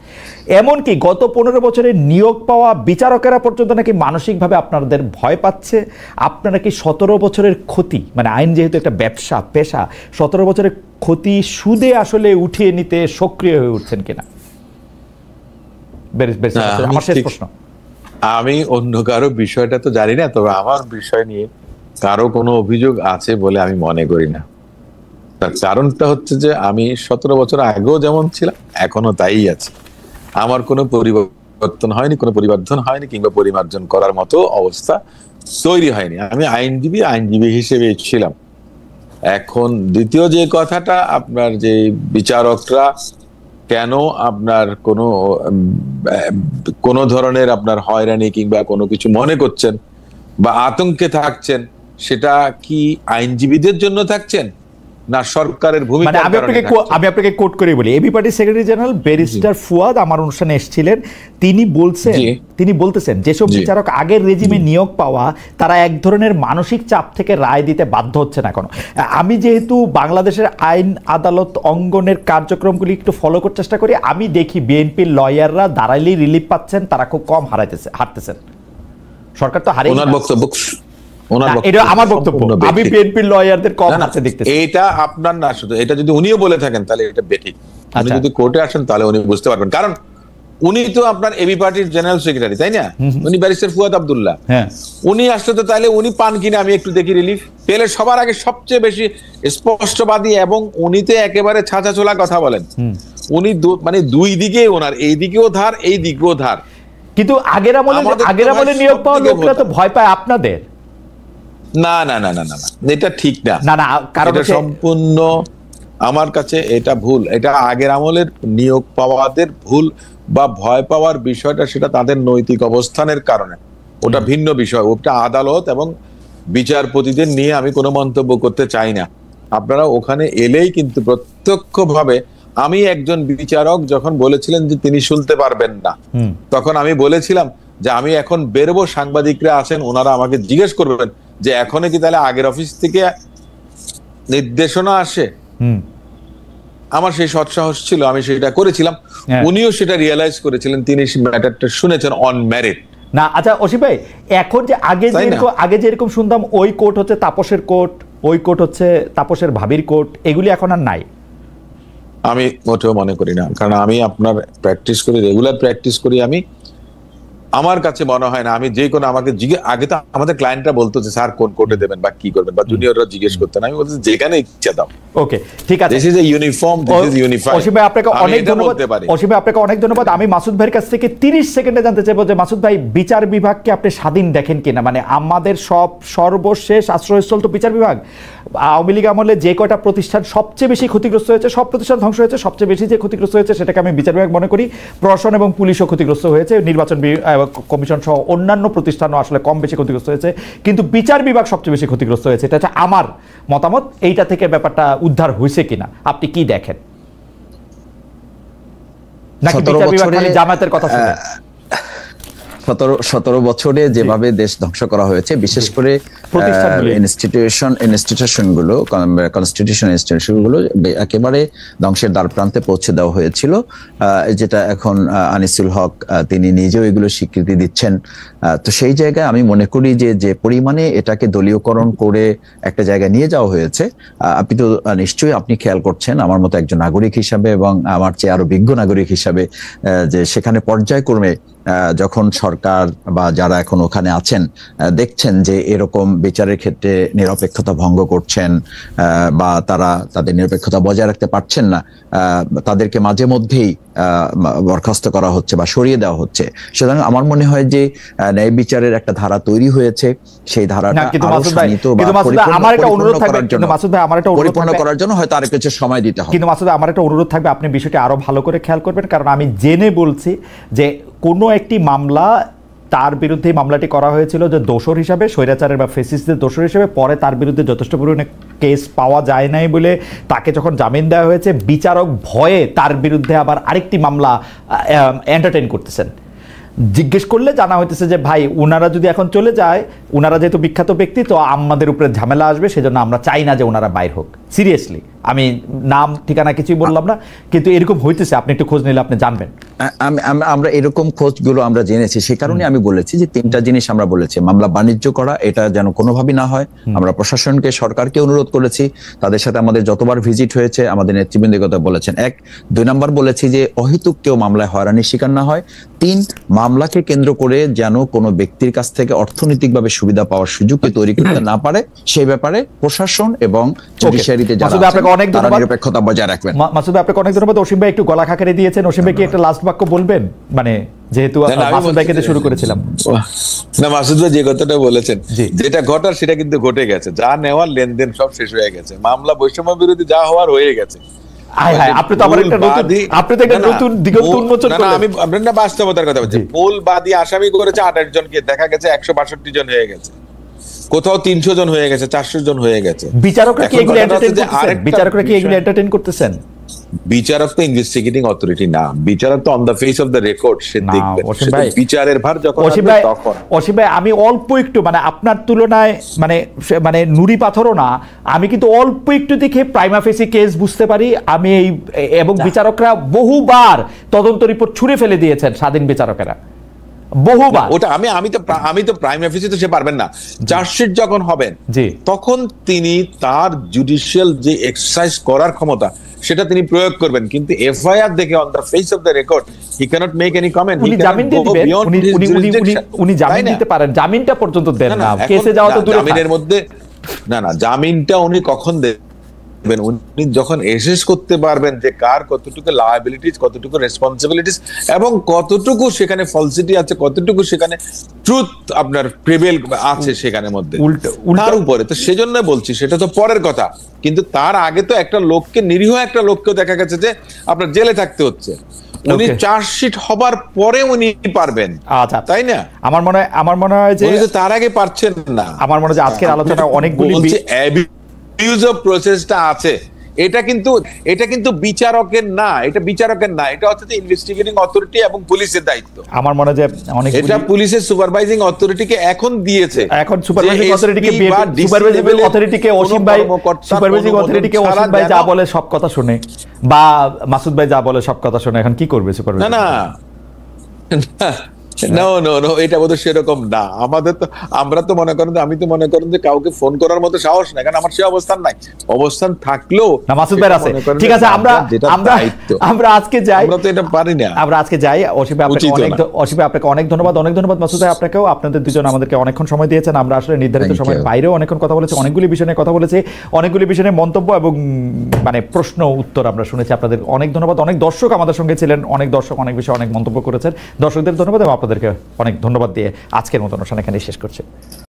এমনকি গত 15 বছরে নিয়োগ পাওয়া বিচারকেরা পর্যন্ত নাকি মানসিকভাবে আপনাদের ভয় পাচ্ছে। আপনারা কি 17 বছরের ক্ষতি, আইন যেহেতু একটা ব্যবসা পেশা, 17 বছরের ক্ষতি সুদে আসলে উঠিয়ে নিতে সক্রিয় হয়ে উঠছেন কিনা? আমার শেষ প্রশ্ন। আমি অন্য কারো বিষয়টা তো জানি না, তবে আমার বিষয় নিয়ে কারো কোনো অভিযোগ আছে বলে আমি মনে করি না। তার কারণটা হচ্ছে যে আমি 17 বছর আগেও যেমন ছিলাম এখনো তাই আছে। আমার কোনো পরিবর্তন হয়নি, কোনো পরিবর্তন হয়নি, কিংবা পরিমার্জন করার মতো অবস্থা তৈরি হয়নি। আমি আইনজীবী হিসেবে ছিলাম। এখন দ্বিতীয় যে কথাটা, আপনার যে বিচারকরা কেন আপনার কোনো ধরনের আপনার হয়রানি কিংবা কোনো কিছু মনে করছেন বা আতঙ্কে থাকছেন, সেটা কি আইনজীবীদের জন্য থাকছেন না সরকারের ভূমিকা? আমি আপনাকে কোট করে বলি, এবি পার্টির সেক্রেটারি জেনারেল ব্যারিস্টার ফুয়াদ আমার অনুষ্ঠানে এসেছিলেন। তিনি বলতেছেন যেসব বিচারক আগের রেজিমে নিয়োগ পাওয়া তারা এক ধরনের মানসিক চাপ থেকে রায় দিতে বাধ্য হচ্ছে না এখনো। আমি যেহেতু বাংলাদেশের আইন আদালত অঙ্গনের কার্যক্রমগুলি একটু ফলো করতে চেষ্টা করি, আমি দেখি বিএনপির লয়াররা দাঁড়াইলেই রিলিফ পাচ্ছেন, তারা খুব কম হারতেছেন। সরকার তো হারিয়ে এটা আমার বক্তব্য, আমি বিএনপির লয়ারদের কম হারতে দেখতেছি। এটা আপনার না, শুধু এটা যদি উনিও বলে থাকেন তাহলে এটা বেঠিক। আপনি যদি কোর্টে আসেন তাহলে উনি বুঝতে পারবেন, কারণ উনি তো আপনার এবি পার্টির জেনারেল সেক্রেটারি, তাই না? উনি ব্যারিস্টার ফুয়াদ আব্দুল্লাহ। উনি আসলে তো তাহলে উনি পান কিনা আমি একটু দেখি রিলিফ পেলে। সবার আগে সবচেয়ে বেশি স্পষ্টবাদী এবং উনি তো একেবারে ছাঁচা ছোলা কথা বলেন। উনি দুই দিকে ওনার, এই দিকেও ধার এই দিকেও ধার। কিন্তু আগের আমলে নিয়োগ পাওয়া লোকরা তো ভয় পায় আপনাদের। না, এটা ঠিক না, কারণ সম্পূর্ণ আমার কাছে এটা ভুল। এটা আগের আমলের নিয়োগ পাওয়াদের ভুল বা ভয় পাওয়ার বিষয়টা, সেটা তাদের নৈতিক অবস্থানের কারণে, ওটা ভিন্ন বিষয়। ওটা আদালত এবং বিচারপতিদের নিয়ে আমি কোনো মন্তব্য করতে চাই না। আপনারা ওখানে এলেই কিন্তু প্রত্যক্ষভাবে, আমি একজন বিচারক যখন বলেছিলেন যে তিনি শুনতে পারবেন না, তখন আমি বলেছিলাম যে আমি এখন বেরোবো, সাংবাদিকরা আছেন, ওনারা আমাকে জিজ্ঞেস করবেন যে এখনো কি তাহলে আগের অফিস থেকে নির্দেশনা আসে। আমার সেই সৎসাহস ছিল, আমি সেটা করেছিলাম। উনিও সেটা রিয়েলাইজ করেছিলেন, তিনি ম্যাটারটা শুনেছেন অন মেরিট। না, আচ্ছা অসীম ভাই, এখন যে আগে যেরকম শুনতাম ওই কোর্ট হচ্ছে তাপসের কোর্ট, ওই কোর্ট হচ্ছে তাপসের ভাবির কোর্ট, এগুলি এখন আর নাই। আমি মোটেও মনে করি না, কারণ আমি আপনার প্র্যাকটিস করি, রেগুলার প্র্যাকটিস করি। আমি আমার কাছে মনে হয় না। আমি যে কোনো আমাকে আগে তো আমাদের ক্লায়েন্টরা বলতো যে স্যার কোন কোর্টে দেবেন বা কি করবেন, বা জুনিয়ররা জিজ্ঞেস করতেন, আমি বলছি যেখানে ইচ্ছা দাও। ওকে, ঠিক আছে, this is a uniform, this is unified. Asim ভাই আপনাকে অনেক ধন্যবাদ। অসীম ভাই আপনাকে অনেক ধন্যবাদ। আমি মাসুদ ভাইয়ের কাছ থেকে 30 সেকেন্ডে জানতে চাইবো যে মাসুদ ভাই বিচার বিভাগকে আপনি স্বাধীন দেখেন কিনা? মানে আমাদের সর্বশেষ আশ্রয়স্থল তো বিচার বিভাগ। আওয়ামী লীগ আমলে যে কয়টা প্রতিষ্ঠান সবচেয়ে বেশি ক্ষতিগ্রস্ত হয়েছে, সব প্রতিষ্ঠান ধ্বংস হয়েছে, সবচেয়ে বেশি যে ক্ষতিগ্রস্ত হয়েছে সেটাকে আমি বিচার বিভাগ মনে করি। প্রশাসন এবং পুলিশও ক্ষতিগ্রস্ত হয়েছে, নির্বাচন কমিশন সহ অন্যান্য প্রতিষ্ঠানও আসলে কম বেশি ক্ষতিগ্রস্ত হয়েছে, কিন্তু বিচার বিভাগ সবচেয়ে বেশি ক্ষতিগ্রস্ত হয়েছে। এটা হচ্ছে আমার মতামত। এইটা থেকে ব্যাপারটা উদ্ধার হয়েছে কিনা আপনি কি দেখেন? নাকি বিচার বিভাগ খালি জামায়াতের কথা শুনে? 17 বছরে যেভাবে দেশ ধ্বংস করা হয়েছে, বিশেষ করে ইনস্টিটিউশনগুলো একেবারে ধ্বংসের দ্বার প্রান্তে পৌঁছে দেওয়া হয়েছিল, যেটা এখন আনিসুল হক তিনি নিজেও এগুলো স্বীকৃতি দিচ্ছেন। তো সেই জায়গায় আমি মনে করি যে পরিমাণে এটাকে দলীয়করণ করে একটা জায়গায় নিয়ে যাওয়া হয়েছে, আপনি তো নিশ্চয়ই আপনি খেয়াল করছেন আমার মতো একজন নাগরিক হিসাবে এবং আমার চেয়ে আরো বিজ্ঞ নাগরিক হিসাবে, যে সেখানে পর্যায়ক্রমে যখন সরকার বা যারা এখন ওখানে আছেন দেখছেন যে এরকম বিচারের ক্ষেত্রে নিরপেক্ষতা ভঙ্গ করছেন বা তারা তাদের নিরপেক্ষতা বজায় রাখতে পারছেন না, তাদেরকে মাঝে মধ্যেই বরখাস্ত করা হচ্ছে বা সরিয়ে দেওয়া হচ্ছে। সুতরাং আমার মনে হয় যে ন্যায় বিচারের একটা ধারা তৈরি হয়েছে, সেই ধারাটা পরিপূর্ণ করার জন্য হয়তো আরো কিছু সময় দিতে হবে। কিন্তু মাসুদ, আমার একটা অনুরোধ থাকবে, আপনি বিষয়টি আরো ভালো করে খেয়াল করবেন, কারণ আমি জেনে বলছি যে কোনো একটি মামলা, তার বিরুদ্ধে মামলাটি করা হয়েছিল যে দোষর হিসাবে, স্বৈরাচারের বা ফেসিস্টদের দোষর হিসেবে, পরে তার বিরুদ্ধে যথেষ্ট পরিমাণে কেস পাওয়া যায় নাই বলে তাকে যখন জামিন দেওয়া হয়েছে, বিচারক ভয়ে তার বিরুদ্ধে আবার আরেকটি মামলা এন্টারটেইন করতেছেন। জিজ্ঞেস করলে জানা হইতেছে যে ভাই ওনারা যদি এখন চলে যায়, ওনারা যেহেতু বিখ্যাত ব্যক্তি, তো আমাদের উপরে ঝামেলা আসবে, সেজন্য আমরা চাই না যে ওনারা বাইর হোক। সিরিয়াসলি, আমি নাম ঠিকানা কিছুই বললাম না, কিন্তু এরকম হইতেছে। আপনি একটু খোঁজ নিলে আপনি জানবেন। আমরা এরকম খোঁজগুলো আমরা জেনেছি, সে কারণে আমি বলেছি যে 3টা জিনিস আমরা বলেছি। মামলা বাণিজ্য করা, এটা যেন কোনোভাবেই না হয়। আমরা প্রশাসনকে, সরকারকে অনুরোধ করেছি, তাদের সাথে আমাদের যতবার ভিজিট হয়েছে আমাদের নেতৃবৃন্দ কথা বলেছেন। 2 নাম্বার বলেছি যে অহেতুক কেউ মামলায় হয়রানির শিকার না হয়। 3, মামলাকে কেন্দ্র করে যেন কোনো ব্যক্তির কাছ থেকে অর্থনৈতিকভাবে সুবিধা পাওয়ার সুযোগ তৈরি করতে না পারে, সেই ব্যাপারে প্রশাসন এবং জুডিশিয়ারিতে যারা নিরপেক্ষতা বজায় রাখবেন। মাসুদ ভাই আপনাকে অনেক ধন্যবাদ। অসীম ভাই একটু গলা খাকারে দিয়েছেন, অসীম ভাই কি একটা লাস্ট বাক্য বলবেন? মানে যেহেতু মাসুদ ভাইকে দিয়ে শুরু করেছিলাম। না, মাসুদ ভাই যে কথাটা বলেছেন, যেটা ঘটার সেটা কিন্তু ঘটে গেছে, যা নেওয়ার লেনদেন সব শেষ হয়ে গেছে, মামলা বৈষম্য বিরোধী যা হওয়ার হয়ে গেছে। আপনি তো আবার একটা নতুন দিগন্ত উন্মোচন করলেন। আমি আপনার বাস্তবতার কথা বলছি। মূল বাদী আসামি করেছে 28 জনকে, দেখা গেছে 162 জন হয়ে গেছে, কোথাও 300 জন হয়ে গেছে, 400 জন হয়ে গেছে। বিচারকরা কি এগুলো এন্টারটেইন করতেছেন? বিচারক তো ইনভেস্টিগেটিং অথরিটি না, বিচারক তো on the face of the record সে দেখবে। বিচারের ভার যখন তখন। অসীম ভাই, আমি অল্প একটু, মানে আপনার তুলনায় মানে নুড়ি পাথরও না, আমি কিন্তু অল্প একটু দেখে প্রাইমা ফেসি কেস বুঝতে পারি। আমি এবং বিচারকরা বহুবার তদন্ত রিপোর্ট ছুঁড়ে ফেলে দিয়েছেন, স্বাধীন বিচারকেরা বহুবার। ওটা আমি তো প্রাইম অফিসে তো সে পারবেন না। চার্জশিট যখন হবেন তখন তিনি তার জুডিশিয়াল যে এক্সারসাইজ করার ক্ষমতা সেটা তিনি প্রয়োগ করবেন, কিন্তু এফআইআর দেখে on the face of the record he cannot make any comment. উনি জামিন দিতে পারেন, জামিনটা পর্যন্ত দেন না, কেসে যাওয়া তো দূরে। জামিনের মধ্যে না, জামিনটা উনি কখন দেবেন? উনি যখন এসেস করতে পারবেন যে কার কতটুকু লায়াবিলিটিস, কতটুকু রেসপন্সিবিলিটিস এবং কতটুকু সেখানে ফলসিটি আছে, কতটুকু সেখানে ট্রুথ আপনার প্রিভেল আছে সেখানে মধ্যে তার উপরে। তো সেজন্য বলছি সেটা তো পরের কথা, কিন্তু তার আগে তো একটা লোককে, নিরীহ একটা লোককে দেখা গেছে যে আপনার জেলে থাকতে হচ্ছে। উনি চার্জশিট হবার পরে উনি পারবেন, তাই না? আমার মনে হয় যে তার আগে পারছেন না। আমার মনে হয় যে আজকের আলোচনা অনেকগুলি প্রসেসটা আছে, এটা কিন্তু বিচারকের না, এটা হচ্ছে ইনভেস্টিগেটিং অথরিটি এবং পুলিশের দায়িত্ব। আমার মনে হয় যে এটা পুলিশের সুপারভাইজিং অথরিটিকে এখন দিয়েছে। এখন সুপারভাইজিং অথরিটিকে অসীম ভাই যা বলে সব কথা শুনে, বা মাসুদ ভাই যা বলে সব কথা শুনে, এখন কি করবে সুপারভাইজিং? না নো এটা বোধহয় সেরকম না। আমরা তো মনে করেন, আমি তো মনে করেন যে কাউকে ফোন করার মতো সাহস নাই, কারণ আমার সে অবস্থান নাই। অবস্থান থাকলেও না, মাসুদ ভাই আছে, ঠিক আছে। আমরা আজকে যাই, আমরা তো এটা পারি না। আমরা আজকে যাই। অসীম আপনাকে অনেক ধন্যবাদ, অনেক ধন্যবাদ মাসুদ ভাই আপনাকেও। আপনাদের দুজন আমাদেরকে অনেকক্ষণ সময় দিয়েছেন। আমরা আসলে নির্ধারিত সময়ের বাইরেও অনেকক্ষণ কথা বলেছি, অনেকগুলি বিষয় নিয়ে কথা বলেছি, অনেকগুলি বিষয় নিয়ে মন্তব্য এবং মানে প্রশ্ন উত্তর আমরা শুনেছি। আপনাদের অনেক ধন্যবাদ। অনেক দর্শক আমাদের সঙ্গে ছিলেন, অনেক দর্শক অনেক বিষয়ে অনেক মন্তব্য করেছেন। দর্শকদের ধন্যবাদ এবং আপনাদেরকে অনেক ধন্যবাদ দিয়ে আজকের মতো অনুষ্ঠান এখানে শেষ করছি।